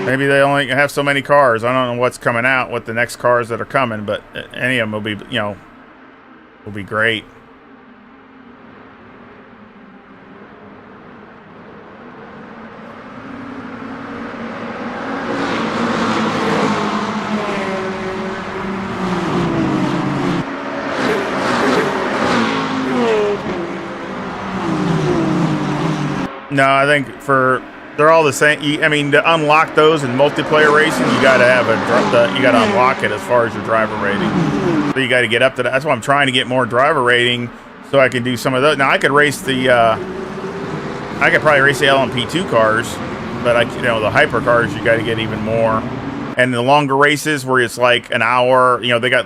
Maybe they only have so many cars. I don't know what's coming out, what the next cars that are coming, but any of them will be, you know, will be great. No, I think they're all the same. I mean, to unlock those in multiplayer racing, you got to you got to unlock it as far as your driver rating. So you got to get up to that. That's why I'm trying to get more driver rating so I can do some of those. Now I could race I could probably race the LMP2 cars, but you know, the hypercars you got to get even more. And the longer races where it's like an hour, you know,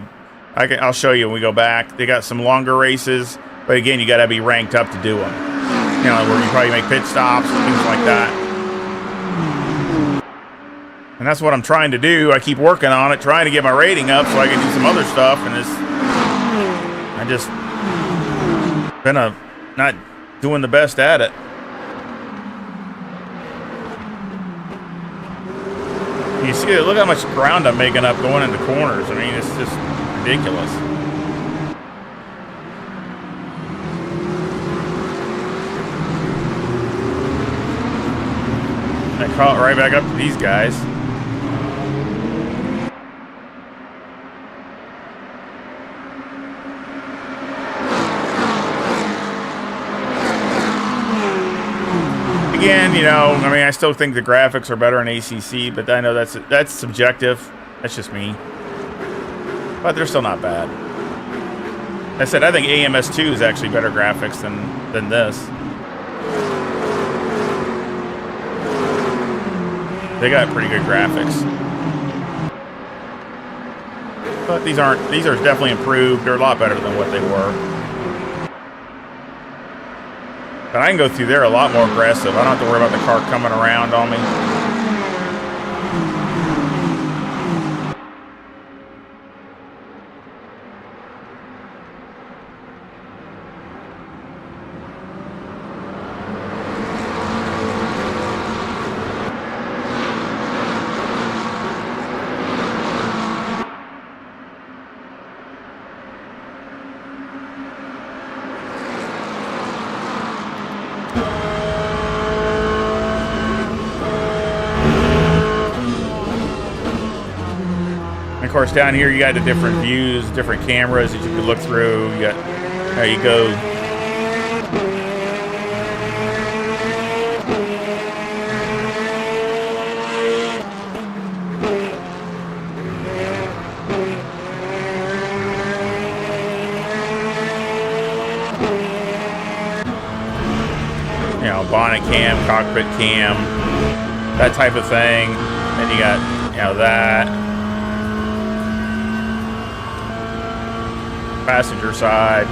I'll show you when we go back. They got some longer races, but again, you got to be ranked up to do them. You know, where you probably make pit stops, things like that. And that's what I'm trying to do. I keep working on it, trying to get my rating up so I can do some other stuff. And I just been not doing the best at it. You see, look how much ground I'm making up going into corners. I mean, it's just ridiculous. I caught right back up to these guys. Again, you know, I mean, I still think the graphics are better in ACC, but I know that's subjective. That's just me. But they're still not bad. I said I think AMS2 is actually better graphics than this. They got pretty good graphics. But these are definitely improved. They're a lot better than what they were. But I can go through there a lot more aggressive. I don't have to worry about the car coming around on me. Of course, down here you got the different views, different cameras that you can look through. You got, there you go. bonnet cam, cockpit cam, that type of thing. Then you got, that. Passenger side.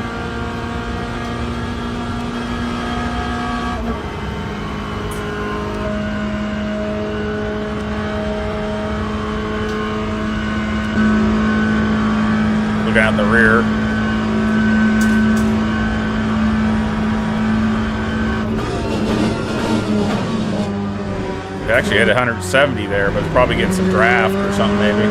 Look out the rear. It actually had 170 there, but it's probably getting some draft or something maybe.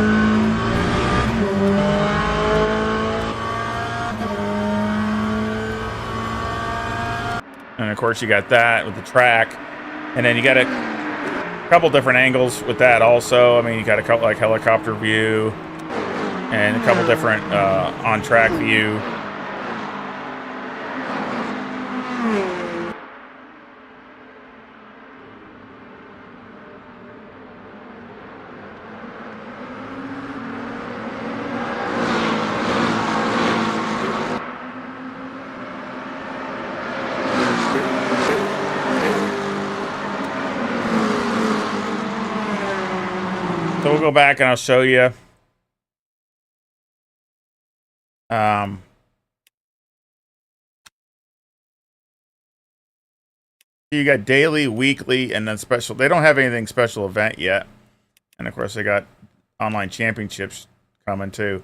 And of course you got that with the track. And then you got a couple different angles with that also. I mean, you got a couple like helicopter view and a couple different on-track view. So we'll go back and I'll show you. You got daily, weekly, and then special. They don't have anything special event yet. And of course they got online championships coming too.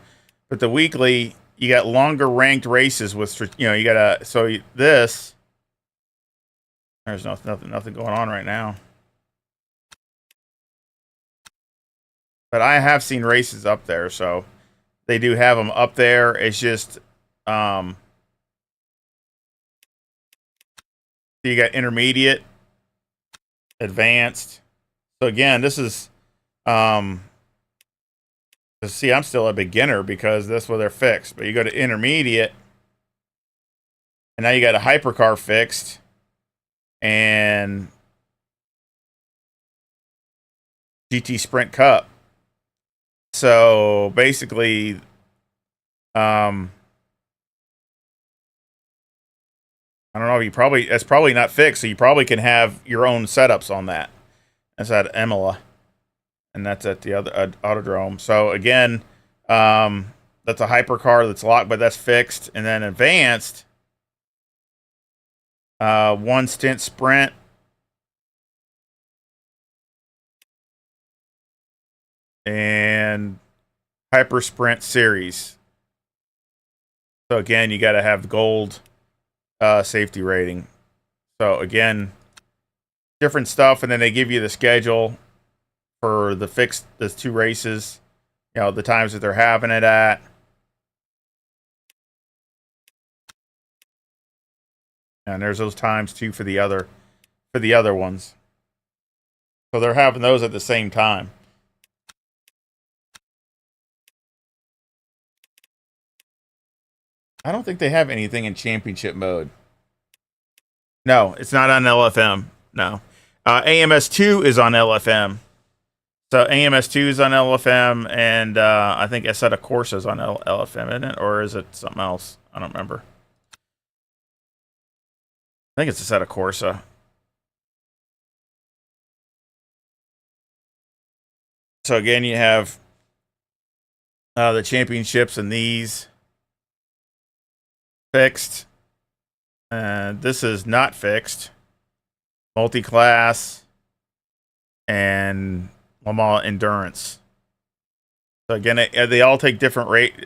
But the weekly, you got longer ranked races with, you got a, so this, there's nothing going on right now. But I have seen races up there, so they do have them up there. It's just, you got intermediate, advanced. So again, this is, see, I'm still a beginner because that's where they're fixed. But you go to intermediate, and now you got a hypercar fixed, and GT Sprint Cup. So basically, I don't know. That's probably not fixed. So you probably can have your own setups on that. That's at Imola, and that's at the other Autodrome. So again, that's a hypercar that's locked, but that's fixed. And then advanced, one stint sprint, and hyper sprint series. So again, you got to have gold safety rating. So again, different stuff, and then they give you the schedule for the two races, the times that they're having it at. And there's those times too for the other ones. So they're having those at the same time. I don't think they have anything in championship mode. No, it's not on LFM. No. AMS2 is on LFM. So AMS2 is on LFM, and I think Assetto Corsa is on LFM, isn't it? Or is it something else? I don't remember. I think it's Assetto Corsa. So again, you have the championships and these fixed. This is not fixed. Multi-class and LeMans endurance. So again, they all take different ratings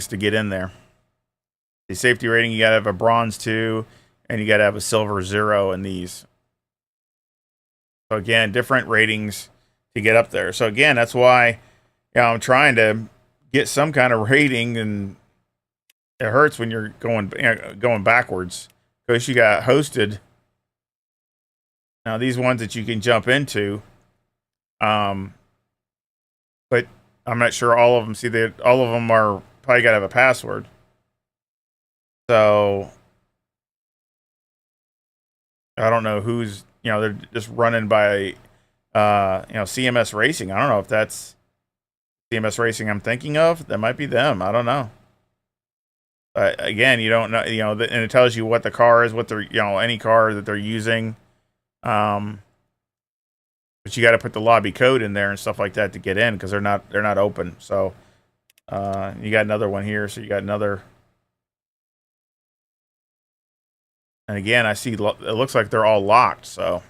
to get in there. The safety rating, you gotta have a bronze 2, and you gotta have a silver 0 in these. So again, different ratings to get up there. So again, that's why I'm trying to get some kind of rating, and it hurts when you're going backwards because you got hosted. Now these ones that you can jump into, but I'm not sure all of them. See, all of them are probably got to have a password. So I don't know who's, they're just running by, CMS Racing. I don't know if that's CMS Racing I'm thinking of. That might be them. I don't know. Again, you don't know, and it tells you what the car is, what they're, any car that they're using. But you got to put the lobby code in there and stuff like that to get in, because they're not open. So you got another one here. So you got another. And again, I see it looks like they're all locked. So.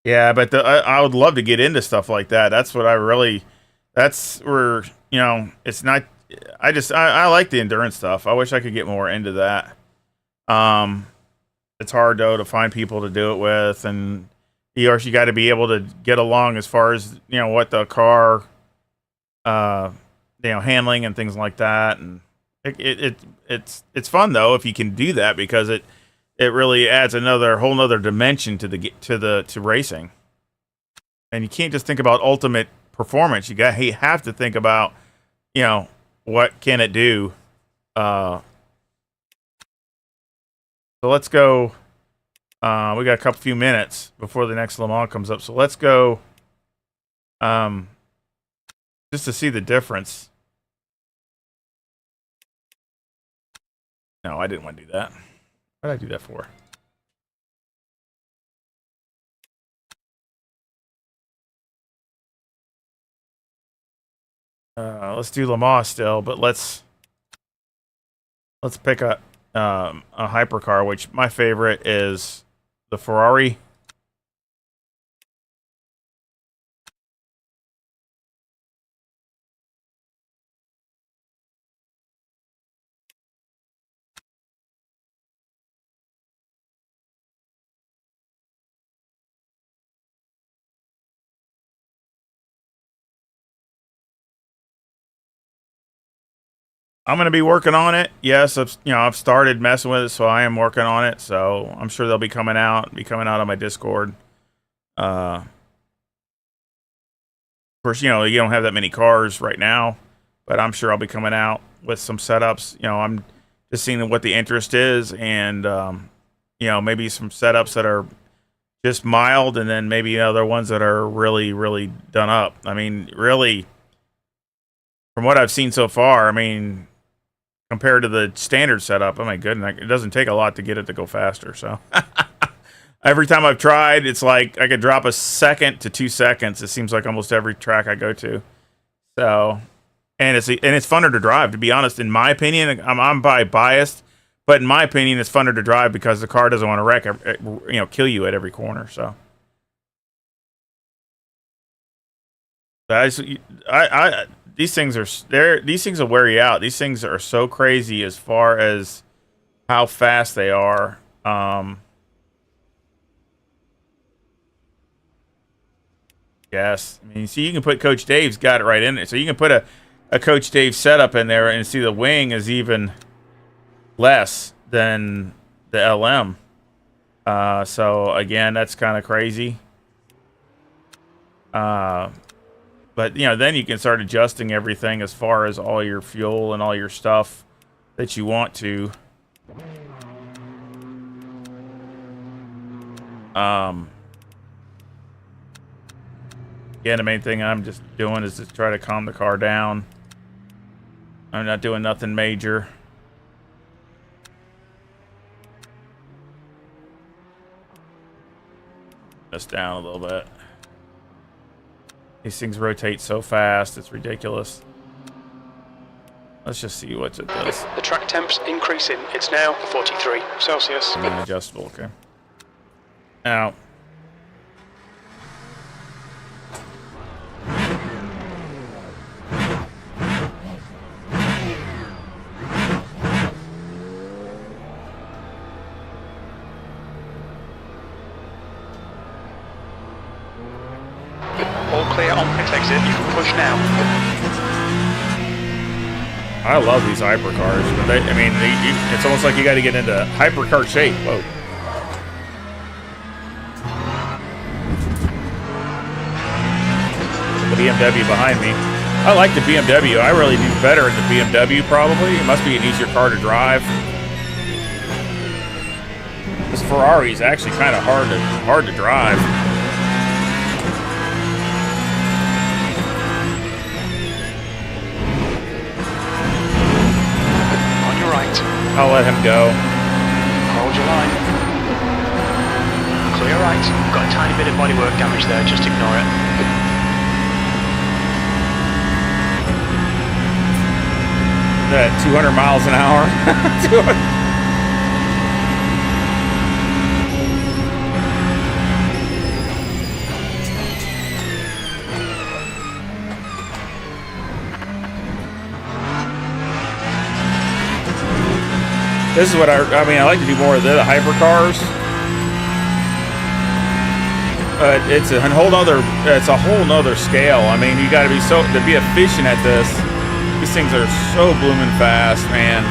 Yeah, but I would love to get into stuff like that. That's what I really. That's where it's not. I like the endurance stuff. I wish I could get more into that. It's hard though to find people to do it with, and you got to be able to get along as far as what the car, handling and things like that. And it's fun though if you can do that, because it really adds another whole nother dimension to racing. And you can't just think about ultimate performance. You have to think about what can it do. So let's go. We got a few minutes before the next Le Mans comes up. So let's go just to see the difference. No, I didn't want to do that. What did I do that for? Let's do Le Mans still, but let's pick a hypercar, which my favorite is the Ferrari. I'm going to be working on it. Yes, I've started messing with it, so I am working on it. So I'm sure they'll be coming out on my Discord. Of course, you don't have that many cars right now, but I'm sure I'll be coming out with some setups. I'm just seeing what the interest is, and maybe some setups that are just mild, and then maybe other ones that are really, really done up. I mean, really, from what I've seen so far, I mean, compared to the standard setup, oh my goodness, it doesn't take a lot to get it to go faster. So every time I've tried, it's like I could drop a second to 2 seconds. It seems like almost every track I go to. So, and it's funner to drive, to be honest. In my opinion, I'm biased, but in my opinion, it's funner to drive because the car doesn't want to wreck, kill you at every corner. So, these things are there. These things will wear you out. These things are so crazy as far as how fast they are. Yes, I mean, see, you can put Coach Dave's got it right in there. So you can put a Coach Dave setup in there and see the wing is even less than the LM. So again, that's kind of crazy. But, then you can start adjusting everything as far as all your fuel and all your stuff that you want to. Again, the main thing I'm just doing is just try to calm the car down. I'm not doing nothing major. Just down a little bit. These things rotate so fast, it's ridiculous. Let's just see what it does. The track temp's increasing. It's now 43 Celsius. Adjustable, okay. Now, all clear on pit exit. You can push now. I love these hypercars, but it's almost like you got to get into hypercar shape. Whoa. The BMW behind me. I like the BMW. I really do better in the BMW, probably. It must be an easier car to drive. This Ferrari is actually kind of hard to drive. On your right. I'll let him go. Hold your line. Clear right. Got a tiny bit of bodywork damage there, just ignore it. 200 miles an hour. 200. This is what I mean. I like to do more of the hypercars, but it's a whole nother scale. I mean, you got to be to be efficient at this. These things are so blooming fast, man.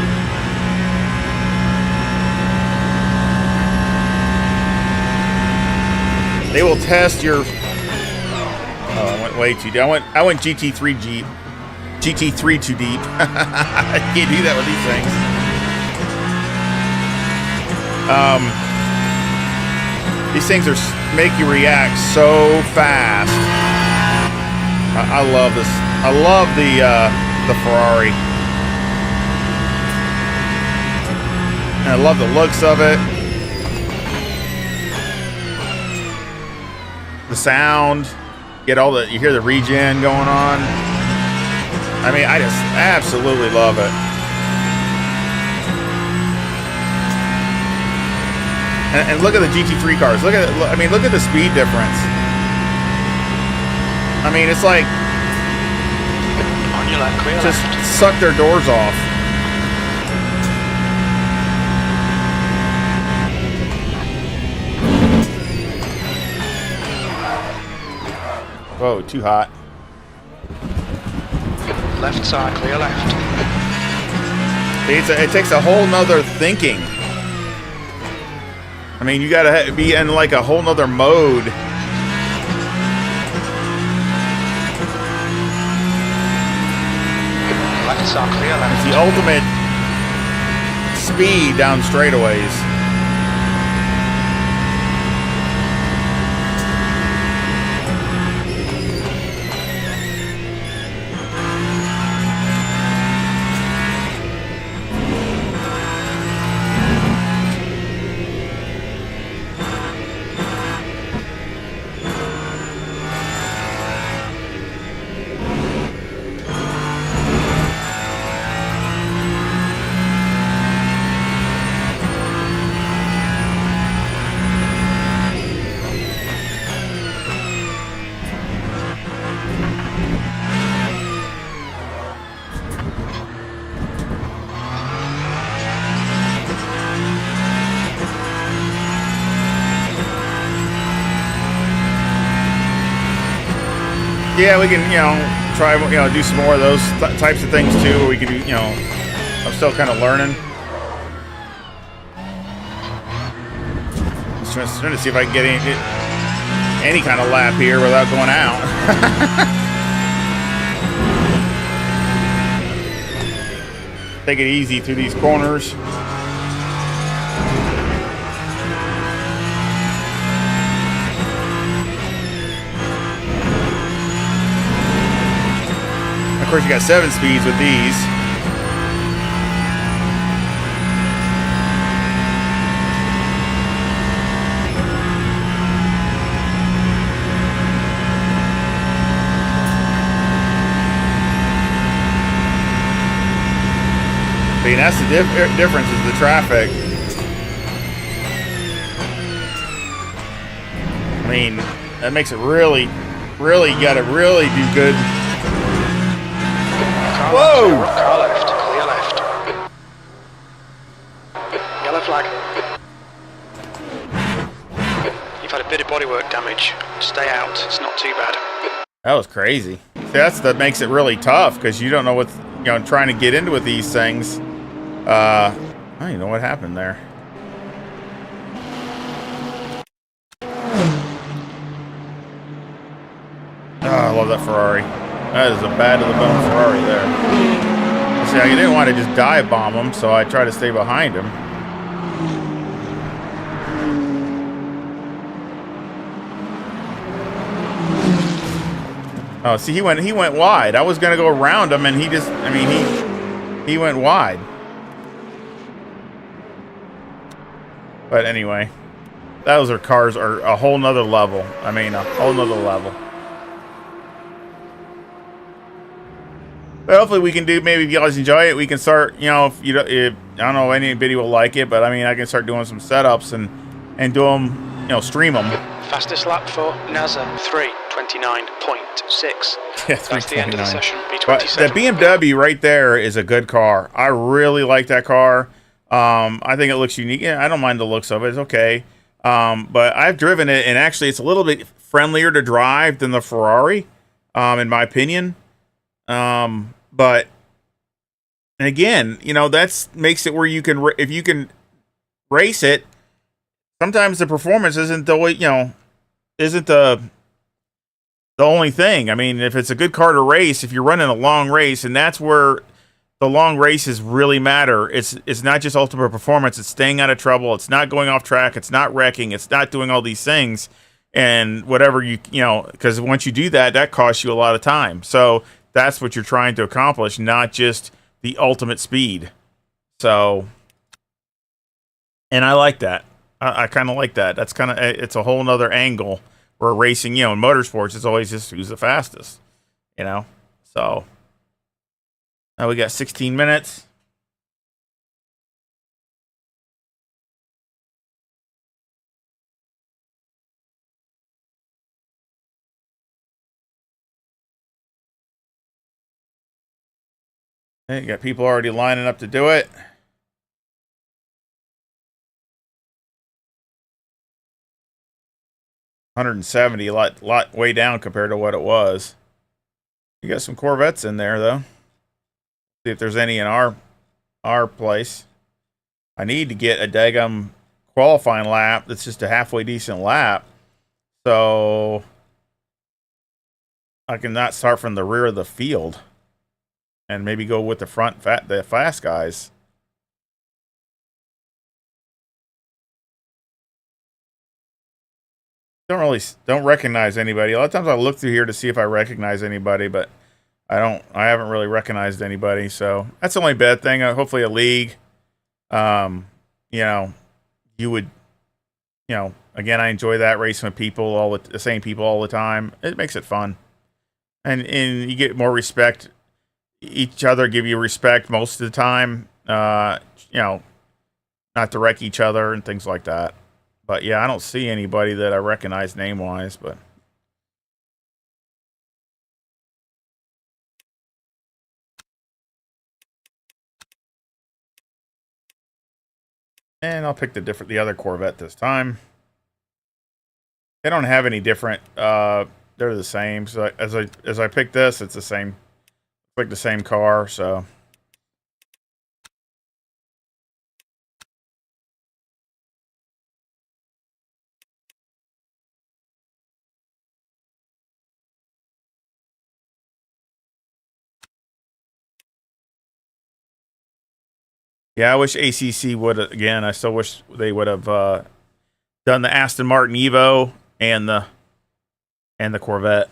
They will test your. Oh, I went way too deep. I went GT3 Jeep. GT3 too deep. I can't do that with these things. These things make you react so fast. I love this. I love the Ferrari. And I love the looks of it. The sound. You hear the regen going on. I mean, I just absolutely love it. And look at the GT3 cars. Look at the speed difference. I mean, it's like on your left, clear just left. suck their doors off. Whoa, too hot. Left side, clear left. It takes a whole nother thinking. I mean, you gotta be in like a whole nother mode. Left side, clear left. It's the ultimate speed down straightaways. Yeah, we can, try, do some more of those types of things too, where we can do, I'm still kind of learning. Just trying to see if I can get any kind of lap here without going out. Take it easy through these corners. Of course, you got 7 speeds with these. I mean, that's the difference is the traffic. I mean, that makes it really, you gotta really do good. Whoa! Car left, clear left. Yellow flag. You've had a bit of bodywork damage. Stay out, it's not too bad. That was crazy. That makes it really tough because you don't know what, trying to get into with these things. I don't even know what happened there. Oh, I love that Ferrari. That is a bad to the bone Ferrari there. See, I didn't want to just dive bomb him, so I tried to stay behind him. Oh, see, he went wide. I was gonna go around him, and he just, I mean, he went wide. But anyway, those cars are a whole nother level. I mean, a whole nother level. But hopefully we can do, maybe if you guys enjoy it, we can start, you know, if I don't know if anybody will like it, but I mean, I can start doing some setups and do them, you know, stream them. Fastest lap for NASA, 3:29.6. Yeah, that's the end of the session, But the BMW right there is a good car. I really like that car. I think it looks unique. Yeah, I don't mind the looks of it. It's okay. But I've driven it, and actually it's a little bit friendlier to drive than the Ferrari, in my opinion. But and again, you know, that's makes it where you can, if you can race it, sometimes the performance isn't the way, you know, isn't the only thing. I mean, if it's a good car to race, if you're running a long race, and that's where the long races really matter. It's not just ultimate performance. It's staying out of trouble. It's not going off track. It's not wrecking. It's not doing all these things and whatever you know, because once you do that, that costs you a lot of time. So that's what you're trying to accomplish, not just the ultimate speed. So, and I like that. I kind of like that. That's kind of, it's a whole nother angle where racing, you know, in motorsports, it's always just who's the fastest, you know? So now we got 16 minutes. Okay, you got people already lining up to do it. $170, a lot way down compared to what it was. You got some Corvettes in there though. See if there's any in our place. I need to get a daggum qualifying lap that's just a halfway decent lap, so I can not start from the rear of the field and maybe go with the the fast guys. Don't recognize anybody. A lot of times I look through here to see if I recognize anybody, but I haven't really recognized anybody, so that's the only bad thing. Hopefully a league, you know, you would, you know, again, I enjoy that, racing with people, the same people all the time. It makes it fun, and you get more respect. Each other give you respect most of the time. You know, not to wreck each other and things like that. But yeah, I don't see anybody that I recognize name-wise, but. And I'll pick the other Corvette this time. They don't have any different. They're the same. So as I pick this, it's the same. Like the same car. So. Yeah, I wish ACC would, again, I still wish they would have done the Aston Martin Evo and the Corvette.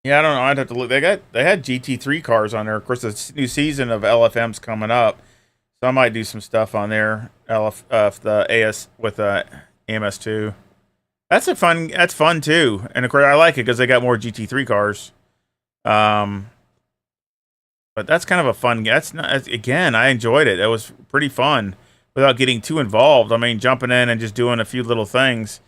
Yeah, I don't know. I'd have to look. They had GT3 cars on there. Of course, the new season of LFM's coming up, so I might do some stuff on there. The AS with AMS2. That's fun too, and of course I like it because they got more GT3 cars. But that's kind of a fun. That's not, again, I enjoyed it. It was pretty fun without getting too involved. I mean, jumping in and just doing a few little things.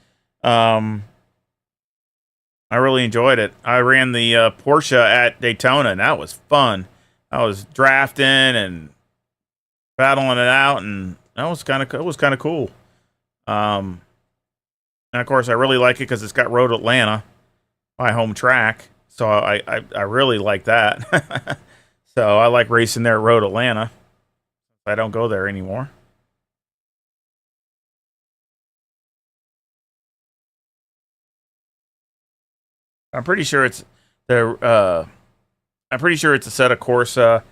I really enjoyed it. I ran the Porsche at Daytona, and that was fun. I was drafting and battling it out, and that was kind of cool. And of course, I really like it because it's got Road Atlanta, my home track. So I really like that. So I like racing there at Road Atlanta. I don't go there anymore. I'm pretty sure it's the I'm pretty sure it's a set of Corsa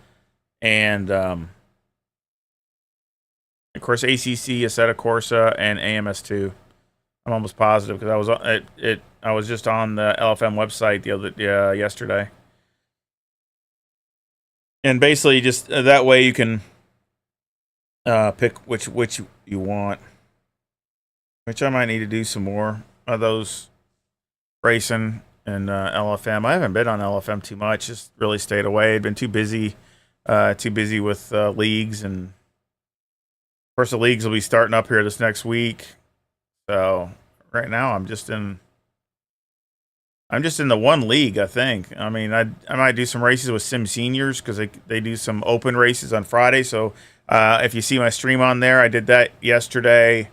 and of course ACC, a set of Corsa and AMS2. I'm almost positive because I was I was just on the LFM website yesterday. And basically just that way you can pick which you want. Which I might need to do some more of those racing and LFM. I haven't been on LFM too much. Just really stayed away. I'd been too busy with leagues, and of course the leagues will be starting up here this next week. So right now I'm just in the one league, I think. I mean, I might do some races with Sim Seniors because they do some open races on Friday. So if you see my stream on there, I did that yesterday.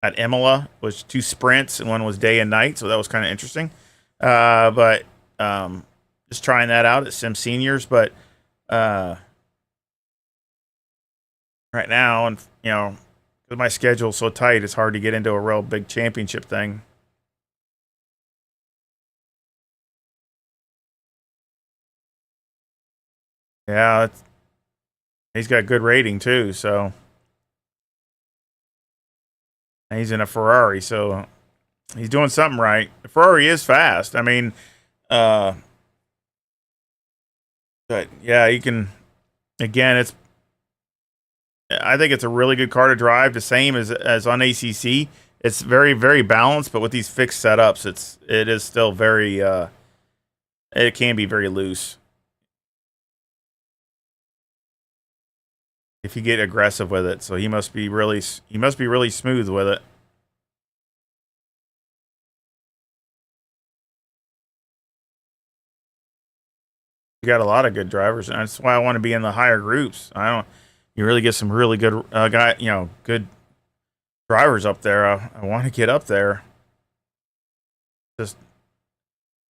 At Imola was 2 sprints and one was day and night, so that was kind of interesting. But just trying that out at Sim Seniors. But right now, and because my schedule's so tight, it's hard to get into a real big championship thing. Yeah, he's got good rating too, so. And he's in a Ferrari, so he's doing something right. The Ferrari is fast. I mean, but yeah, you can. Again, I think it's a really good car to drive. The same as on ACC. It's very, very balanced, but with these fixed setups, it is still very. It can be very loose if you get aggressive with it. So he must be really smooth with it. You got a lot of good drivers, and that's why I want to be in the higher groups. You really get some really good good drivers up there. I want to get up there. Just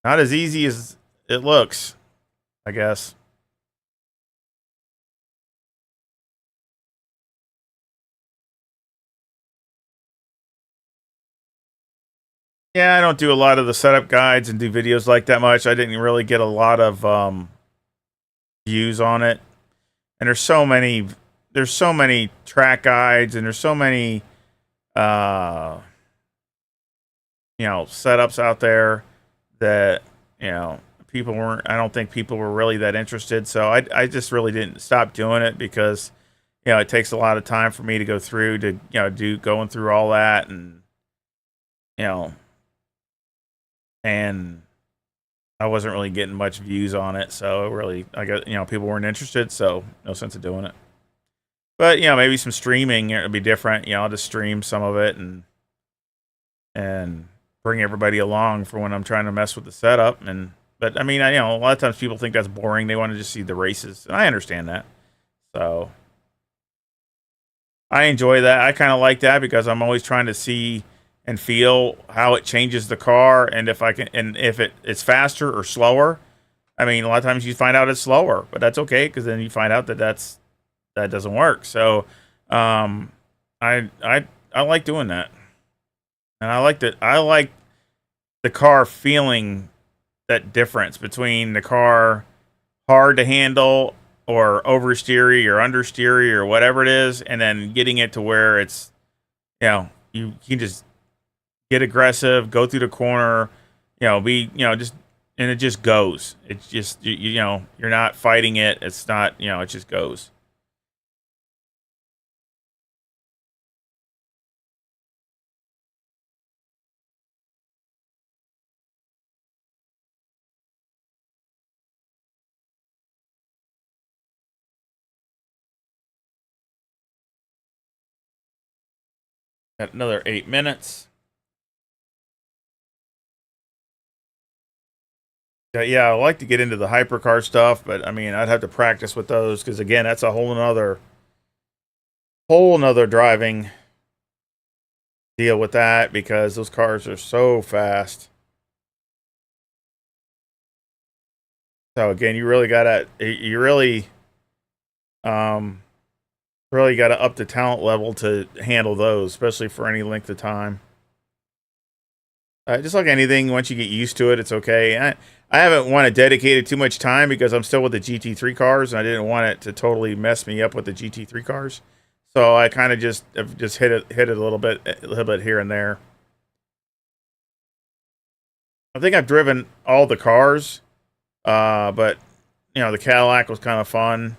not as easy as it looks, I guess. Yeah, I don't do a lot of the setup guides and do videos like that much. I didn't really get a lot of views on it. And there's so many track guides, and there's so many setups out there that people weren't. I don't think people were really that interested. So I just really didn't stop doing it because it takes a lot of time for me to go through to going through all that, and and I wasn't really getting much views on it. So really, I got people weren't interested. So no sense of doing it. But maybe some streaming it would be different. I'll just stream some of it and bring everybody along for when I'm trying to mess with the setup. But I mean, a lot of times people think that's boring. They want to just see the races, and I understand that. So I enjoy that. I kind of like that because I'm always trying to see and feel how it changes the car, and if it's faster or slower. I mean, a lot of times you find out it's slower, but that's okay because then you find out that doesn't work. So I like doing that. And I like the car feeling that difference between the car hard to handle or oversteery or understeery or whatever it is, and then getting it to where it's you can just get aggressive, go through the corner, just, and it just goes. It's just you're not fighting it. It's not it just goes. Got another 8 minutes. Yeah, I like to get into the hypercar stuff, but I mean, I'd have to practice with those because again, that's a whole nother driving deal with that because those cars are so fast. So again, you really Really got to up the talent level to handle those, especially for any length of time. Just like anything, once you get used to it, it's okay. I haven't want to dedicate it too much time because I'm still with the GT3 cars, and I didn't want it to totally mess me up with the GT3 cars. So I kind of just hit it a little bit here and there. I think I've driven all the cars, but the Cadillac was kind of fun.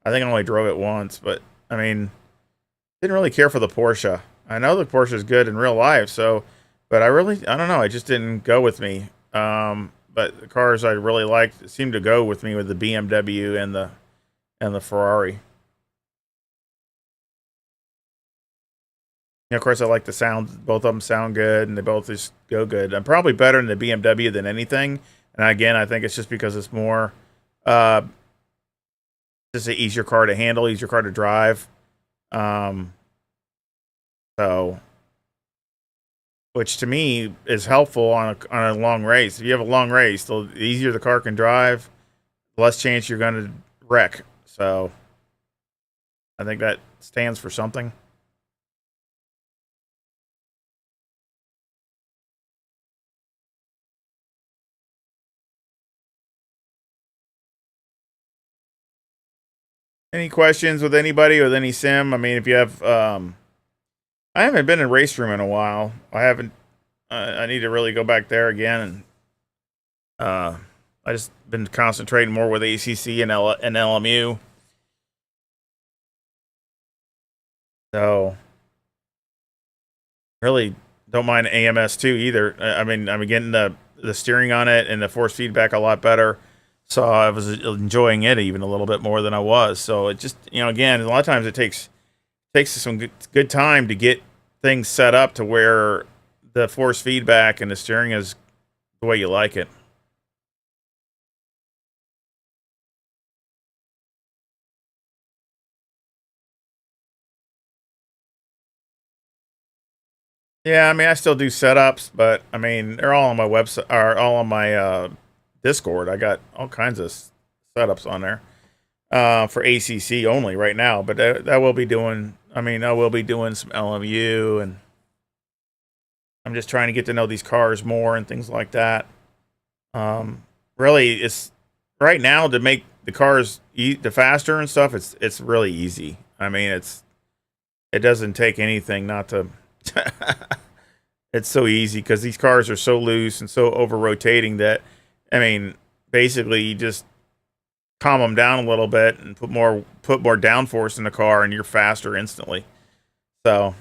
I think I only drove it once, but I mean, didn't really care for the Porsche. I know the Porsche is good in real life, so, but I don't know. It just didn't go with me. But the cars I really liked seemed to go with me with the BMW and the Ferrari. Of course, I like the sound. Both of them sound good, and they both just go good. I'm probably better in the BMW than anything. And again, I think it's just because it's more, just an easier car to handle, easier car to drive. So, which to me is helpful on a long race. If you have a long race, the easier the car can drive, the less chance you're going to wreck. So, I think that stands for something. Any questions with anybody with any sim? I mean, if you have, I haven't been in race room in a while. I haven't. I need to really go back there again, and I just been concentrating more with ACC and LMU. So really don't mind AMS too either. I mean, I'm getting the steering on it and the force feedback a lot better. So I was enjoying it even a little bit more than I was. So it just, again, a lot of times it takes some good time to get things set up to where the force feedback and the steering is the way you like it. Yeah, I mean, I still do setups, but I mean, they're all on my website, or all on my Discord. I got all kinds of setups on there for ACC only right now, but I will be doing. I mean, I will be doing some LMU, and I'm just trying to get to know these cars more and things like that. Really, it's right now to make the cars the faster and stuff. It's really easy. I mean, it doesn't take anything not to. It's so easy because these cars are so loose and so over rotating that, I mean, basically you just calm them down a little bit and put more downforce in the car, and you're faster instantly. So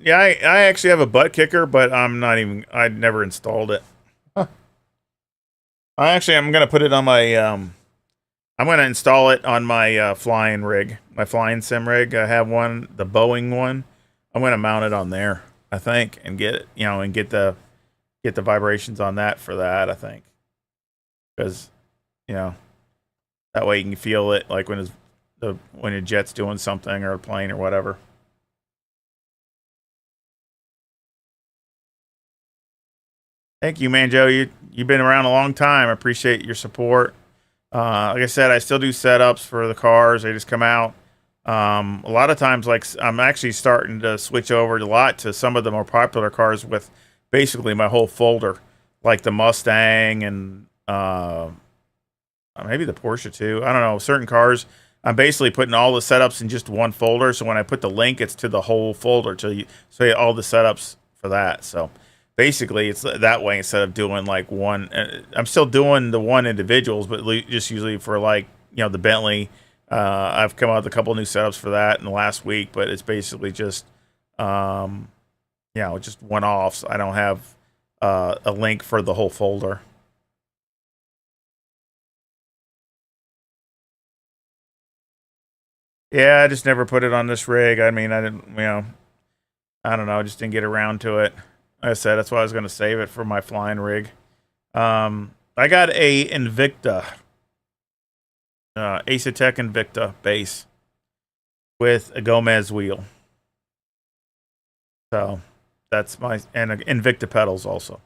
yeah, I actually have a butt kicker, but I never installed it. I'm gonna put it on my I'm gonna install it on my flying rig, my flying sim rig. I have one, the Boeing one. I'm gonna mount it on there, I think, and get it, and get the vibrations on that for that, I think, because that way you can feel it like when a jet's doing something or a plane or whatever. Thank you, man, Joe. You've been around a long time. I appreciate your support. Like I said, I still do setups for the cars. They just come out. A lot of times, like I'm actually starting to switch over a lot to some of the more popular cars with basically my whole folder, like the Mustang and maybe the Porsche too. I don't know. Certain cars, I'm basically putting all the setups in just one folder. So when I put the link, it's to the whole folder so all the setups for that. So basically, it's that way instead of doing like one. I'm still doing the one individuals, but just usually for like the Bentley. I've come out with a couple new setups for that in the last week, but it's basically just just one-offs. I don't have a link for the whole folder. Yeah, I just never put it on this rig. I mean, I didn't, I don't know, I just didn't get around to it. Like I said, that's why I was going to save it for my flying rig. I got a Invicta, Ace Invicta base. with a Gomez wheel. So that's my, and Invicta pedals also.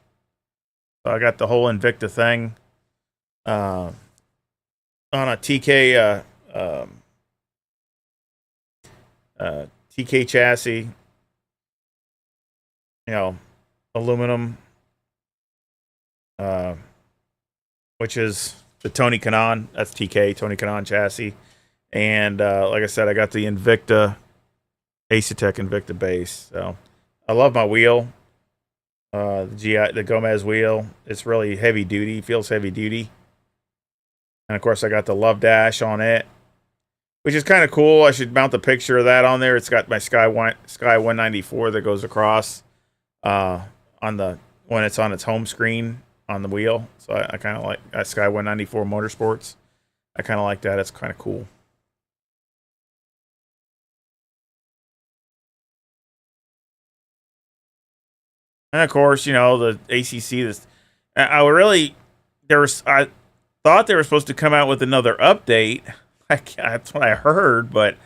So I got the whole Invicta thing on a TK TK chassis, you know, aluminum, which is the Tony Kanaan. That's TK, Tony Kanaan chassis. And like I said, I got the Invicta, Asetek Invicta base. So I love my wheel. The Gomez wheel. It's really heavy duty, feels heavy duty. And of course, I got the Love Dash on it, which is kind of cool. I should mount the picture of that on there. It's got my SKY194 that goes across on the when it's on its home screen on the wheel. So I kind of like SKY194 Motorsports. I kind of like that. It's kind of cool. And of course, you know, the ACC. I thought they were supposed to come out with another update. That's what I heard, but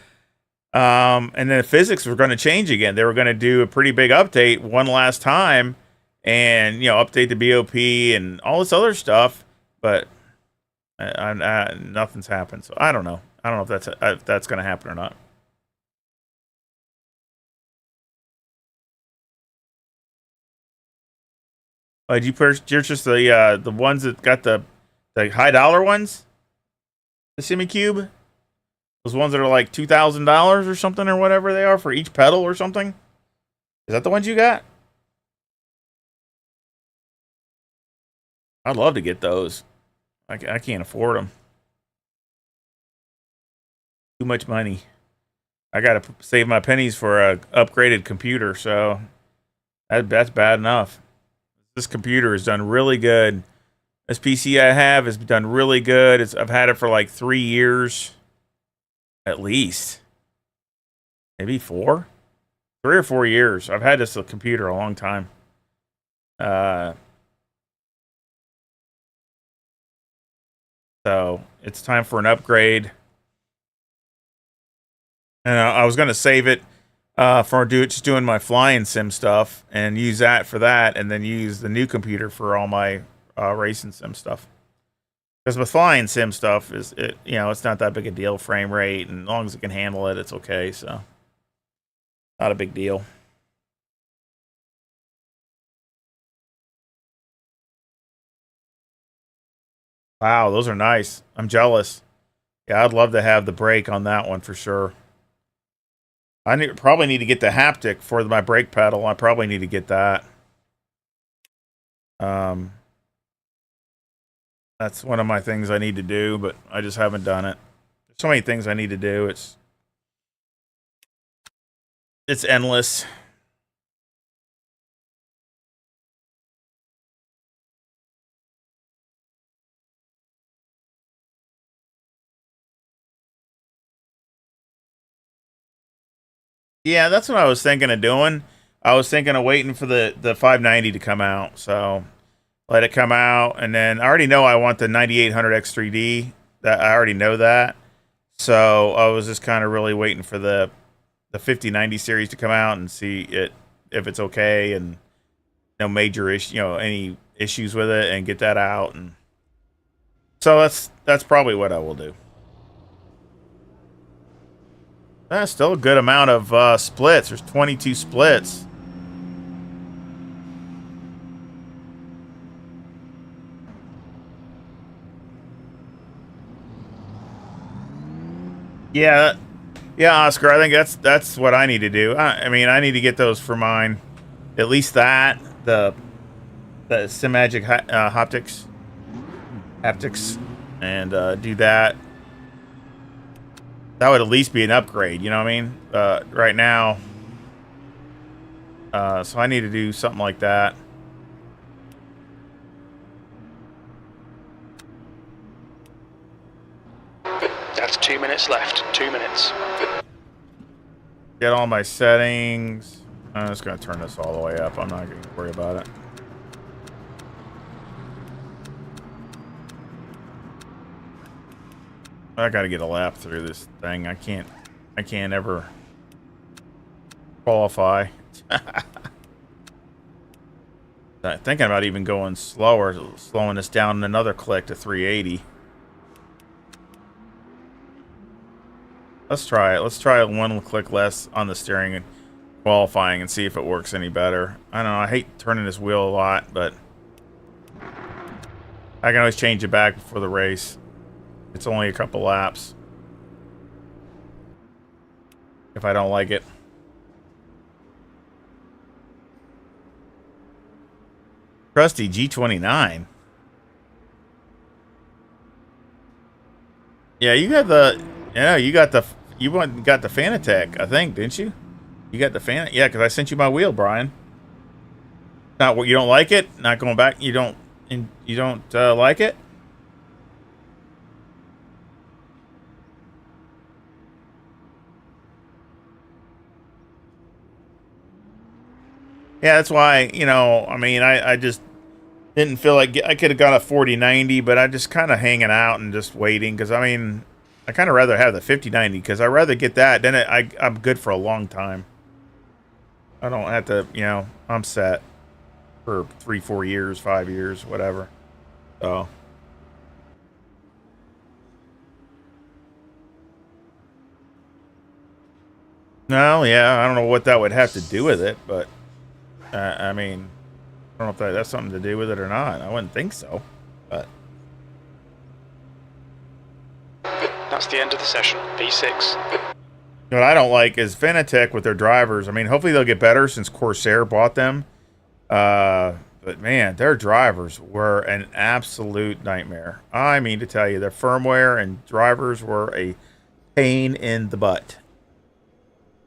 and then the physics were going to change again. They were going to do a pretty big update one last time, and you know, update the BOP and all this other stuff. But nothing's happened, so I don't know. I don't know if that's going to happen or not. Did you purchase the ones that got the high dollar ones? The SemiCube? Those ones that are like $2,000 or something, or whatever they are for each pedal or something? Is that the ones you got? I'd love to get those. I can't afford them. Too much money. I gotta save my pennies for a upgraded computer, so that's bad enough. This computer has done really good. This PC I have has done really good. I've had it for like 3 years, at least, maybe 4, 3 or 4 years. I've had this computer a long time. So it's time for an upgrade. And I was gonna save it for just doing my flying sim stuff and use that for that, and then use the new computer for all my racing sim stuff. Because with flying sim stuff it's not that big a deal, frame rate, and as long as it can handle it, it's okay. So not a big deal. Wow, those are nice. I'm jealous. Yeah, I'd love to have the brake on that one for sure. Probably need to get the haptic for my brake pedal. I probably need to get that. That's one of my things I need to do, but I just haven't done it. There's so many things I need to do. It's endless. Yeah, that's what I was thinking of doing. I was thinking of waiting for the 590 to come out. So let it come out, and then I already know I want the 9800 X3D. That I already know that. So I was just kind of really waiting for the 5090 series to come out and see if it's okay and no major any issues with it, and get that out. And so that's probably what I will do. That's still a good amount of splits. There's 22 splits. Yeah, Oscar. I think that's what I need to do. I mean, I need to get those for mine. At least the SimMagic haptics, and do that. That would at least be an upgrade. You know what I mean? Right now. So I need to do something like that. That's 2 minutes left. 2 minutes. Get all my settings. I'm just going to turn this all the way up. I'm not going to worry about it. I got to get a lap through this thing. I can't I can't ever qualify. I'm thinking about even going slower, slowing this down another click to 380. Let's try it. Let's try one click less on the steering and qualifying and see if it works any better. I don't know. I hate turning this wheel a lot, but I can always change it back before the race. It's only a couple laps. If I don't like it. Trusty G29. Yeah, you got the... Yeah, you got the Fanatec, I think, didn't you? You got the Fan... Yeah, because I sent you my wheel, Brian. Not what you don't like it? Not going back? You don't like it? Yeah, that's why, you know, I mean, I just didn't feel like I could have got a 4090, but I just kind of hanging out and just waiting because, I mean, I kind of rather have the 5090 because I'd rather get that. Then I'm good for a long time. I don't have to, you know, I'm set for 3, 4 years, 5 years, whatever. So. No, yeah, I don't know what that would have to do with it, but I mean, I don't know if that's something to do with it or not. I wouldn't think so, but. That's the end of the session, V6. What I don't like is Fanatec with their drivers. I mean, hopefully they'll get better since Corsair bought them. But man, their drivers were an absolute nightmare. I mean to tell you, their firmware and drivers were a pain in the butt.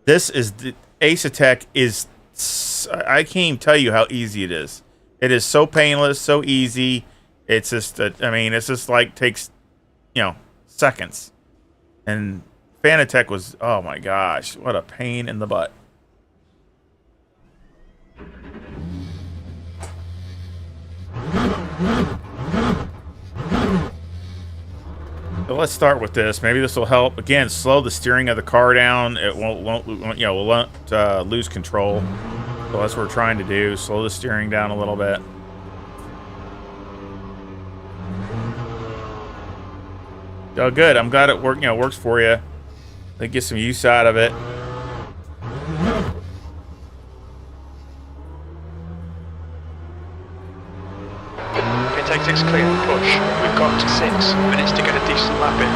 This is the Ace-Tech is... I can't even tell you how easy it is. It is so painless, so easy. It's just, I mean, it's just like takes, you know, seconds. And Fanatec was, oh my gosh, what a pain in the butt. So let's start with this. Maybe this will help. Again, slow the steering of the car down. It won't you know, won't lose control. So that's what we're trying to do. Slow the steering down a little bit. Oh, good. I'm glad it worked. You know, works for you. They get some use out of it. Take 6 clear, push. We've got 6 minutes to get a decent lap in.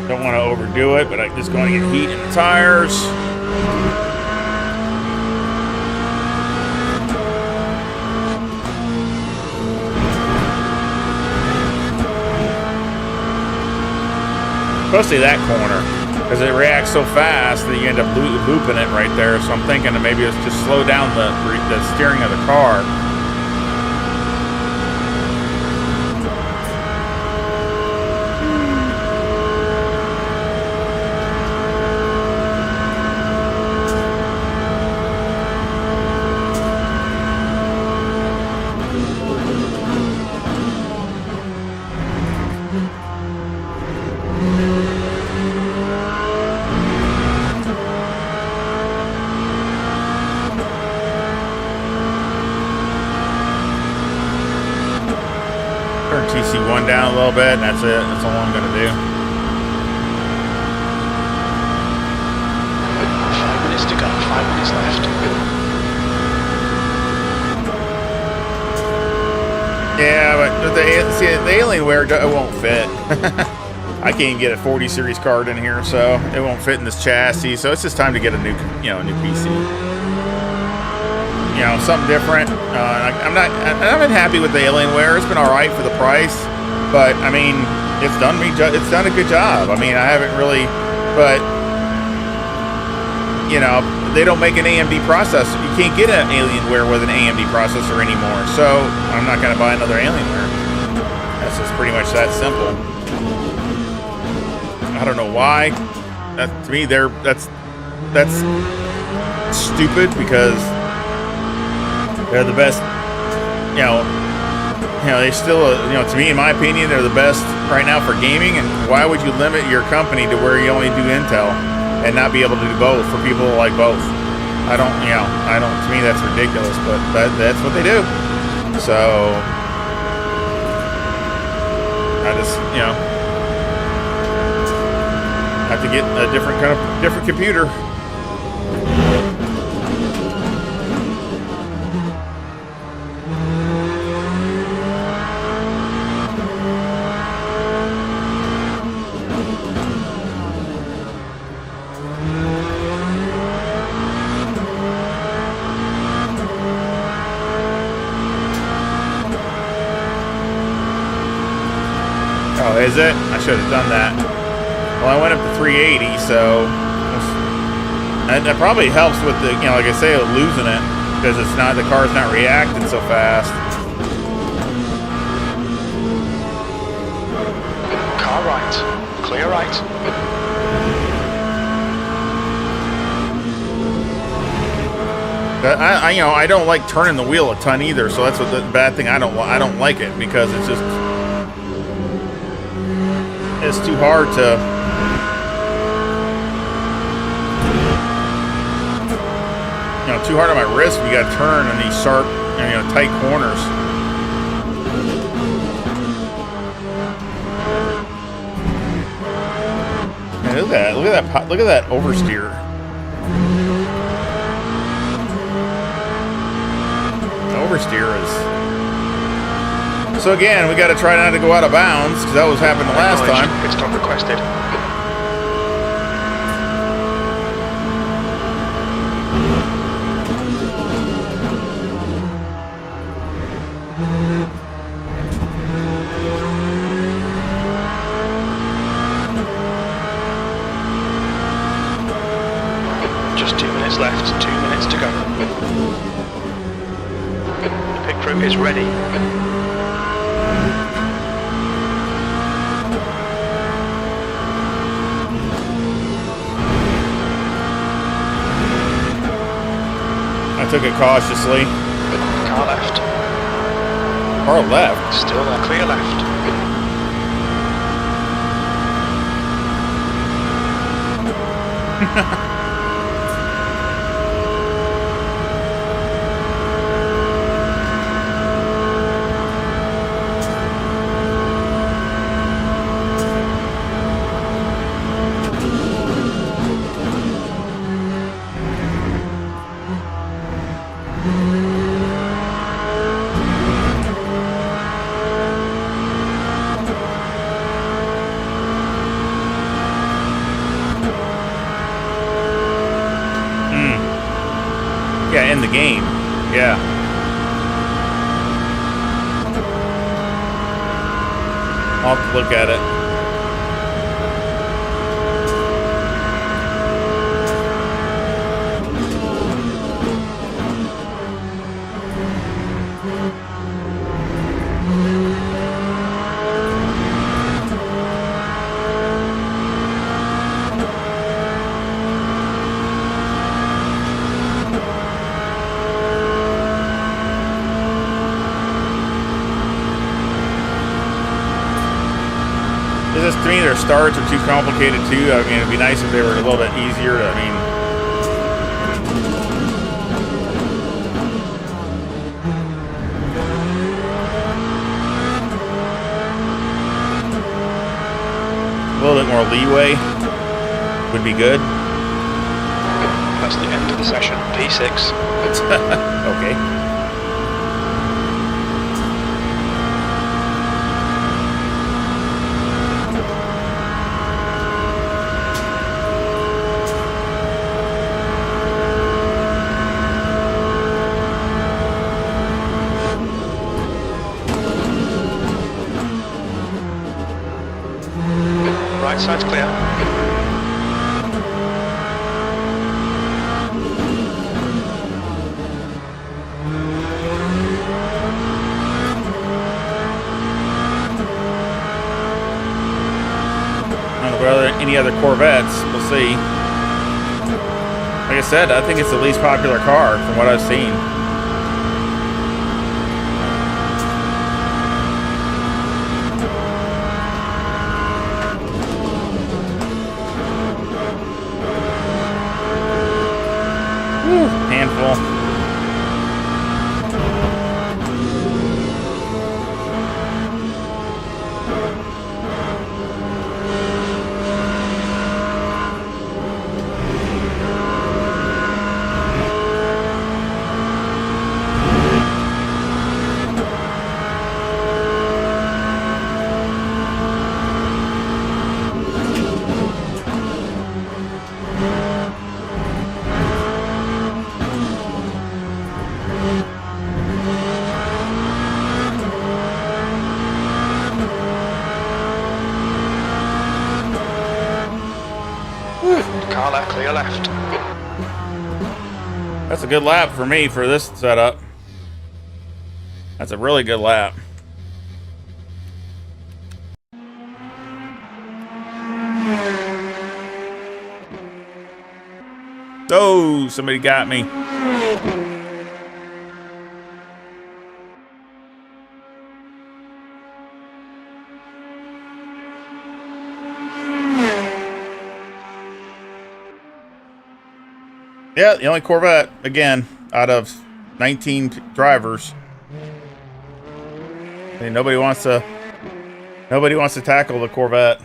Don't want to overdo it, but I'm just going to get heat in the tires. Especially that corner, because it reacts so fast that you end up looping it right there. So I'm thinking that maybe it's just slow down the steering of the car. Turn TC1 down a little bit, and that's it. That's all I'm going to do. 5 minutes to go. 5 minutes left. Yeah, but the Alienware, it won't fit. I can't even get a 40 series card in here, so it won't fit in this chassis. So it's just time to get a new, you know, a new PC. You know, something different. I'm not happy with the Alienware. It's been all right for the price, but I mean, it's done a good job. I mean, I haven't really, but you know, they don't make an AMD processor. You can't get an Alienware with an AMD processor anymore, so I'm not going to buy another Alienware. It's just pretty much that simple. I don't know why. To me, that's stupid because they're the best. They still, to me, in my opinion, they're the best right now for gaming. And why would you limit your company to where you only do Intel and not be able to do both for people who like both? I don't. To me, that's ridiculous. But that's what they do. So I just, have to get a different computer. Oh, is it? I should have done that. Well, I went up to 380, so and that probably helps with the, like I say, losing it because the car's not reacting so fast. Car right, clear right. I don't like turning the wheel a ton either, so that's what the bad thing. I don't like it because it's too hard to. Too hard on my wrist. We got to turn in these sharp, tight corners. Man, look at that oversteer. Oversteer is. So again, we got to try not to go out of bounds because that was happened the last time. Pit stop requested. Just 2 minutes left, 2 minutes to go. The pit crew is ready. I took it cautiously. Car left. Car left? Still there, clear left. Yeah, in the game. Yeah. I'll have to look at it. This to me, their starts are too complicated too. I mean, it'd be nice if they were a little bit easier to, a little bit more leeway would be good. That's the end of the session. P6. Okay. Right side's clear. any other Corvettes. We'll see. Like I said, I think it's the least popular car from what I've seen. Whew, handful. Car left, clear left. That's a good lap for me for this setup. That's a really good lap. Oh, somebody got me. Yeah, the only Corvette, again, out of 19 drivers. And nobody wants to tackle the Corvette.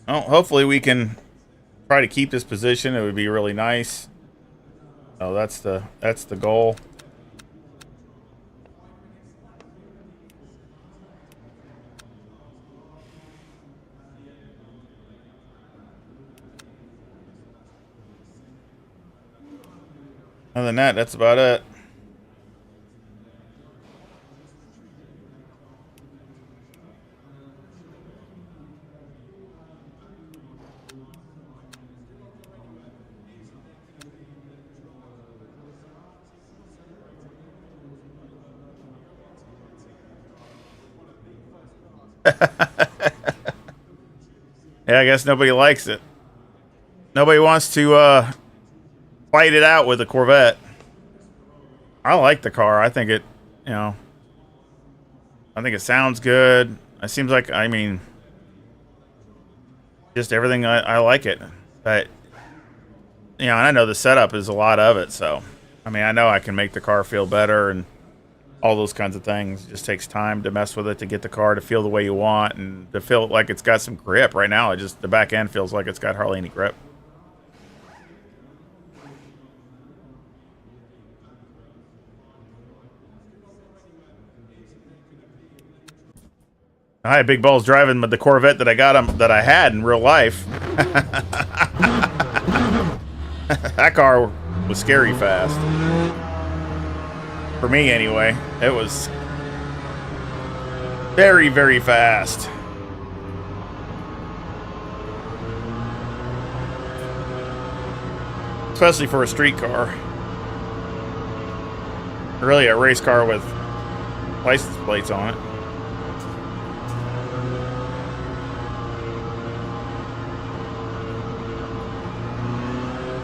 Well, hopefully we can try to keep this position. It would be really nice. Oh, that's the goal. Other than that, that's about it. Yeah, I guess nobody likes it. Nobody wants to fight it out with a Corvette. I like the car. I think it, I think it sounds good. It seems like, I mean, just everything. I like it. But, and I know the setup is a lot of it. So, I mean, I know I can make the car feel better and all those kinds of things. It just takes time to mess with it to get the car to feel the way you want and to feel like it's got some grip. Right now, the back end feels like it's got hardly any grip. I had big balls driving the Corvette that I had in real life. That car was scary fast. For me, anyway. It was very, very fast. Especially for a street car. Really a race car with license plates on it.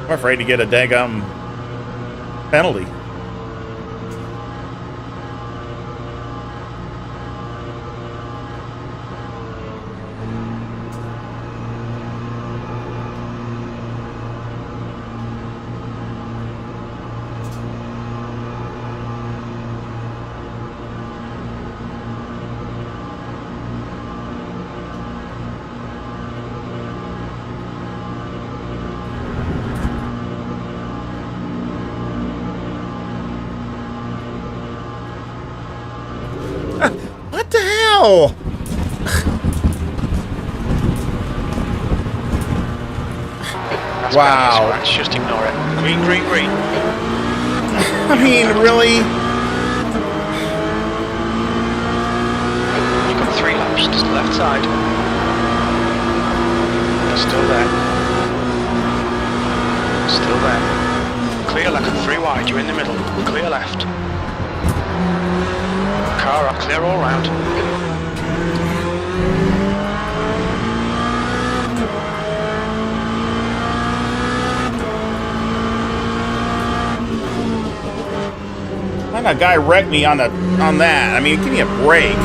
I'm afraid to get a daggum penalty. What the hell? Wow. Scratch, just ignore it. Green, green, green. I mean, really? You've got 3 laps, just left side. You're still there. Still there. Clear left, 3 wide, you're in the middle. Clear left. Car up, clear all round. Why not a guy wreck me on that? I mean, give me a break.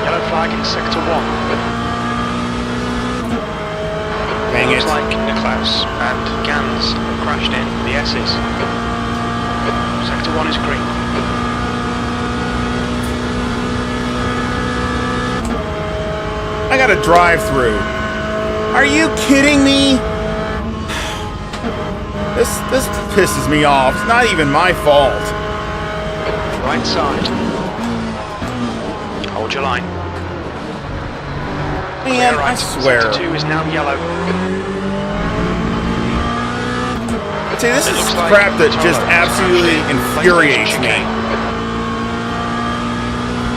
Yellow flag in sector 1. Dang Looks it. like Niklaus and Gans have crashed in the S's. Sector 1 is green. I got a drive-through. Are you kidding me? This pisses me off. It's not even my fault. Right side. Hold your line. Man, Clear right. I swear. Sector 2 is now yellow. See, this It is looks like crap that just Toro absolutely crashed in. infuriates me. PlayStation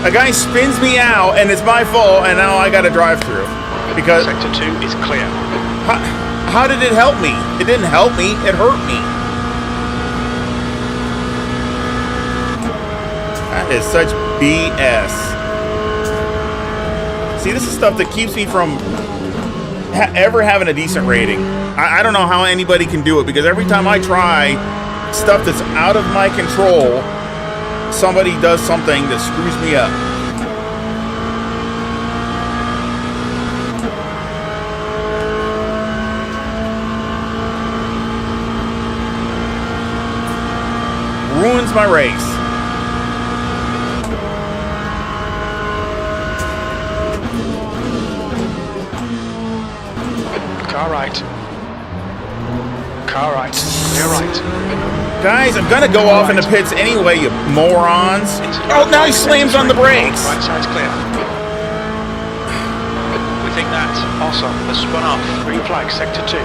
A guy spins me out, and it's my fault, and now I got to drive through. Because Sector 2 is clear. how did it help me? It didn't help me. It hurt me. That is such BS. See, this is stuff that keeps me from ever having a decent rating. I don't know how anybody can do it, because every time I try stuff that's out of my control, somebody does something that screws me up. Ruins my race. Car right. Car right. Clear right. Guys, I'm gonna go off in the pits anyway, you morons. Oh, now he slams on the brakes. Right side's clear. We think that also has spun off. Green flag, sector 2.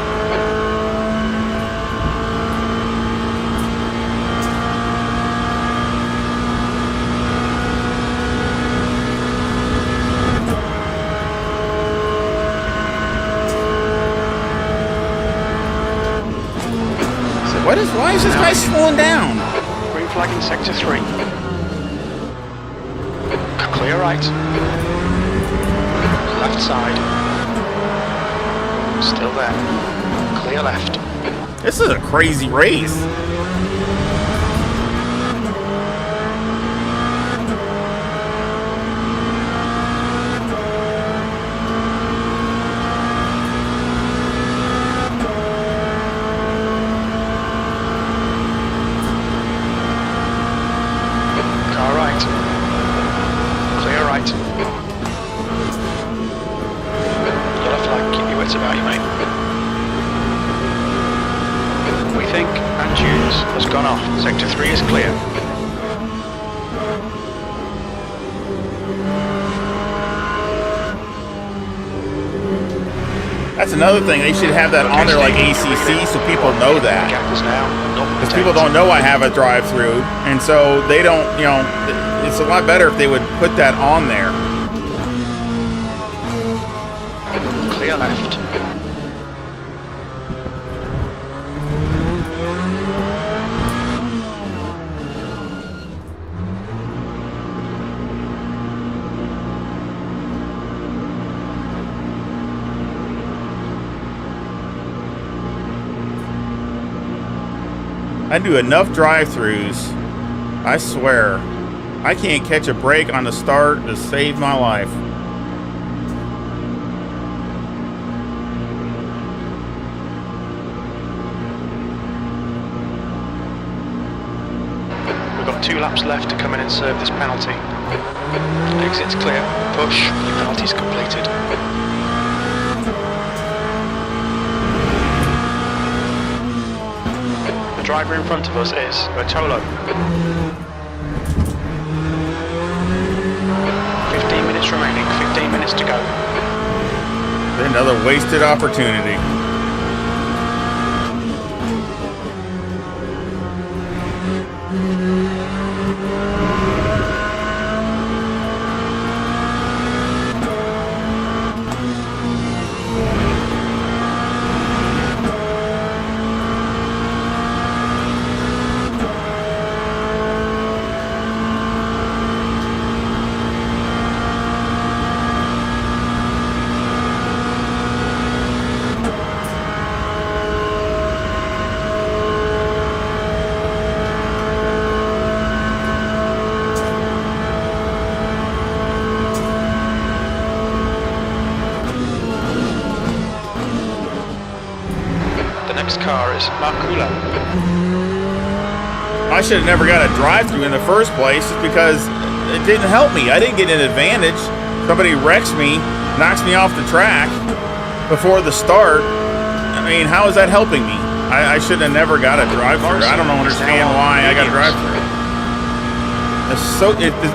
Why is this guy slowing down? Green flag in sector 3. Clear right. Left side. Still there. Clear left. This is a crazy race. Car right. Clear right. Yellow flag, keep your wits about you, mate. We think Antunes has gone off. Sector 3 is clear. That's another thing. They should have that on there like ACC so people know that. Gap is now Because people don't know I have a drive-through, and so they don't, it's a lot better if they would put that on there. Clear left. I do enough drive-throughs, I swear, I can't catch a break on the start to save my life. We've got 2 laps left to come in and serve this penalty. Exit's clear. Push. Your penalty's completed. The driver in front of us is Bertolo. laps remaining, 15 minutes to go. Another wasted opportunity. Next car is Marcula. I should have never got a drive-through in the first place just because it didn't help me. I didn't get an advantage. Somebody wrecks me, knocks me off the track before the start. I mean, how is that helping me? I should have never got a drive-through. I don't understand why I got a drive-through.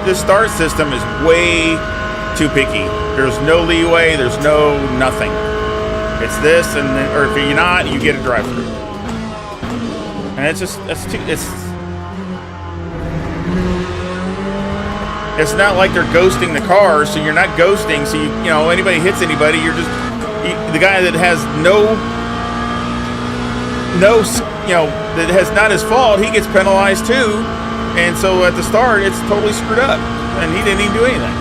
This start system is way too picky. There's no leeway. There's no nothing. It's this, and then, or if you're not, you get a drive-through. And it's just, it's not like they're ghosting the car, so you're not ghosting, so you know, anybody hits anybody, you're just, the guy that has that has not his fault, he gets penalized too, and so at the start, it's totally screwed up, and he didn't even do anything.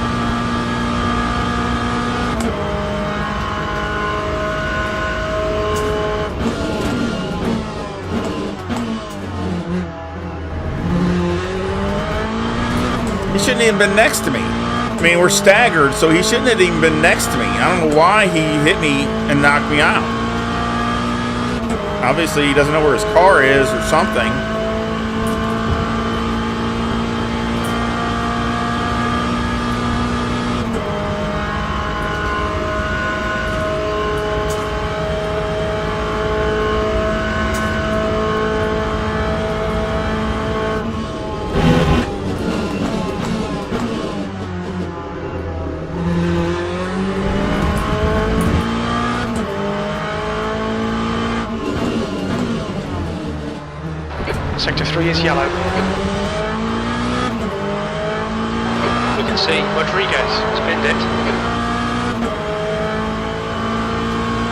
He shouldn't even been next to me. I mean, we're staggered, so he shouldn't have even been next to me. I don't know why he hit me and knocked me out. Obviously, he doesn't know where his car is or something. Sector 3 is yellow. We can see Rodriguez spinned it.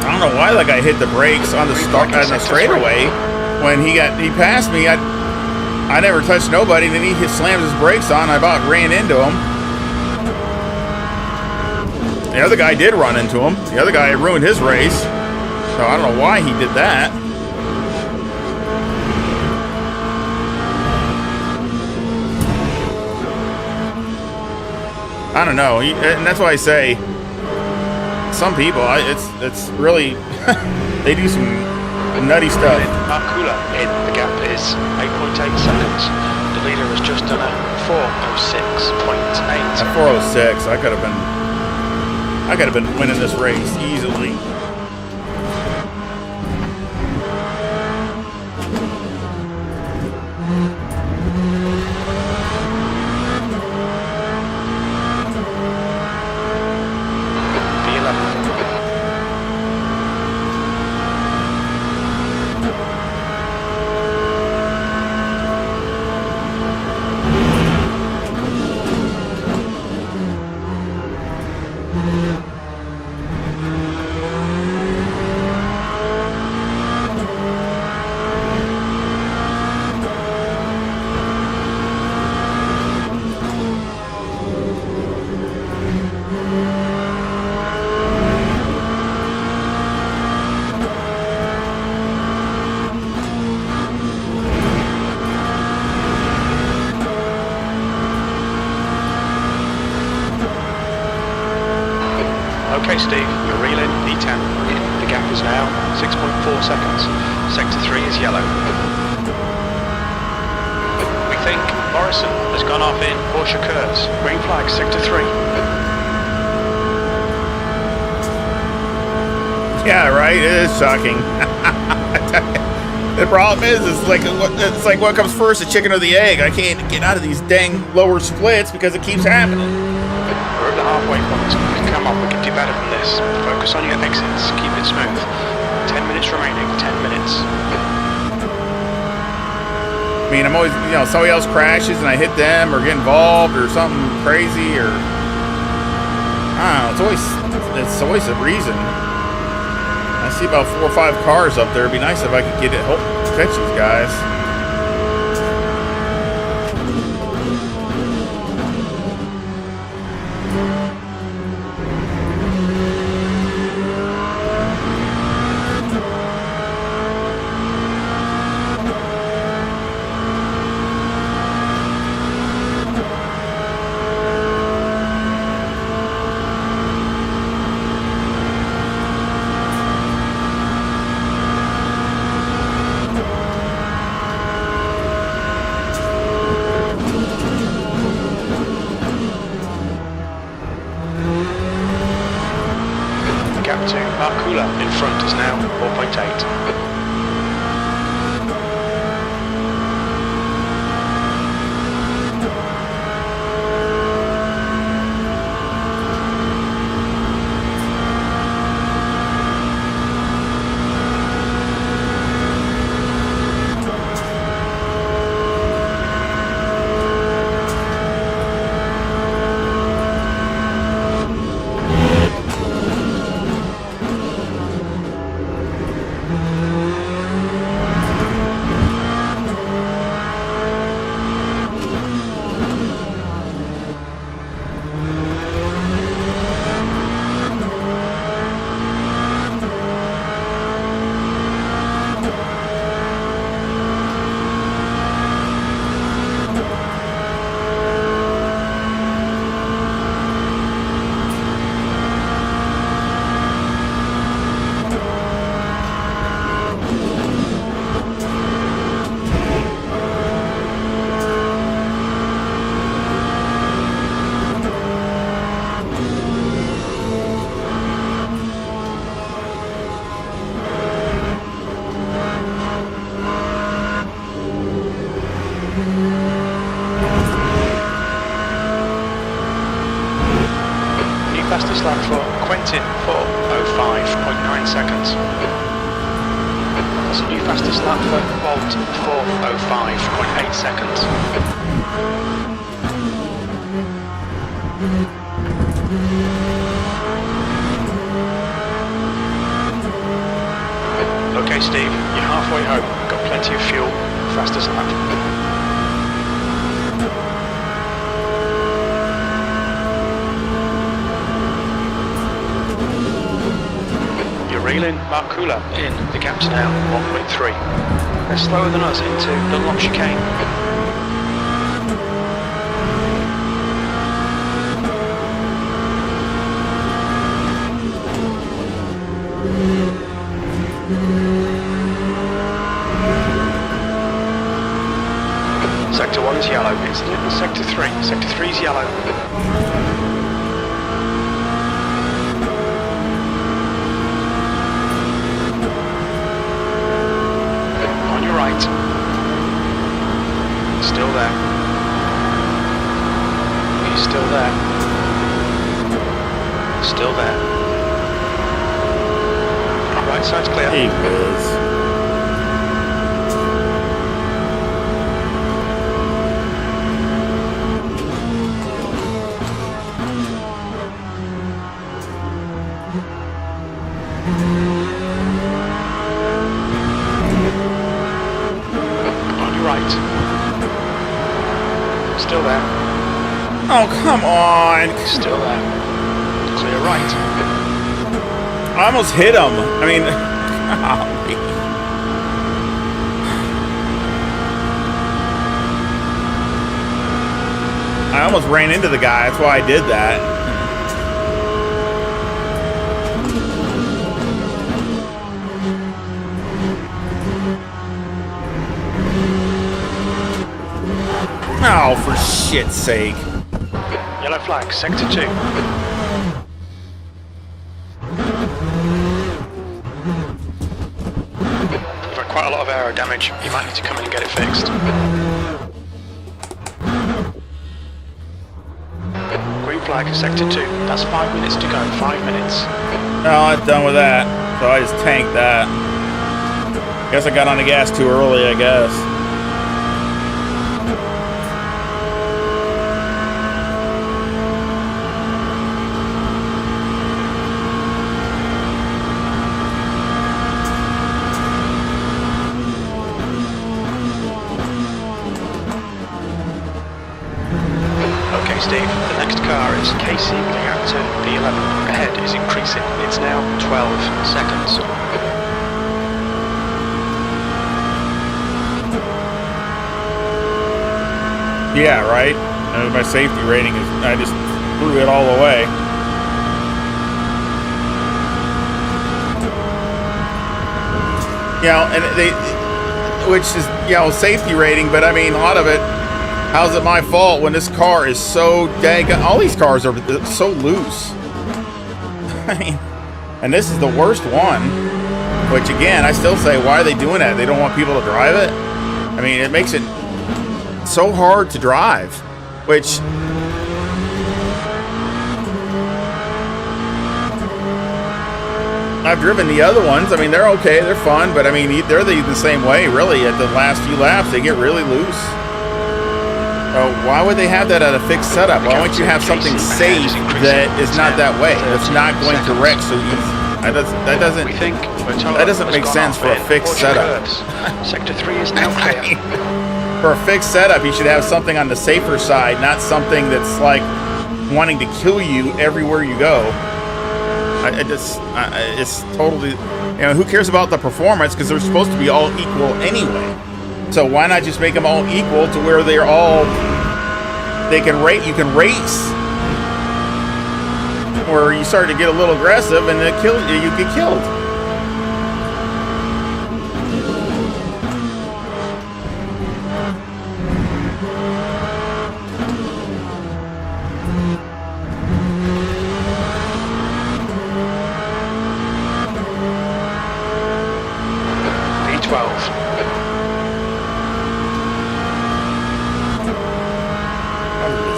I don't know why that guy hit the brakes on the straightaway when he passed me. I never touched nobody. Then he slams his brakes on. I about ran into him. The other guy did run into him. The other guy ruined his race. So I don't know why he did that. I don't know, and that's why I say some people, it's really they do some nutty stuff. Marcula in the gap is 8.8 seconds. The leader has just done a 4:06.8. At 4:06, I could have been winning this race easily. Okay, Steve, you're reeling E10. The gap is now 6.4 seconds. Sector 3 is yellow. We think Morrison has gone off in Porsche curves. Green flag, Sector 3. Yeah, right. It is shocking. The problem is, it's like what comes first, the chicken or the egg. I can't get out of these dang lower splits because it keeps happening. the halfway point. Come on, we can do better than this. Focus on your exits, keep it smooth. 10 minutes remaining, 10 minutes. I mean, I'm always, you know, somebody else crashes and I hit them or get involved or something crazy or... I don't know, it's always a reason. I see about 4 or 5 cars up there. It'd be nice if I could get it, catch these guys. In front is now 4.8. Fastest lap for Quentin, 4:05.9 seconds. That's a new fastest lap for Bolt, 4:05.8 seconds. Okay Steve, you're halfway home, got plenty of fuel, fastest lap. Reeling Markula in, the gap's now 1.3. They're slower than us into Dunlop chicane. Sector 1 is yellow, incident in Sector 3. Sector 3 is yellow. Right. Still there. He's still there. Still there. Right side's clear. He was. Right. Still there. Oh, come on. Still there. Clear right. I almost hit him. I mean, I almost ran into the guy. That's why I did that. Oh, for shit's sake. Yellow flag, Sector 2. You've had quite a lot of aero damage. You might need to come in and get it fixed. Green flag. flag, sector 2. That's 5 minutes to go, 5 minutes. No, I'm done with that. So I just tanked that. Guess I got on the gas too early, I guess. Okay, Steve, the next car is KC moving out to P11. Ahead is increasing. It's now 12 seconds. Yeah, right? My safety rating is, I just threw it all away. You know, and they, which is, you know, safety rating, but I mean, a lot of it, how's it my fault when this car is so daggone, all these cars are so loose. I mean, and this is the worst one, which again, I still say, why are they doing that? They don't want people to drive it? I mean, it makes it so hard to drive, which I've driven the other ones. I mean, they're okay, they're fun, but I mean, they're the same way, really. At the last few laps, they get really loose. Oh, why would they have that at a fixed setup? Why wouldn't you have something safe that is not that way? That's not going to wreck so easy. That doesn't make sense for a fixed setup. Sector 3 is now clear. For a fixed setup, you should have something on the safer side, not something that's like wanting to kill you everywhere you go. It's totally, you know, who cares about the performance, because they're supposed to be all equal anyway. So why not just make them all equal to where they're all, they can rate, you can race, where you start to get a little aggressive and it kills you, you get killed.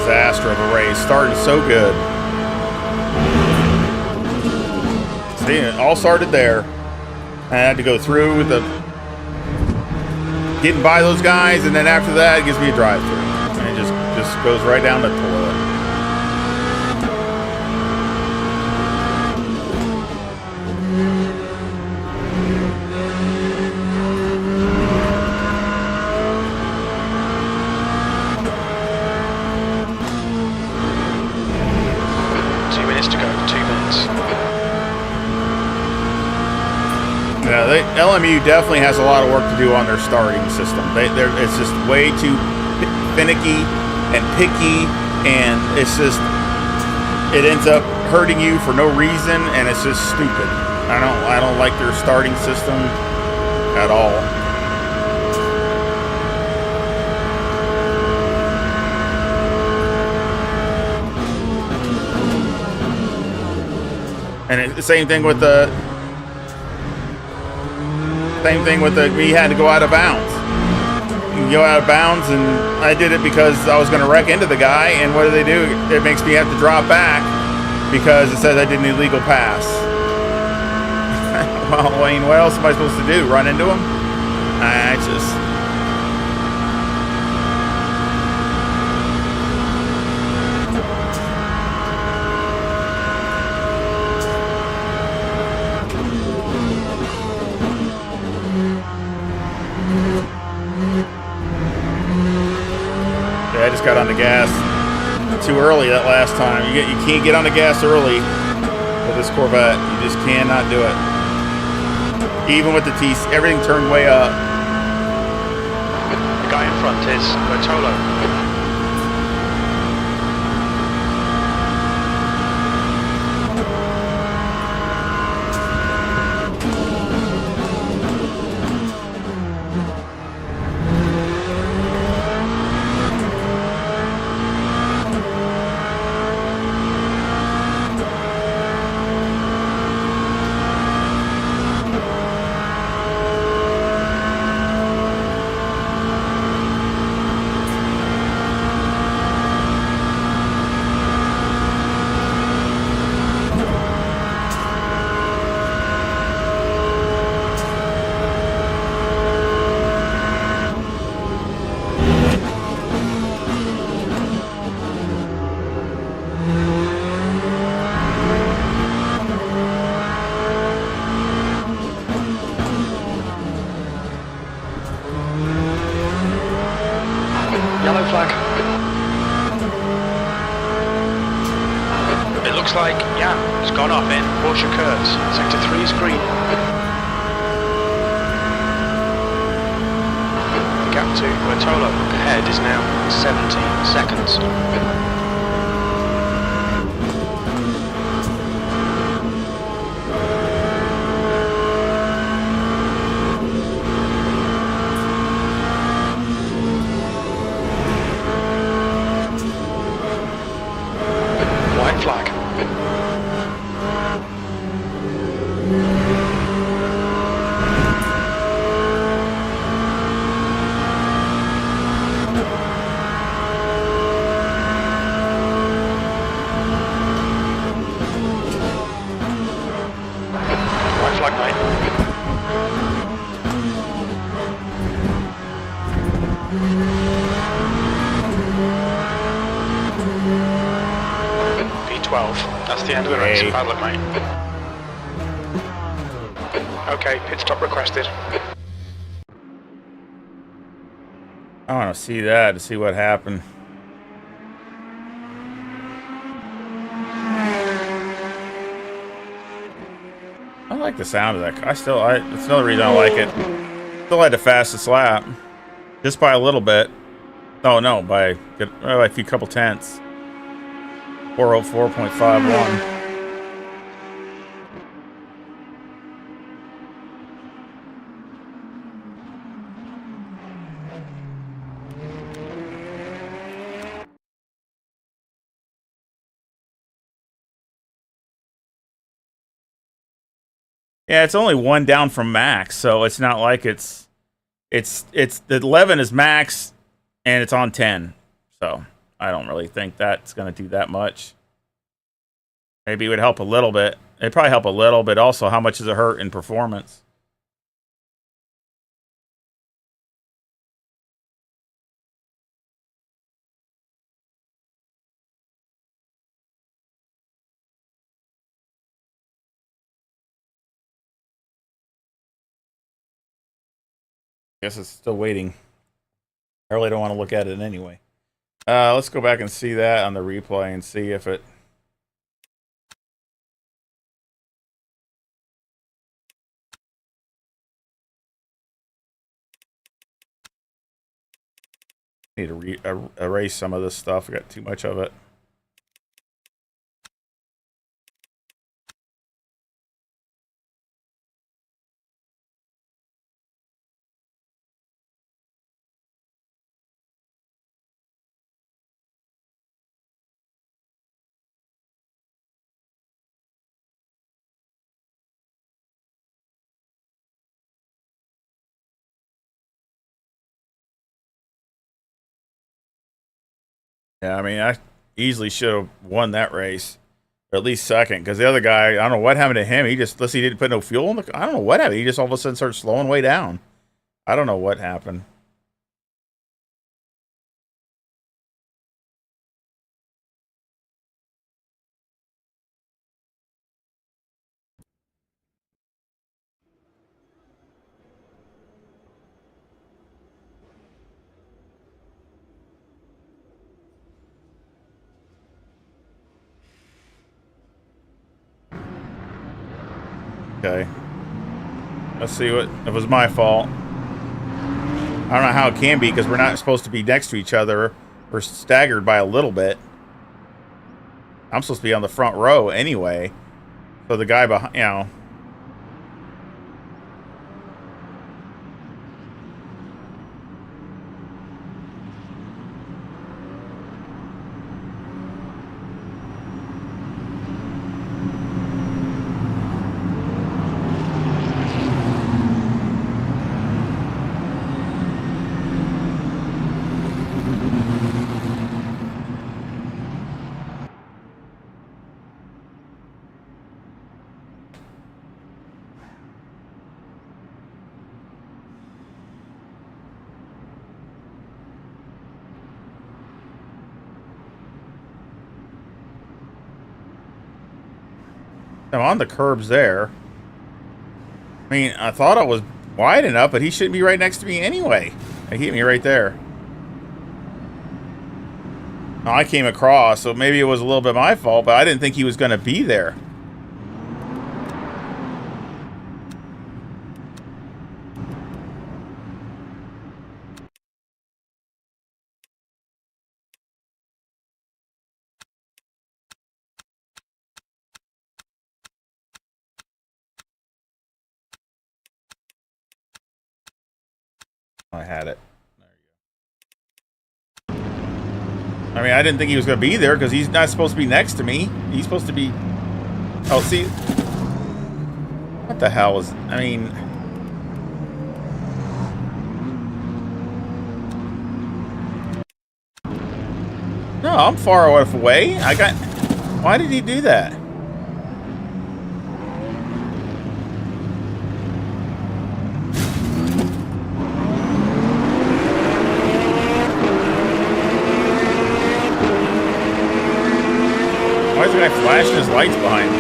Disaster of a race, starting so good. See, it all started there. I had to go through with the getting by those guys, and then after that, it gives me a drive-through, and it just goes right down the toilet. Yeah, LMU definitely has a lot of work to do on their starting system. It's just way too finicky and picky, and it ends up hurting you for no reason, and it's just stupid. I don't like their starting system at all. And the same thing with the. We had to go out of bounds. You go out of bounds, and I did it because I was going to wreck into the guy, and what do? It makes me have to drop back because it says I did an illegal pass. Well, Wayne, what else am I supposed to do? Run into him? I just... I just got on the gas too early that last time. You can't get on the gas early with this Corvette. You just cannot do it. Even with the TC, everything turned way up. The guy in front is Bertolo. gone off in Porsche curves. Sector 3 is green. The gap to Bertolo ahead is now 17 seconds. White flag. White flag, mate. V12. That's the end of the race. Bad luck, mate. Okay, pit stop requested. I want to see that to see what happened. I like the sound of that. That's another reason I like it. Still had the fastest lap, just by a little bit. Oh no, by a few couple tenths. 404.51. Yeah, it's only one down from max, so it's not like it's the 11 is max and it's on 10. So I don't really think that's going to do that much. Maybe it would help a little bit. It'd probably help a little, but also how much does it hurt in performance? Guess it's still waiting. I really don't want to look at it anyway. Let's go back and see that on the replay and see if it... Need to erase some of this stuff. I got too much of it. Yeah, I mean, I easily should have won that race, or at least second, because the other guy, I don't know what happened to him. He just, unless he didn't put no fuel in the, I don't know what happened. He just all of a sudden started slowing way down. I don't know what happened. Okay. Let's see what, if it was my fault. I don't know how it can be, because we're not supposed to be next to each other. We're staggered by a little bit. I'm supposed to be on the front row anyway. So the guy behind, you know. I'm on the curbs there. I mean, I thought I was wide enough, but he shouldn't be right next to me anyway. He hit me right there. I came across, so maybe it was a little bit my fault, but I didn't think he was going to be there. I had it. I mean, I didn't think he was going to be there because he's not supposed to be next to me. He's supposed to be... Oh, see... What the hell is... I mean... No, I'm far enough away. I got... Why did he do that? Why is the guy flashing his lights behind me?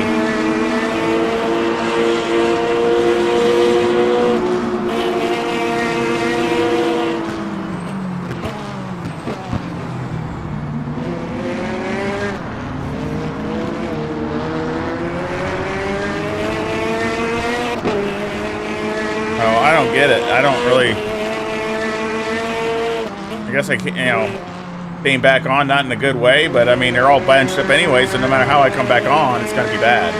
Oh, I don't get it. I don't really... I guess I can't, you know... Being back on, not in a good way, but I mean, they're all bunched up anyway, so no matter how I come back on, it's going to be bad.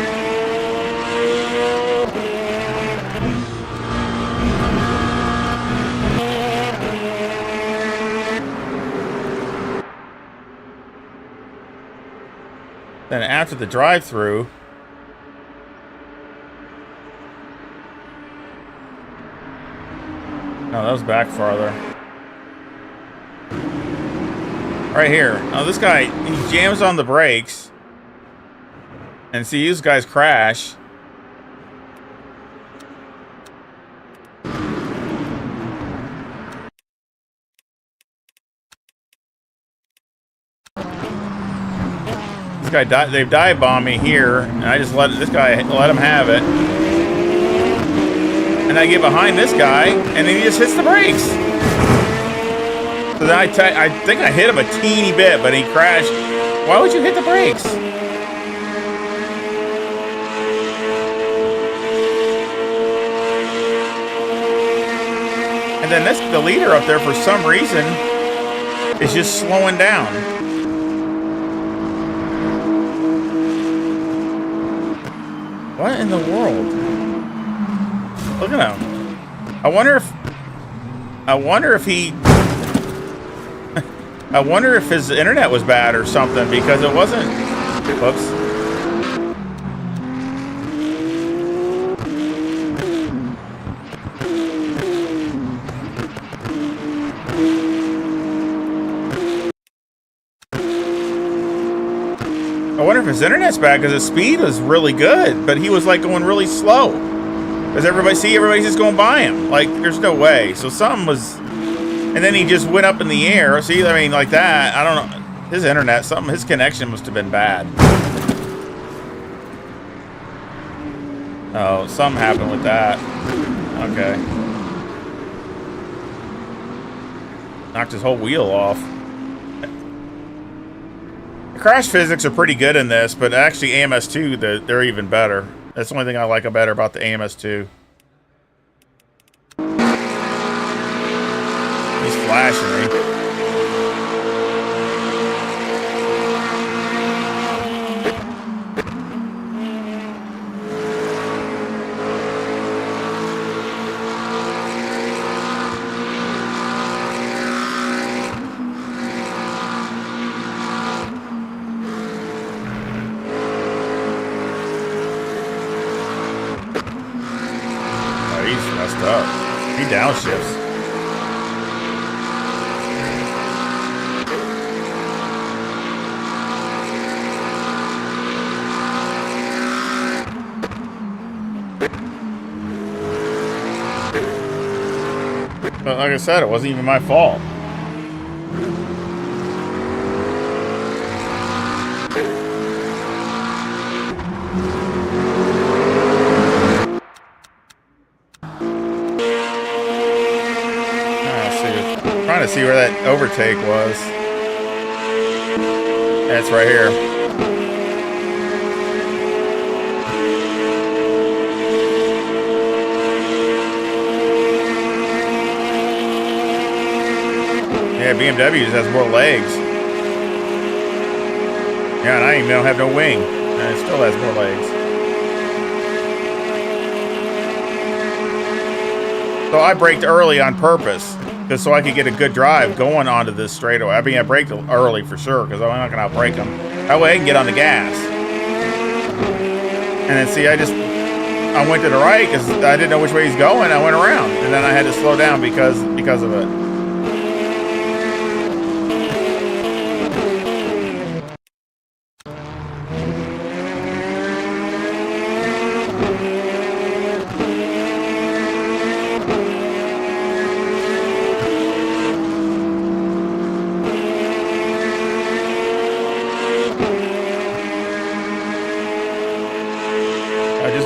Then after the drive-through... No, that was back farther. Right here. Now this guy, he jams on the brakes. And see, these guys crash. This guy, they've dive bombed me here. And I just let this guy, let him have it. And I get behind this guy, and then he just hits the brakes. So then I think I hit him a teeny bit, but he crashed. Why would you hit the brakes? And then the leader up there, for some reason, is just slowing down. What in the world? Look at him. I wonder if he... I wonder if his internet was bad or something, because it wasn't... Whoops. I wonder if his internet's bad, because his speed was really good, but he was like going really slow. Because everybody's just going by him. Like, there's no way. So something was... And then he just went up in the air. See, I mean, like that. I don't know. His internet, his connection must have been bad. Oh, something happened with that. Okay. Knocked his whole wheel off. The crash physics are pretty good in this, but actually AMS2, they're even better. That's the only thing I like better about the AMS2. He's flashing me. Oh, he's messed up. He downshifts. But like I said, it wasn't even my fault. Trying to see where that overtake was. Yeah, it's right here. Yeah, BMW just has more legs. Yeah, and I even don't have no wing. And it still has more legs. So I braked early on purpose. just so I could get a good drive going onto this straightaway. I mean, I braked early for sure because I'm not going to outbrake them. That way I can get on the gas. And then see, I went to the right because I didn't know which way he's going. I went around, and then I had to slow down because of it.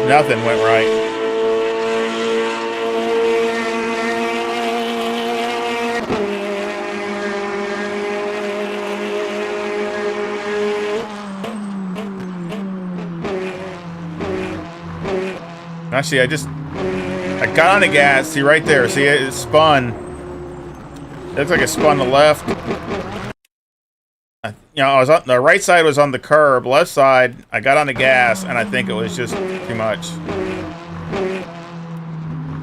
Nothing went right. Actually, I got on the gas. See right there. See it spun. It looks like it spun to the left. You know, I was on the right side was on the curb. Left side, I got on the gas, and I think it was just too much. See,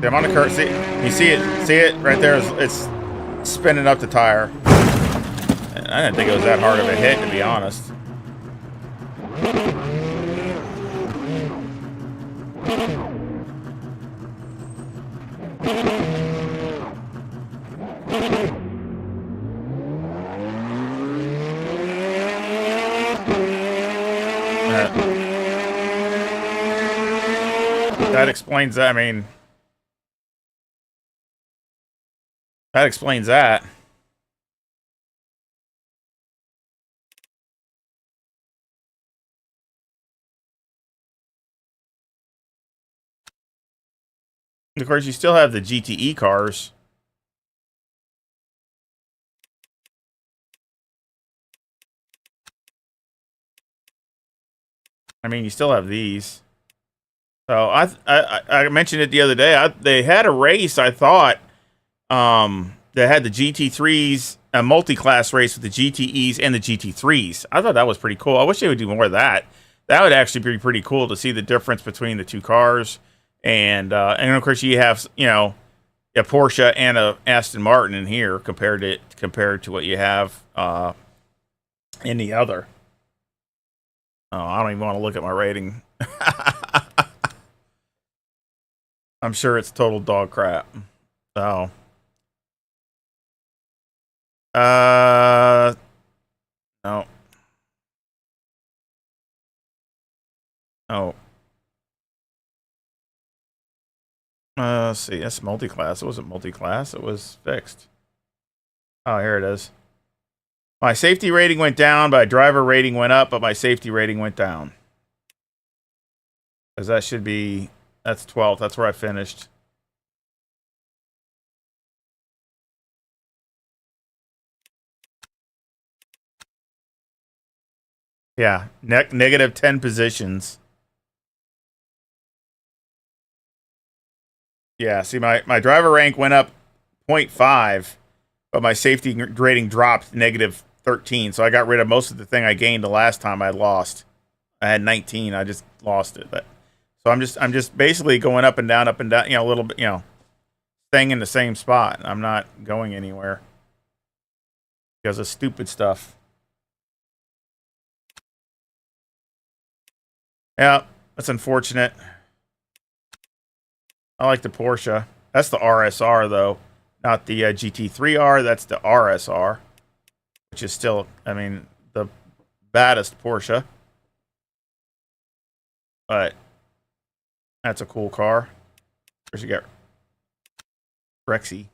I'm on the curb. See, you see it? See it right there? It's spinning up the tire. I didn't think it was that hard of a hit, to be honest. That explains that. I mean, that explains that. Of course, you still have the GTE cars. I mean, you still have these. So I mentioned it the other day. They had a race, I thought, that had the GT3s, a multi-class race with the GTEs and the GT3s. I thought that was pretty cool. I wish they would do more of that. That would actually be pretty cool to see the difference between the two cars. And of course, you have, you know, a Porsche and a Aston Martin in here compared to what you have in the other. Oh, I don't even want to look at my rating. I'm sure it's total dog crap. So, no. Oh. Let's see. That's multi-class. It wasn't multi-class. It was fixed. Oh, here it is. My safety rating went down, but my driver rating went up, but my safety rating went down. Because that should be... That's 12th. That's where I finished. Yeah, negative 10 positions. Yeah, see, my driver rank went up 0.5, but my safety rating dropped negative 13. So I got rid of most of the thing I gained the last time I lost. I had 19. I just lost it. But so I'm just basically going up and down, you know, a little bit, you know, staying in the same spot. I'm not going anywhere because of stupid stuff. Yeah, that's unfortunate. I like the Porsche. That's the RSR, though. Not the GT3R. That's the RSR. Which is still, I mean, the baddest Porsche. But that's a cool car. Where's you get Rexy?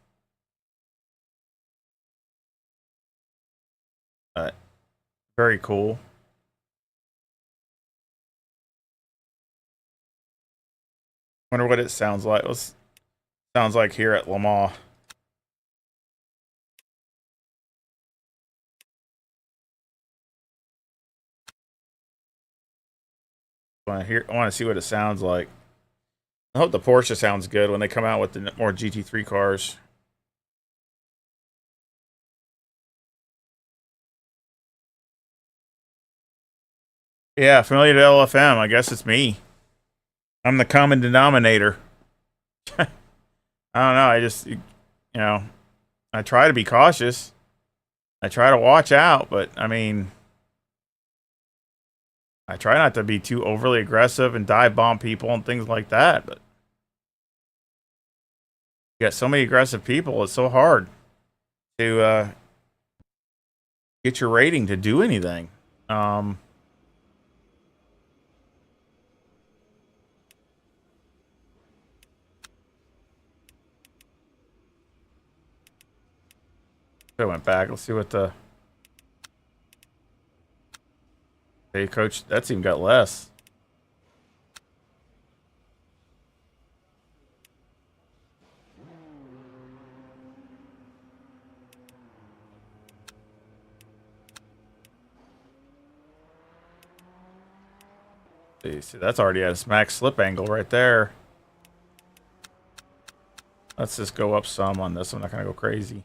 But very cool. Wonder what it sounds like. It sounds like here at LeMans. I want to see what it sounds like. I hope the Porsche sounds good when they come out with the more GT3 cars. Yeah, familiar to LFM. I guess it's me. I'm the common denominator. I don't know. I just, you know, I try to be cautious. I try to watch out, but I mean, I try not to be too overly aggressive and dive bomb people and things like that, but you got so many aggressive people, it's so hard to get your rating to do anything. I went back. Let's see what the... Hey, coach, that's even got less. See, that's already at its max slip angle right there. Let's just go up some on this. I'm not going to go crazy.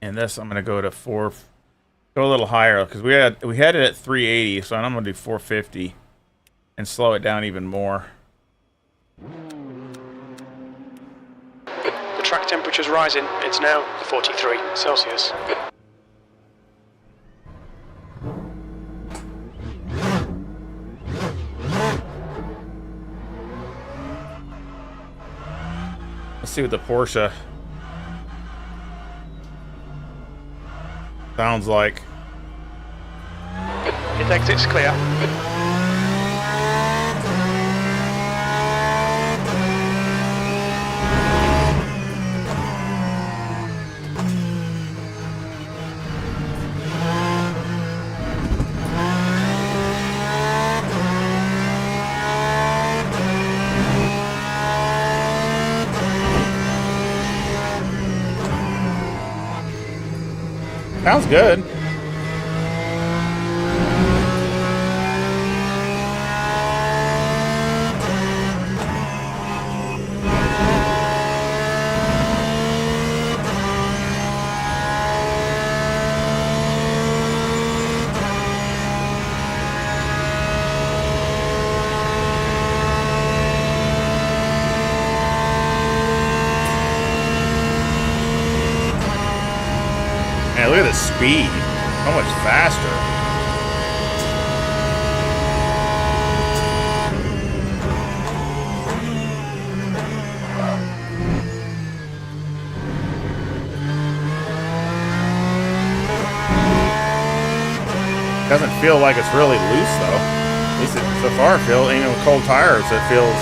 And this, I'm going to go to go a little higher because we had it at 380, so I'm going to do 450 and slow it down even more. The track temperature's rising. It's now 43 Celsius. Let's see what the Porsche sounds like. It exits clear. Sounds good. Man, look at the speed. How much faster. Doesn't feel like it's really loose though. At least so far it feels, even with cold tires, it feels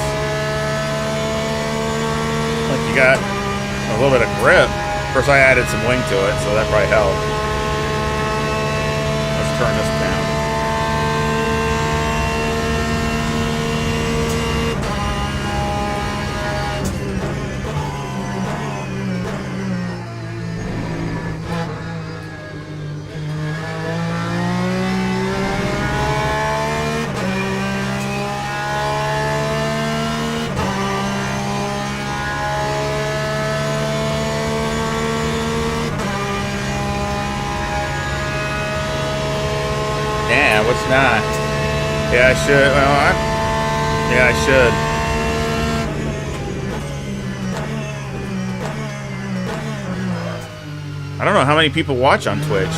like you got a little bit of grip. Of course, I added some wing to it, so that probably helped. Let's turn this down. Yeah, what's not? Yeah, I should. Well, yeah, I should. I don't know how many people watch on Twitch.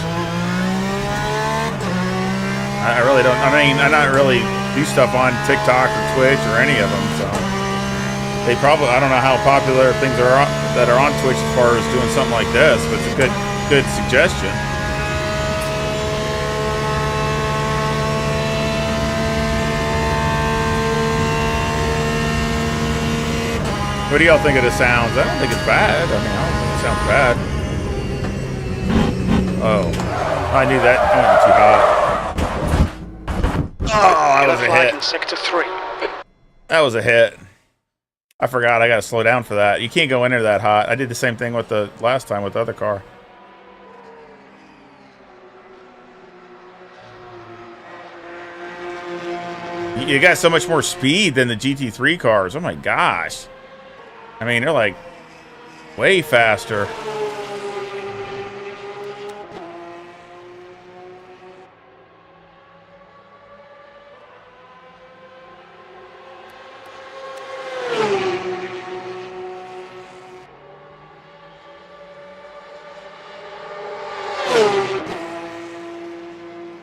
I really don't. I mean, I don't really do stuff on TikTok or Twitch or any of them, so they probably. I don't know how popular things are that are on Twitch as far as doing something like this, but it's a good suggestion. What do y'all think of the sounds? I don't think it's bad. I mean, I don't think it sounds bad. Oh, I knew that. I went too hot. Oh, that was a hit. Sector 3. That was a hit. I forgot. I got to slow down for that. You can't go in there that hot. I did the same thing with the last time with the other car. You got so much more speed than the GT3 cars. Oh my gosh. I mean, they're like way faster.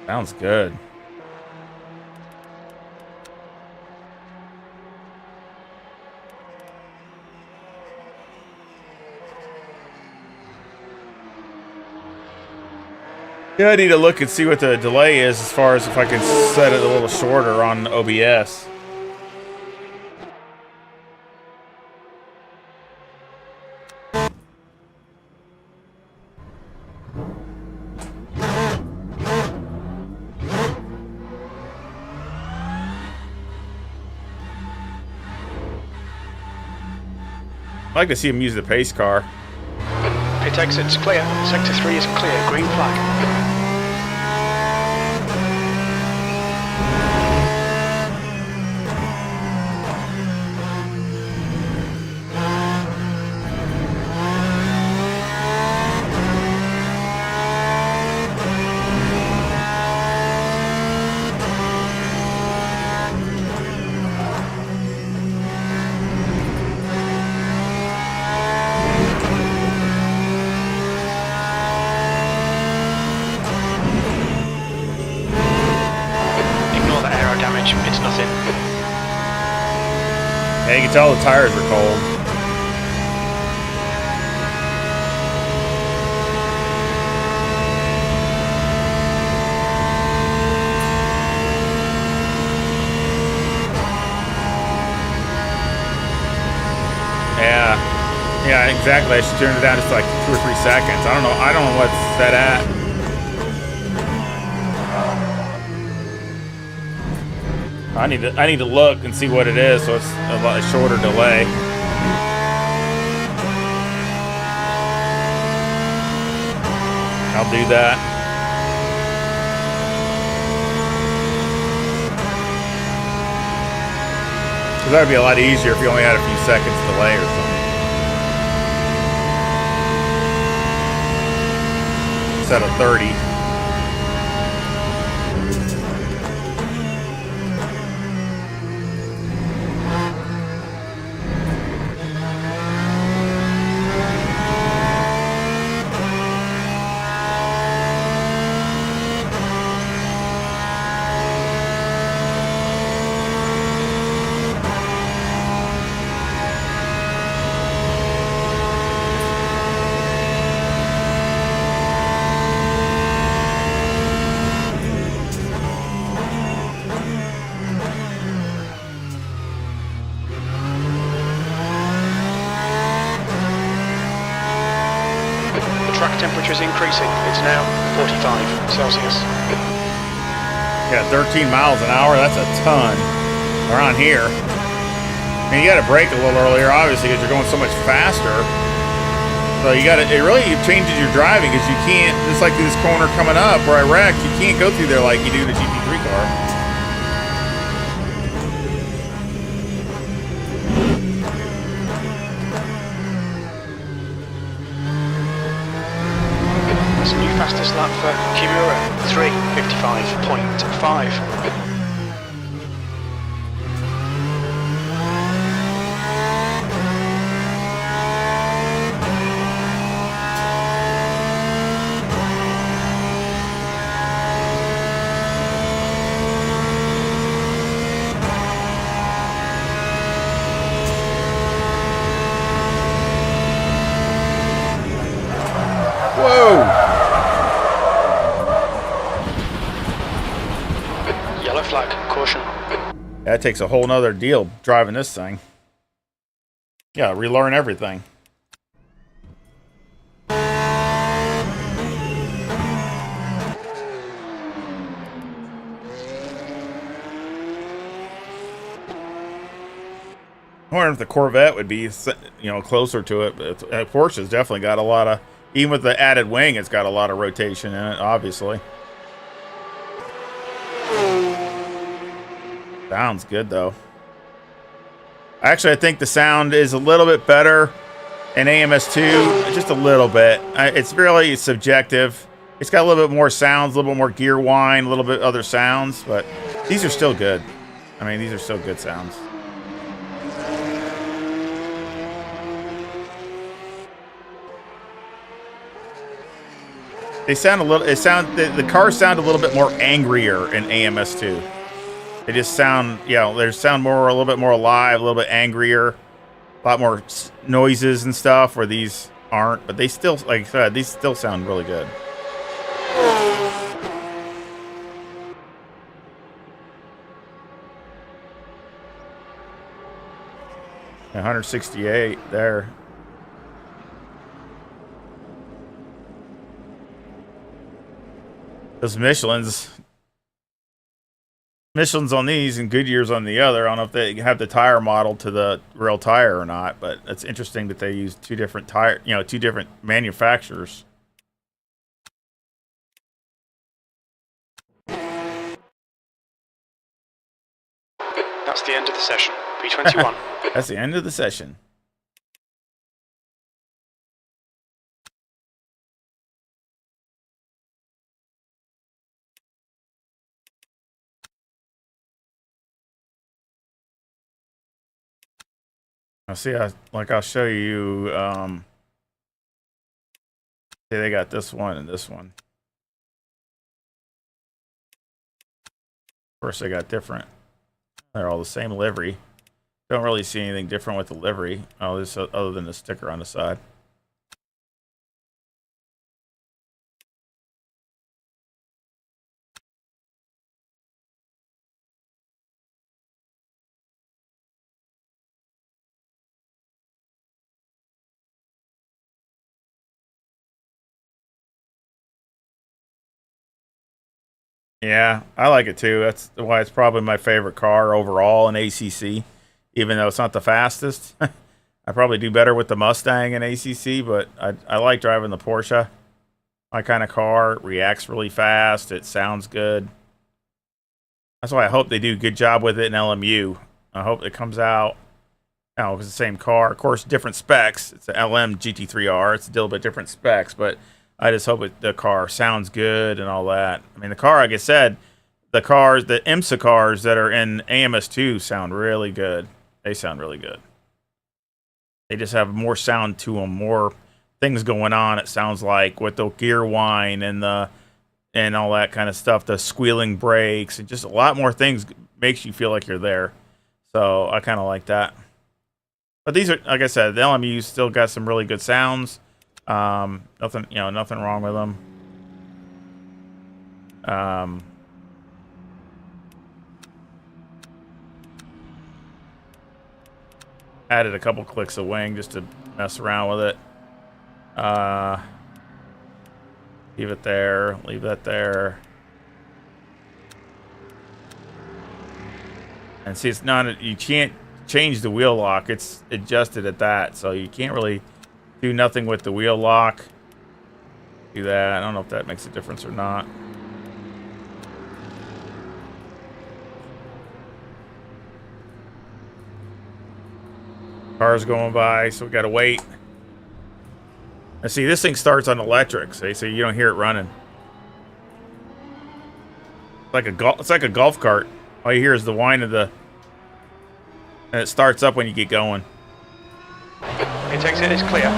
Sounds good. Yeah, I need to look and see what the delay is as far as if I can set it a little shorter on OBS. I'd like to see him use the pace car. Pit exit's clear. Sector 3 is clear. Green flag. It's nothing. Yeah, you can tell the tires are cold. Yeah, exactly. I should turn it down just like 2 or 3 seconds. I don't know what's set at. I need to look and see what it is, so it's a lot shorter delay. I'll do that. Because that would be a lot easier if you only had a few seconds delay or something. Set of 30. Temperature is increasing. It's now 45 Celsius. Yeah, 13 miles an hour. That's a ton around here. And you got to brake a little earlier, obviously, because you're going so much faster. So you got to. It really changes your driving because you can't. Just like this corner coming up where I wrecked, you can't go through there like you do the GT3 car. Fastest lap for Kimura, 3:55.5. Whoa! Flag, caution. That takes a whole nother deal driving this thing. Yeah, relearn everything. I wonder if the Corvette would be, closer to it. But Porsche's definitely got a lot of, even with the added wing, it's got a lot of rotation in it, obviously. Sounds good, though. Actually, I think the sound is a little bit better in AMS2, just a little bit. It's really subjective. It's got a little bit more sounds, a little bit more gear whine, a little bit other sounds, but these are still good. I mean, these are still good sounds. They sound a little. The cars sound a little bit more angrier in AMS2. They just sound, they sound a little bit more alive, a little bit angrier, a lot more noises and stuff. Where these aren't, but they still, like I said, these still sound really good. 168 there. Those Michelin's on these and Goodyear's on the other. I don't know if they have the tire model to the real tire or not, but it's interesting that they use two different tire, two different manufacturers. That's the end of the session. P21. That's the end of the session. I'll show you, see, they got this one and this one. Of course, they got different. They're all the same livery. Don't really see anything different with the livery, other than the sticker on the side. Yeah, I like it too. That's why it's probably my favorite car overall in ACC, even though it's not the fastest. I probably do better with the Mustang in ACC, but I like driving the Porsche. My kind of car. It reacts really fast. It sounds good. That's why I hope they do a good job with it in LMU. I hope it comes out. It's the same car. Of course, different specs. It's an LM GT3R. It's a little bit different specs, but I just hope the car sounds good and all that. I mean, the car, like I said, the IMSA cars that are in AMS2 sound really good. They sound really good. They just have more sound to them, more things going on, it sounds like, with the gear whine and all that kind of stuff, the squealing brakes, and just a lot more things makes you feel like you're there. So I kind of like that. But these are, like I said, the LMU still got some really good sounds. Nothing wrong with them. Added a couple clicks of wing just to mess around with it. Leave it there. Leave that there. And see, it's not. You can't change the wheel lock. It's adjusted at that, so you can't really do nothing with the wheel lock. Do that. I don't know if that makes a difference or not. Cars going by, so we gotta wait. And see, this thing starts on electric, see, so you don't hear it running. It's like a golf cart. All you hear is the whine of the, and it starts up when you get going. It takes it, it's clear.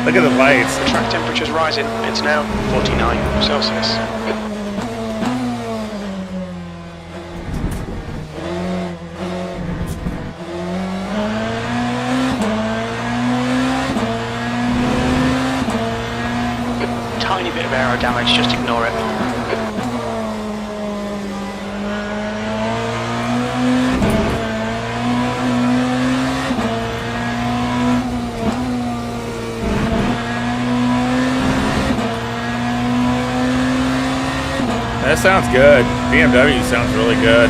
Look at the lights. The track temperature's rising. It's now 49 Celsius. Tiny bit of aero damage, just ignore it. That sounds good. BMW sounds really good.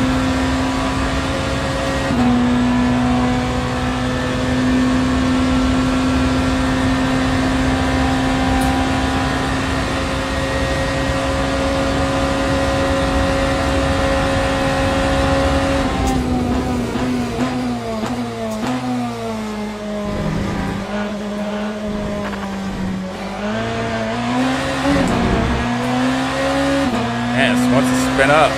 Wants to spin up.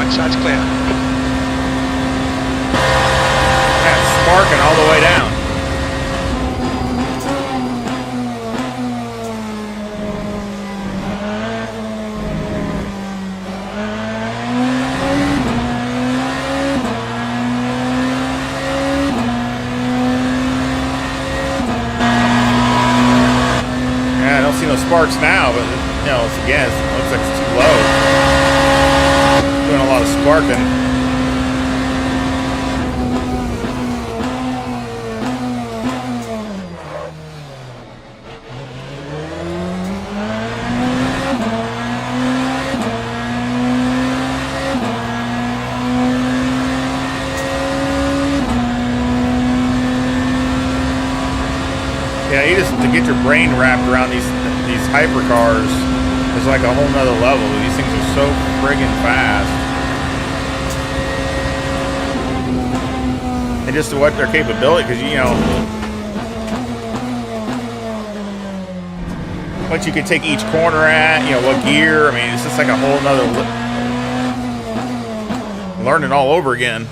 right side's clear. That's sparking all the way down. Yeah, I don't see no sparks now, but you know, again, it looks like it's too low. Doing a lot of sparking. Yeah, you just to get your brain wrapped around these hypercars is like a whole nother level. These things are so friggin' fast. And just what their capability, because you know, what you can take each corner at, you know, what gear. I mean, it's just like a whole nother learning all over again.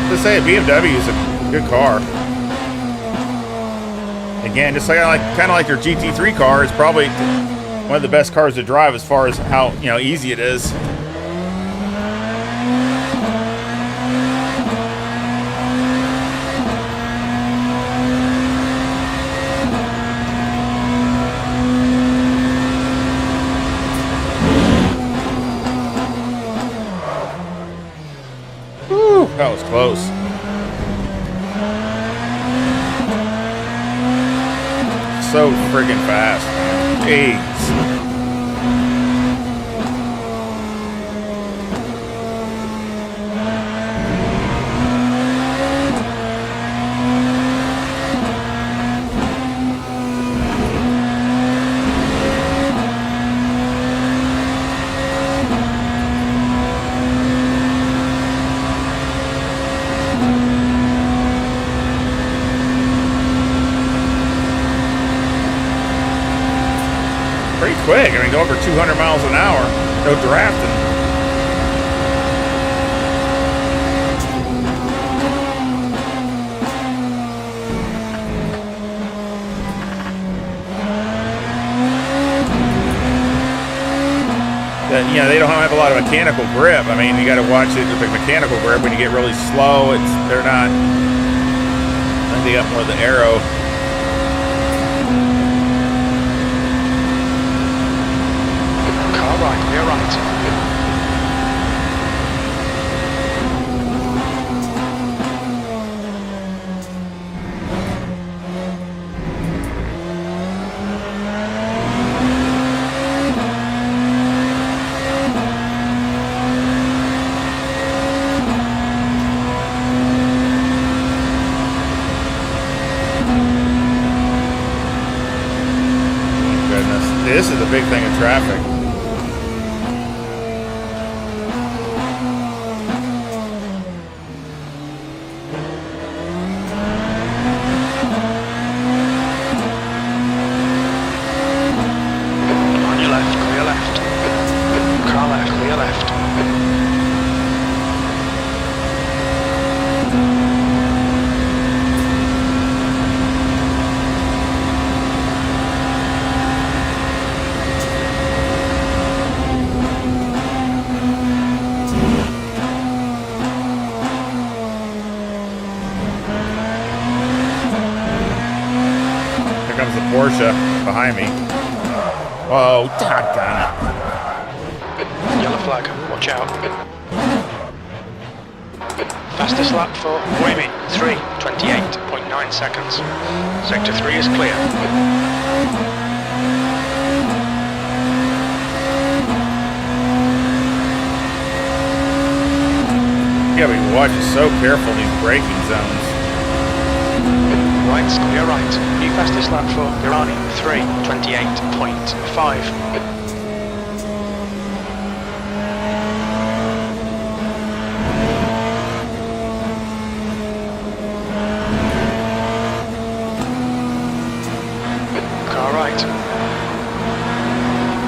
Let's say a BMW is a good car. Again, just like kind of like your GT3 car, it's probably one of the best cars to drive as far as how, you know, easy it is. Whew, that was close. So friggin' fast, man. Jeez. Pretty quick. I mean, go over 200 miles an hour. No drafting. You know, they don't have a lot of mechanical grip. I mean, you got to watch it with the mechanical grip. When you get really slow, they're not. I think they got more of the aero. Right, we're right. Goodness, this is a big thing in traffic. Comes the Porsche behind me. Oh, doggone it. Yellow flag, watch out. Fastest lap for Women, 3:28.9 seconds. Sector 3 is clear. Yeah, we watch it so careful, these braking zones. Right, clear right. New fastest lap for Irani, 3:28.5. Car right.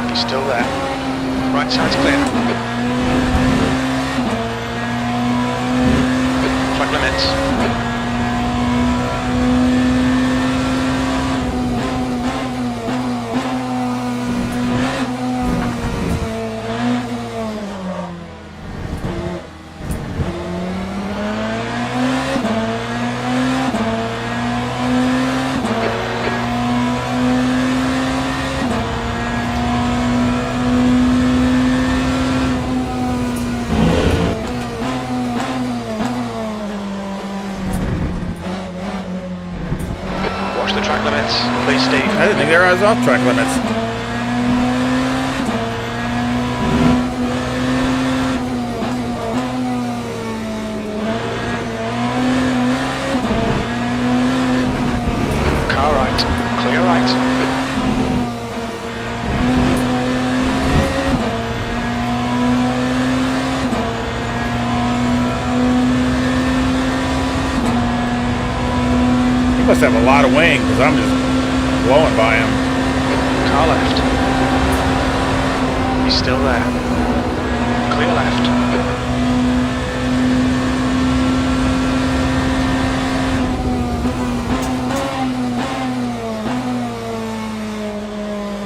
He's still there. Right side's clear. Track limits. Watch the track limits, please, Steve. I didn't think there was off track limits. Car right, clear right. He must have a lot of wing because I'm just blowing by him. Car left. He's still there. Clear left.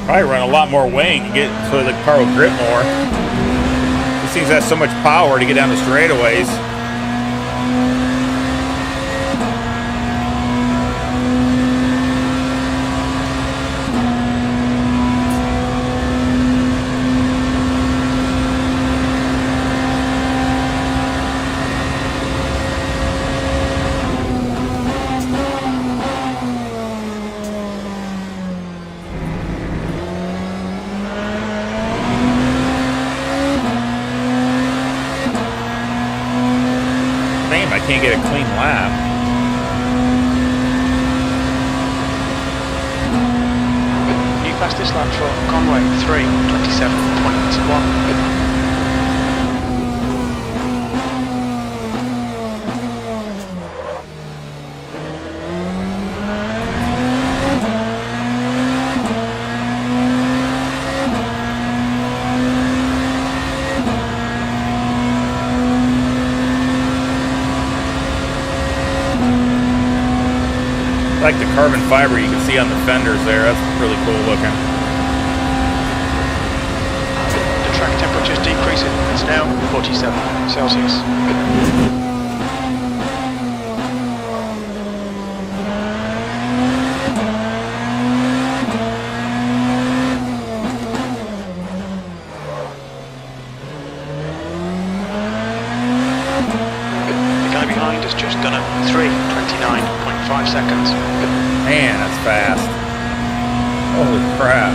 Probably run a lot more wing and get so the car will grip more. These things have so much power to get down the straightaways. I can't get a clean lap. New fastest lap for Conway, 3:27.1. I like the carbon fiber you can see on the fenders there. That's really cool looking. The track temperature is decreasing. It's now 47 Celsius. The guy behind has just done a 3:29.5 seconds. Man, that's fast. Holy crap.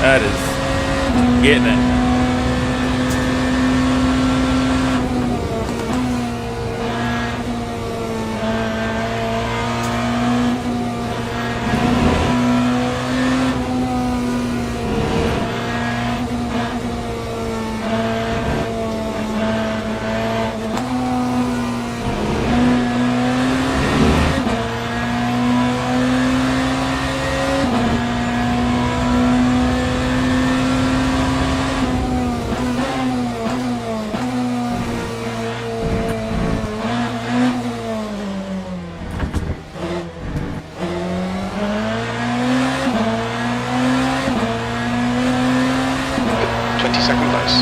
That is getting it. Second place.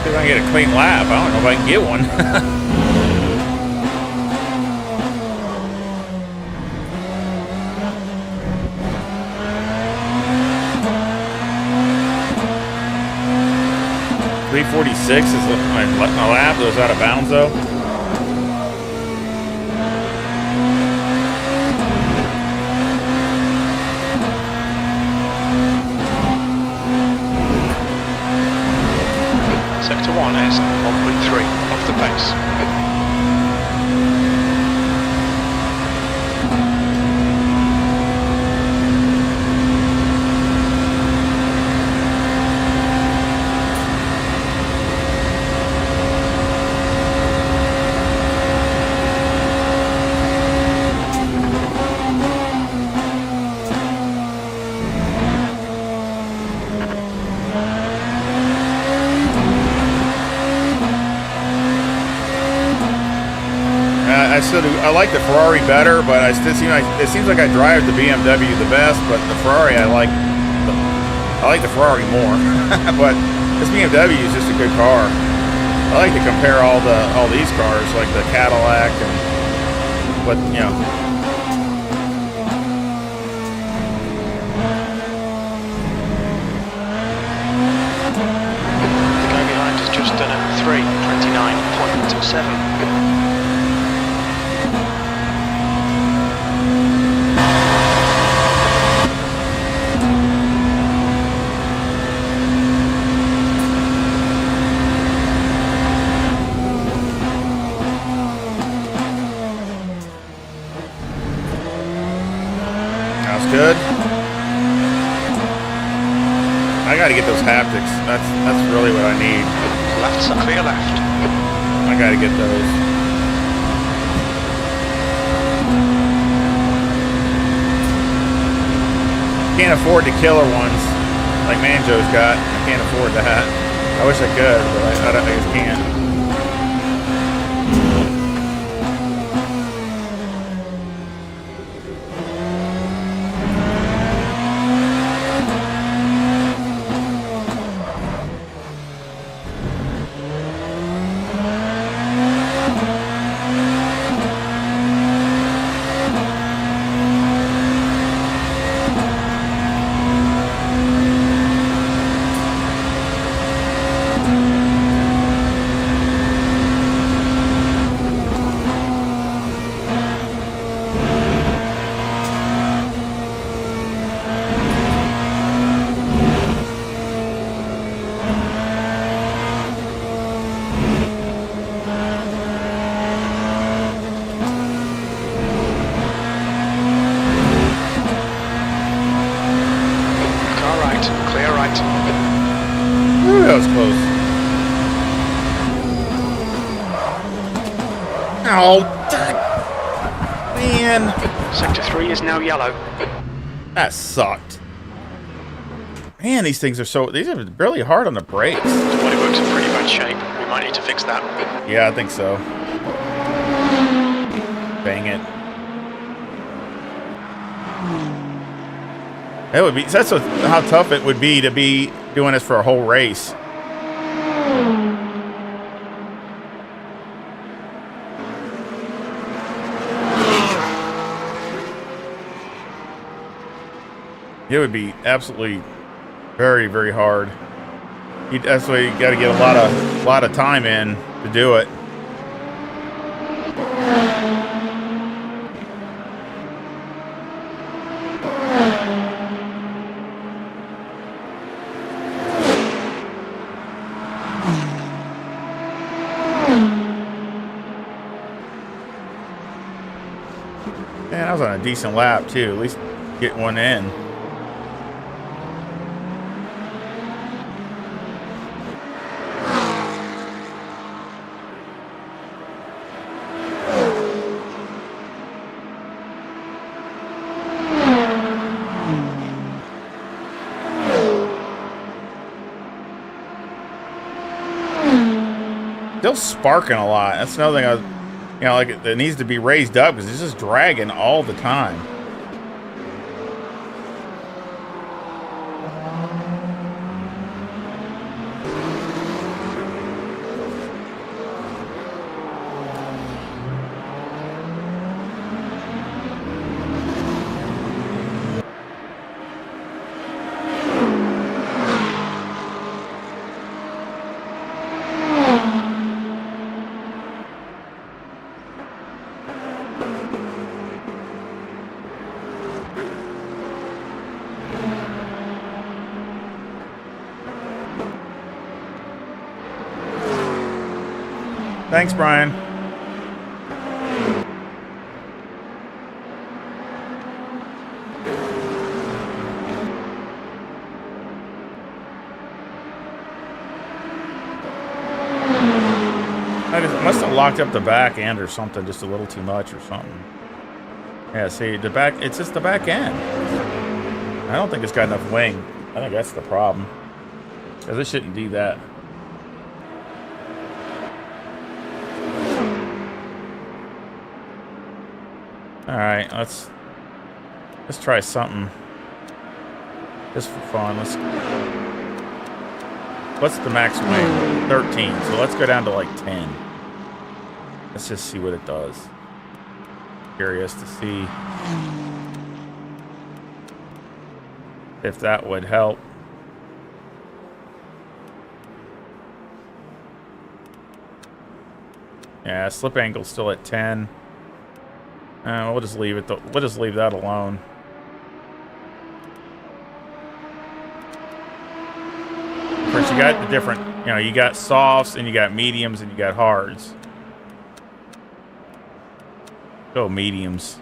See if I can get a clean lap. I don't know if I can get one. 346 is my lap. That was out of bounds though. Sector 1 is 1.3 off the pace. I like the Ferrari better, but it seems like I drive the BMW the best. But the Ferrari, I like the Ferrari more. But this BMW is just a good car. I like to compare all these cars, like the Cadillac and what you know. The guy behind has just done a 3:29.7. Good. I got to get those haptics. That's really what I need. Left's a clear left. I got to get those. Can't afford the killer ones like Manjo's got. I can't afford that. I wish I could, but I just can't. That was close. Oh, man. Sector 3 is now yellow. That sucked. Man, these are really hard on the brakes. The bodywork's in pretty bad shape. We might need to fix that. Yeah, I think so. Dang it. That would be, that's how tough it would be to be doing this for a whole race. It would be absolutely very, very hard. That's why you got to get a lot of time in to do it. Man, I was on a decent lap too. At least get one in. Still sparking a lot. That's another thing like it needs to be raised up because it's just dragging all the time. Thanks, Brian. I must have locked up the back end or something, just a little too much or something. Yeah, see, the back, it's just the back end. I don't think it's got enough wing. I think that's the problem. Because it shouldn't do that. Alright, let's try something. Just for fun. What's the max wing? 13. So let's go down to like 10. Let's just see what it does. Curious to see if that would help. Yeah, slip angle's still at 10. We'll just leave it. We'll just leave that alone. Of course, you got the different. You know, you got softs and you got mediums and you got hards. Go mediums.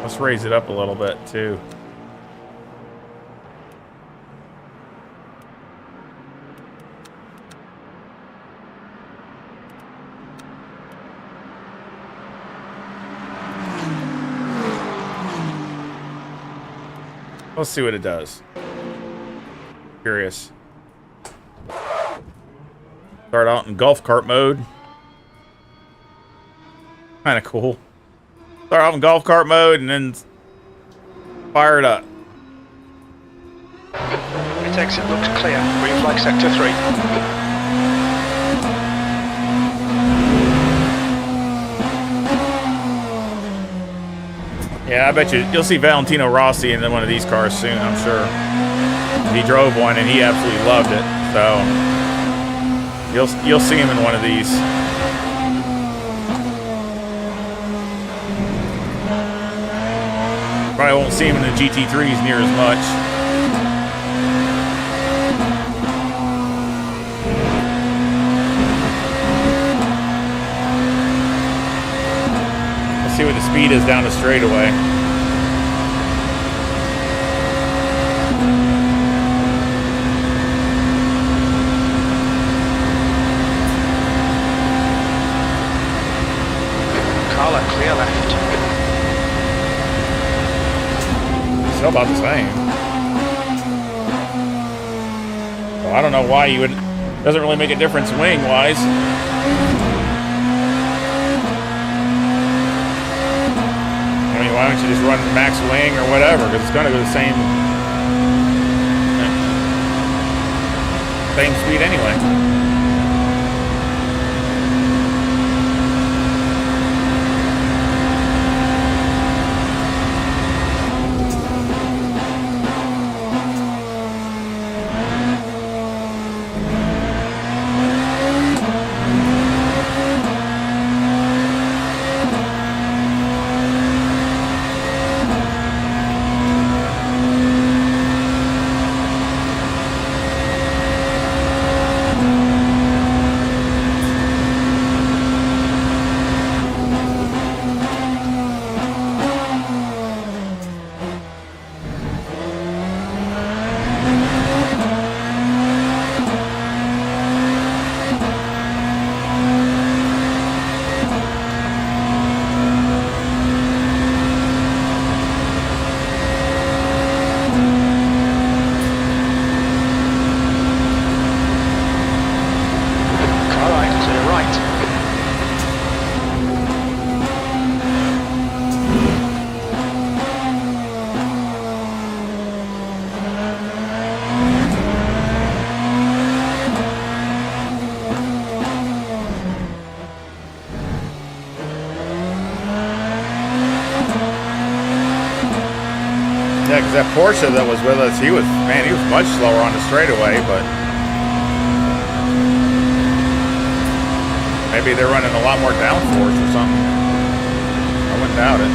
Let's raise it up a little bit too. Let's see what it does. Curious. Start out in golf cart mode. Kind of cool. Start out in golf cart mode and then fire it up. Its exit looks clear. Green flag sector 3. Yeah, I bet you'll see Valentino Rossi in one of these cars soon, I'm sure. He drove one and he absolutely loved it. So you'll see him in one of these. Probably won't see him in the GT3s near as much. See what the speed is down the straightaway. Carla, clear left. Still about the same. Well, I don't know why you would. Doesn't really make a difference wing-wise. Why don't you just run max wing or whatever? Because it's going to go the same speed anyway. Yeah, because that Porsche that was with us, he was much slower on the straightaway, but maybe they're running a lot more downforce or something. I wouldn't doubt it.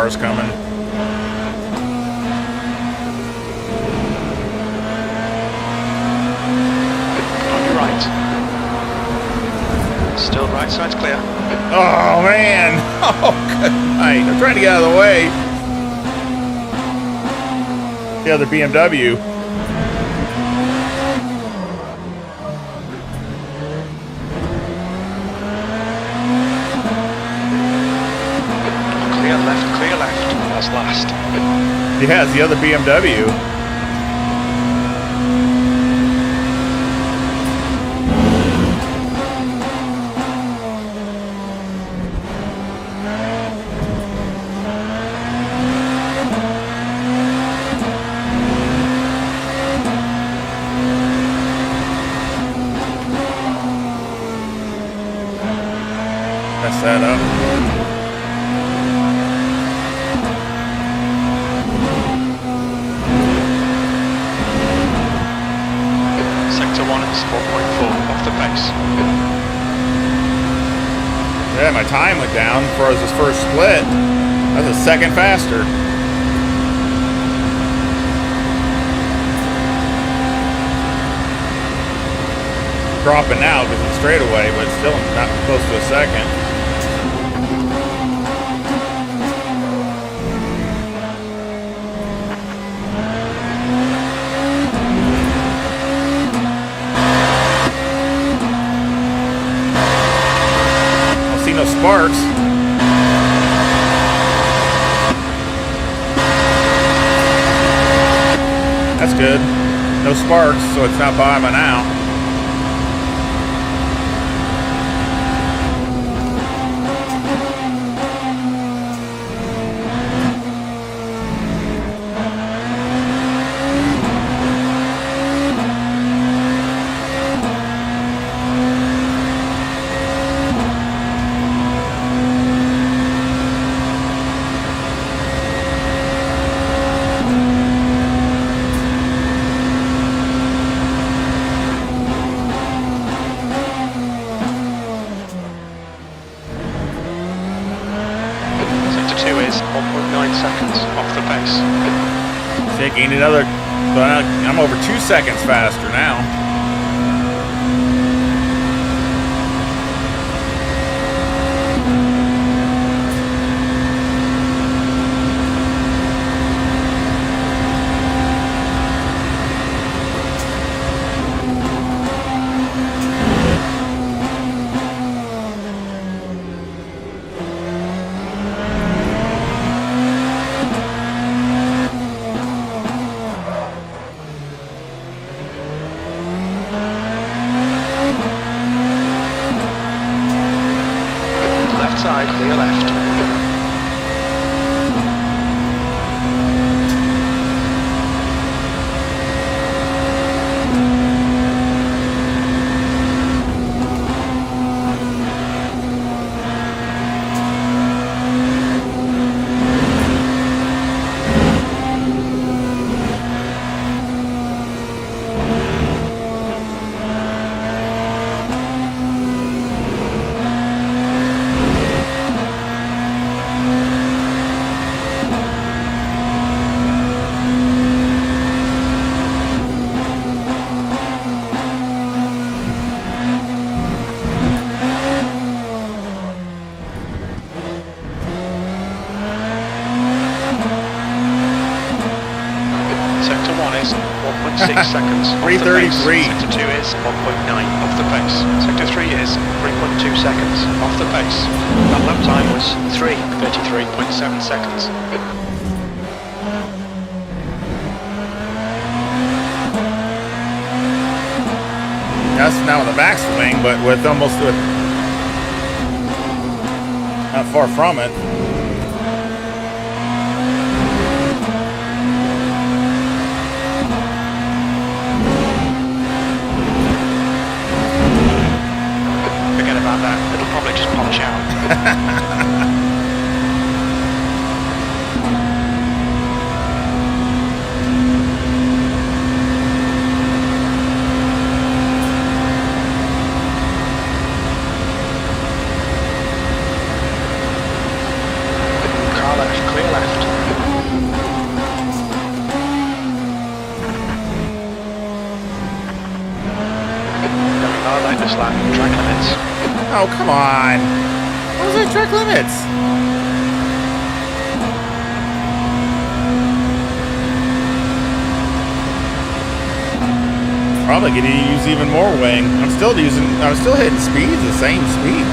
cars coming. On your right. Still right side's clear. Oh, man. Oh, good night. I'm trying to get out of the way. The other BMW. Clear left. That's last. Yeah, it's the other BMW. Mess that up. Sector 1 is 4.4 off the pace. Yeah, my time went down for this first split. That's a second faster. Dropping now because it's straightaway, but still not close to a second. Don't see no sparks. That's good. No sparks, so it's not by me now. Sector 2 is 1.9 seconds off the pace. Taking another, but I'm over 2 seconds faster now. Left side, clear left. Sector 1 is 1.6 seconds off the pace. 3:33. Sector 2 is 1.9 off the pace. Sector 3 is 3.2 seconds off the pace. That lap time was 33.7 seconds. That's now in the backswing, but with almost not far from it. Forget about that. It'll probably just punch out. calculate this lap. Track limits. Oh, come on. What was that track limits? Probably gonna use even more wing. I'm still hitting speeds, the same speed.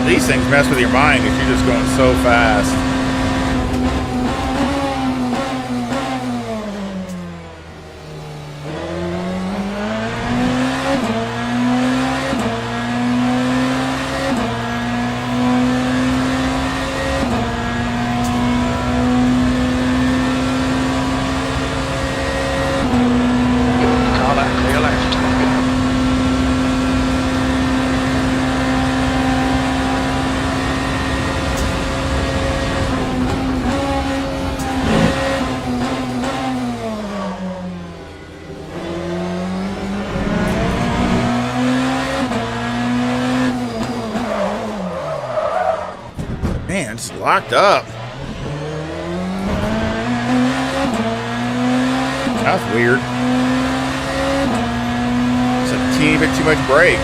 These things mess with your mind if you're just going so fast. Car left, clear left. Man, it's locked up. That's weird. It's a teeny bit too much brake.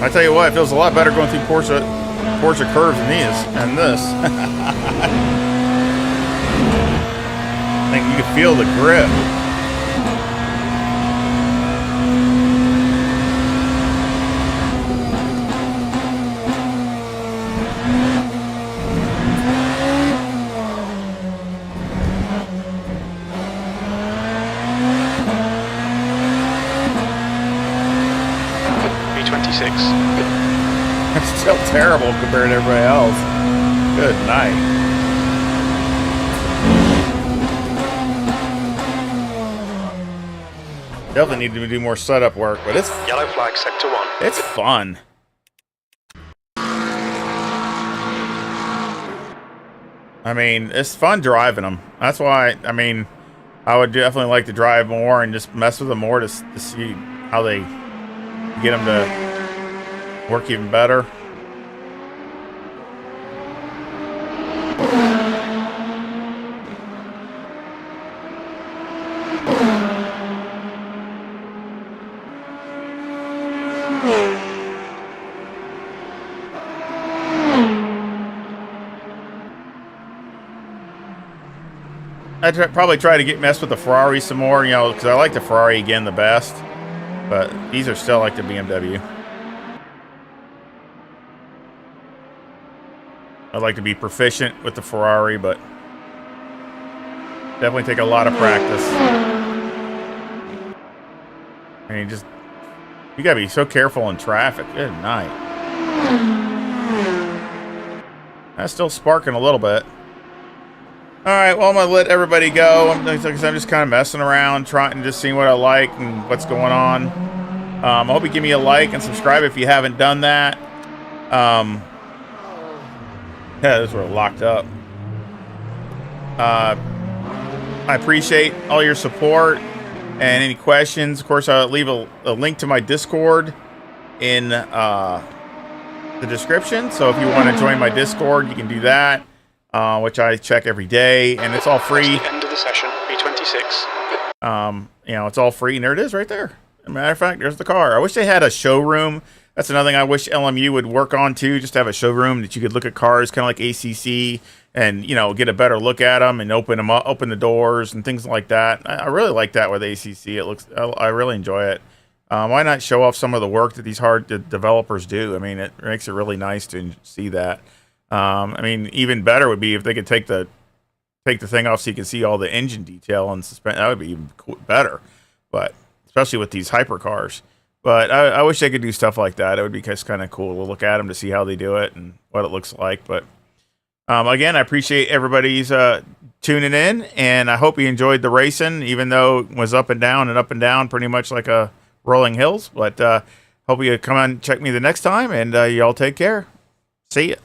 I tell you what, it feels a lot better going through Porsche curves than this. I think you can feel the grip. It's still terrible compared to everybody else. Good night. Definitely need to do more setup work, but it's Yellow flag, sector 1. It's fun. I mean, it's fun driving them. That's why, I mean, I would definitely like to drive more and just mess with them more to see how they get them to work even better. I'd probably try to mess with the Ferrari some more, you know, because I like the Ferrari again the best. But these are still like the BMW. I'd like to be proficient with the Ferrari, but definitely take a lot of practice. I mean, you gotta be so careful in traffic. Good night. That's still sparking a little bit. Alright, well, I'm going to let everybody go. I'm just kind of messing around, trying to just see what I like and what's going on. I hope you give me a like and subscribe if you haven't done that. Yeah, those were locked up. I appreciate all your support and any questions. Of course, I'll leave a link to my Discord in the description. So if you want to join my Discord, you can do that. Which I check every day, and it's all free. That's the end of the session, B26. You know, it's all free, and there it is right there. As a matter of fact, there's the car. I wish they had a showroom. That's another thing I wish LMU would work on too, just to have a showroom that you could look at cars, kind of like ACC, and, you know, get a better look at them and open them up, open the doors and things like that. I really like that with ACC. I really enjoy it. Why not show off some of the work that these developers do? I mean, it makes it really nice to see that. I mean, even better would be if they could take the thing off so you can see all the engine detail and suspension. That would be even better. But especially with these hypercars, But I wish they could do stuff like that. It would be just kind of cool to look at them to see how they do it and what it looks like. But again, I appreciate everybody's tuning in, and I hope you enjoyed the racing, even though it was up and down, pretty much like a rolling hills. But hope you come on and check me the next time, and y'all take care. See ya.